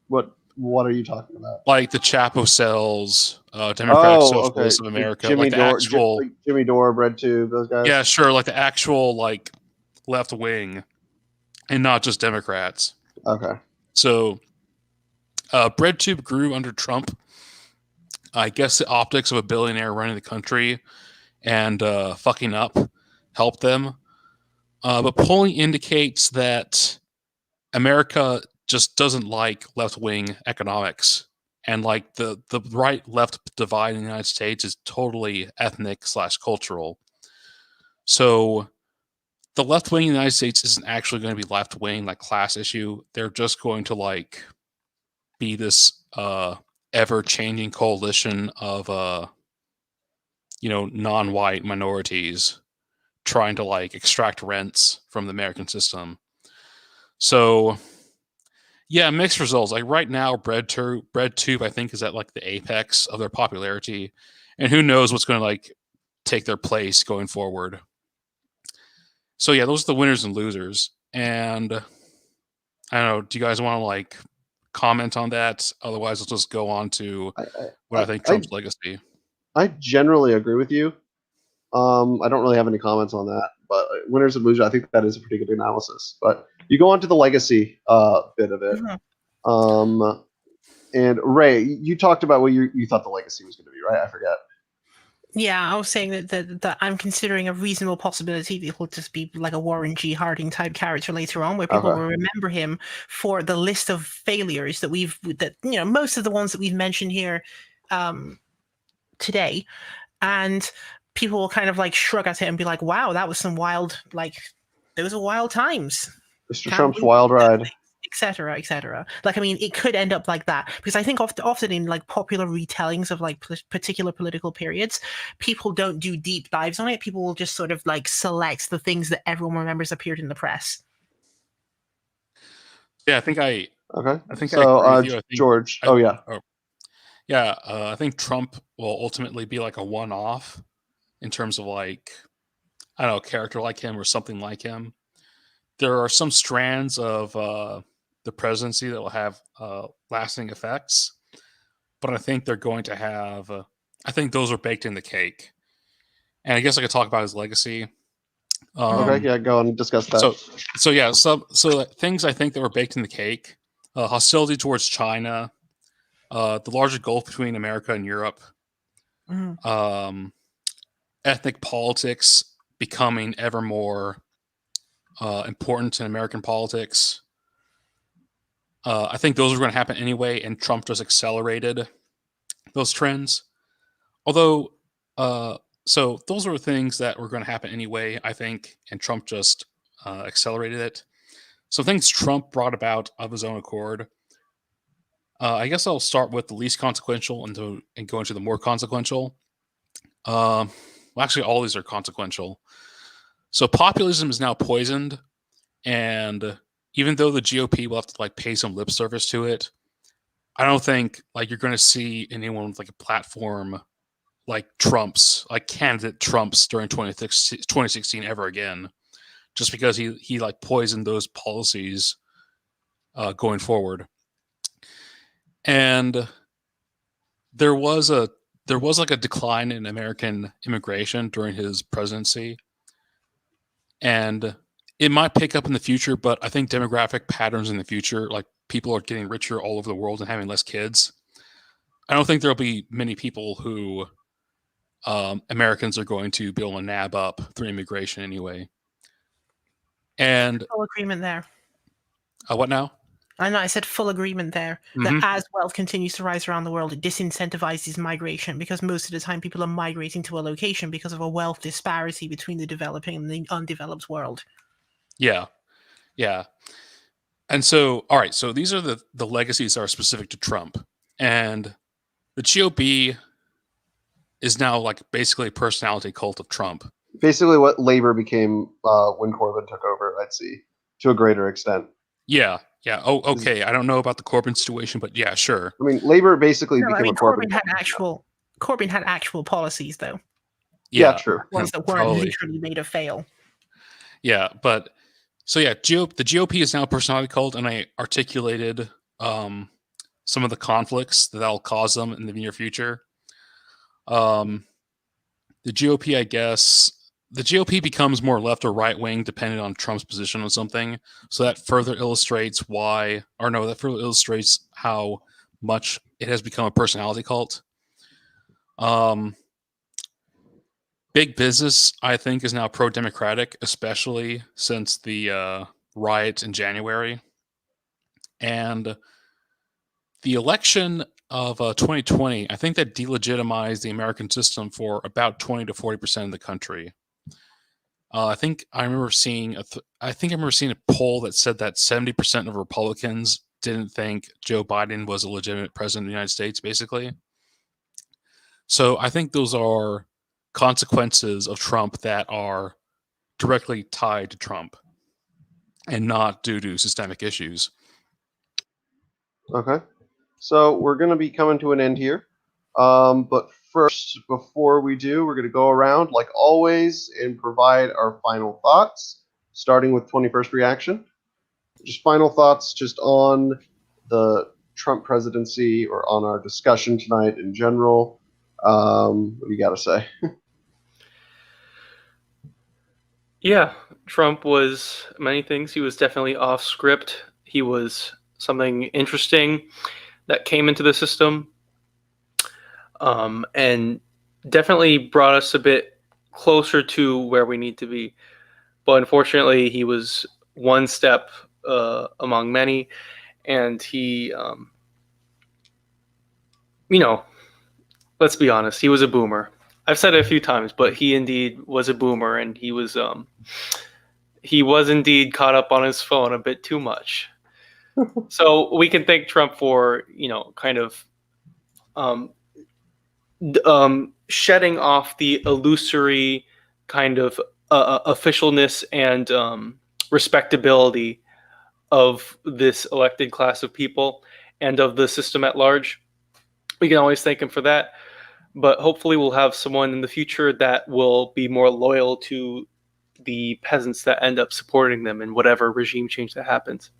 are you talking about? like the Chapo cells, Democratic Oh, okay. Socialists of America, Jimmy like the Dore, actual, like Jimmy Dore, BreadTube, those guys. yeah, sure, like the actual like left wing, and not just Democrats. Okay. So, BreadTube grew under Trump. I guess the optics of a billionaire running the country and fucking up helped them. But polling indicates that America just doesn't like left wing economics. And like the right left divide in the United States is totally ethnic / cultural. So the left wing in the United States isn't actually going to be left wing like class issue. They're just going to like be this ever changing coalition of non-white minorities trying to like extract rents from the American system. So yeah, mixed results. Like right now, BreadTube I think is at like the apex of their popularity, and who knows what's going to like take their place going forward. So yeah, those are the winners and losers. And I don't know. Do you guys want to like comment on that? Otherwise, let's just go on to what I think Trump's legacy. I generally agree with you. I don't really have any comments on that, but winners and losers, I think that is a pretty good analysis. But you go on to the legacy bit of it. Mhm. And Ray, you talked about what you thought the legacy was going to be, right? I forget. Yeah, I was saying that I'm considering a reasonable possibility that he'll just be like a Warren G. Harding type character later on, where people Okay. will remember him for the list of failures that most of the ones that we've mentioned here today, and people will kind of like shrug at it and be like, "Wow, that was some wild, like those are wild times." Mr. Can't Trump's believe wild he did ride. things, etc., etc. Like, I mean, it could end up like that because I think often in like popular retellings of like particular political periods, people don't do deep dives on it. People will just sort of like select the things that everyone remembers appeared in the press. Yeah, I think I Okay. agree So, with you. I think George. Oh, yeah. Yeah, I think Trump will ultimately be like a one-off in terms of like, I don't know, a character like him or something like him. There are some strands of the presidency that will have lasting effects, but I think they're going to have. I think those are baked in the cake, and I guess I could talk about his legacy. Okay. Yeah. Go on and discuss that. So yeah, so things I think that were baked in the cake: hostility towards China, the larger gulf between America and Europe, Mhm. ethnic politics becoming ever more important in American politics. I think those were going to happen anyway, and Trump just accelerated those trends. Although, so those were things that were going to happen anyway, I think, and Trump just accelerated it. So things Trump brought about of his own accord. I guess I'll start with the least consequential and go into the more consequential. Well, actually, all these are consequential. So populism is now poisoned, and even though the GOP will have to like pay some lip service to it, I don't think like you're going to see anyone with like a platform like Trump's, like candidate Trump's during 2016 ever again, just because he like poisoned those policies going forward. And there was like a decline in American immigration during his presidency, and it might pick up in the future, but I think demographic patterns in the future, like people are getting richer all over the world and having less kids. I don't think there'll be many people who Americans are going to be able to nab up through immigration anyway. And Full agreement there. what now? I know I said full agreement there. Mhm. That as wealth continues to rise around the world, it disincentivizes migration because most of the time people are migrating to a location because of a wealth disparity between the developing and the undeveloped world. Yeah. And so, all right, so these are the legacies that are specific to Trump. And the GOP is now like basically a personality cult of Trump. Basically, what Labor became when Corbyn took over, I'd see, to a greater extent. Yeah. Oh, okay. I don't know about the Corbyn situation, but yeah, sure. I mean, Labor basically No, I became mean a Corbyn. Corbyn had actual policies though, Yeah, true. ones that weren't Probably. literally made to fail. Yeah, but so yeah, the GOP is now a personality cult, and I articulated some of the conflicts that'll cause them in the near future. The GOP, I guess, the GOP becomes more left or right wing depending on Trump's position on something. So that further illustrates how much it has become a personality cult. Big business, I think, is now pro-democratic, especially since the riots in January. And the election of 2020, I think that delegitimized the American system for about 20 to 40% of the country. I remember seeing a poll that said that 70% of Republicans didn't think Joe Biden was a legitimate president of the United States, basically. So I think those are consequences of Trump that are directly tied to Trump and not due to systemic issues. Okay. So we're going to be coming to an end here. But first, before we do, we're going to go around, like always, and provide our final thoughts, starting with 21st Reaction. Just final thoughts just on the Trump presidency or on our discussion tonight in general. What do you got to say? Yeah, Trump was many things. He was definitely off script. He was something interesting that came into the system, and definitely brought us a bit closer to where we need to be. But unfortunately, he was one step among many, and he, let's be honest, he was a boomer. I've said it a few times, but he indeed was a boomer, and he was indeed caught up on his phone a bit too much. So we can thank Trump for, kind of shedding off the illusory kind of officialness and respectability of this elected class of people and of the system at large. We can always thank him for that. But hopefully we'll have someone in the future that will be more loyal to the peasants that end up supporting them in whatever regime change that happens.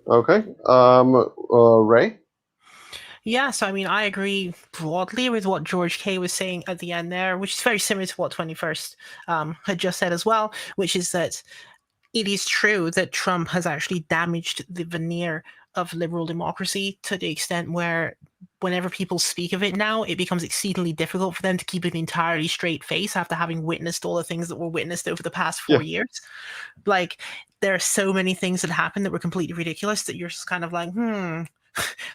Okay. Ray? Yeah, so I mean, I agree broadly with what George K was saying at the end there, which is very similar to what 21st had just said as well, which is that it is true that Trump has actually damaged the veneer of liberal democracy to the extent where whenever people speak of it now, it becomes exceedingly difficult for them to keep an entirely straight face after having witnessed all the things that were witnessed over the past 4 years. Like, there are so many things that happened that were completely ridiculous that you're just kind of like,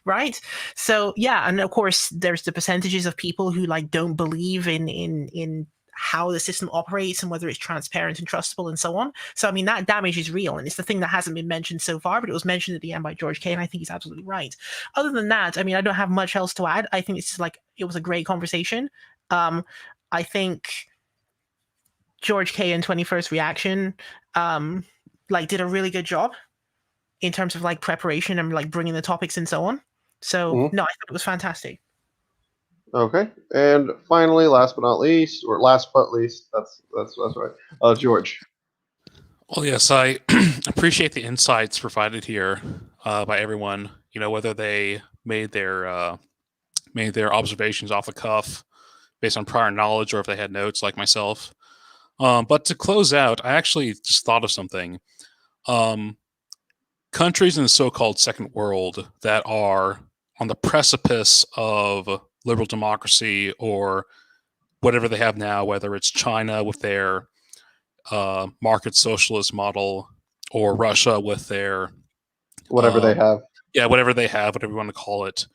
right? So yeah, and of course there's the percentages of people who like don't believe in how the system operates and whether it's transparent and trustable and so on. So I mean, that damage is real, and it's the thing that hasn't been mentioned so far, but it was mentioned at the end by George K, and I think he's absolutely right. Other than that, I mean, I don't have much else to add. I think it's just like it was a great conversation. I think George K and 21st Reaction like did a really good job in terms of like preparation and like bringing the topics and so on. So Mhm. no, I thought it was fantastic. Okay, and finally, last but not least, or last but least, that's right. George. Well, yes, I appreciate the insights provided here by everyone. You know, whether they made their observations off the cuff based on prior knowledge or if they had notes like myself. But to close out, I actually just thought of something. Countries in the so-called second world that are on the precipice of liberal democracy or whatever they have now, whether it's China with their market socialist model or Russia with their Whatever they have. whatever they have, whatever you want to call it.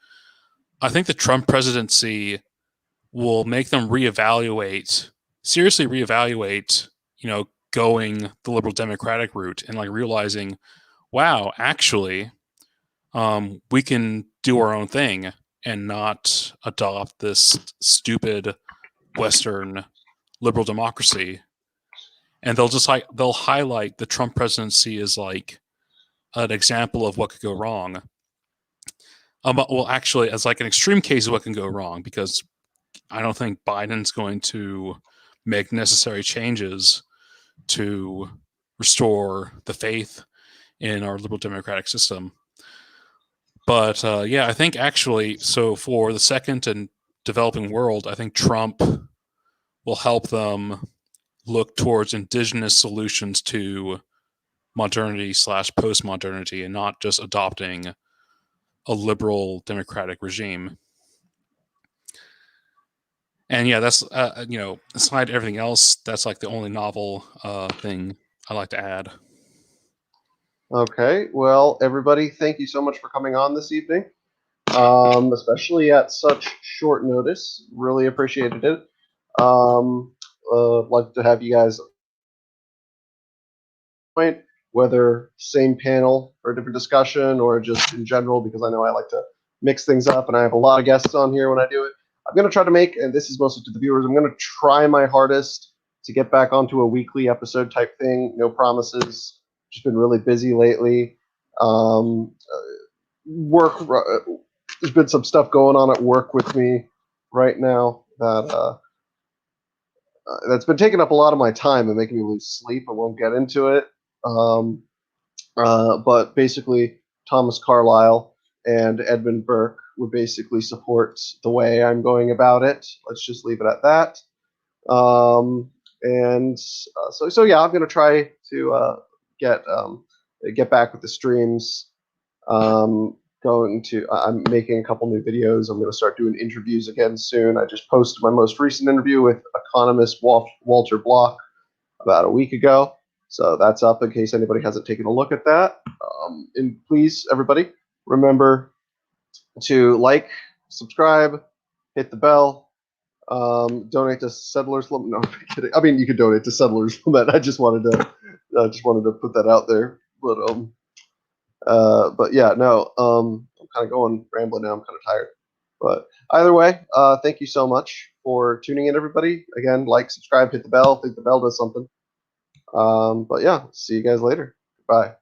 I think the Trump presidency will make them seriously reevaluate, going the liberal democratic route and like realizing, wow, actually, we can do our own thing and not adopt this stupid Western liberal democracy. And they'll highlight the Trump presidency as like an example of what could go wrong. Well, actually, as like an extreme case of what can go wrong, because I don't think Biden's going to make necessary changes to restore the faith in our liberal democratic system. But yeah, I think actually, so for the second and developing world, I think Trump will help them look towards indigenous solutions to modernity / postmodernity and not just adopting a liberal democratic regime. And yeah, that's aside everything else, that's like the only novel thing I like to add. Okay, well, everybody, thank you so much for coming on this evening, especially at such short notice. Really appreciated it. Like to have you guys point, whether same panel or a different discussion or just in general, because I know I like to mix things up and I have a lot of guests on here when I do it. I'm going to try to make, and this is mostly to the viewers, I'm going to try my hardest to get back onto a weekly episode type thing. No promises. Just been really busy lately. There's been some stuff going on at work with me right now that's been taking up a lot of my time and making me lose sleep. I won't get into it. But basically, Thomas Carlyle and Edmund Burke would basically support the way I'm going about it. Let's just leave it at that. So yeah, I'm going to try to get back with the streams. I'm making a couple new videos. I'm going to start doing interviews again soon. I just posted my most recent interview with economist Walter Block about a week ago. So that's up in case anybody hasn't taken a look at that. And please, everybody, remember to like, subscribe, hit the bell, donate to Settlers Lament. No, I'm kidding. I mean, you could donate to Settlers Lament. I just wanted to put that out there. But yeah, no. I'm kind of going rambling now. I'm kind of tired. But either way, thank you so much for tuning in, everybody. Again, like, subscribe, hit the bell. I think the bell does something. But yeah, see you guys later. Bye.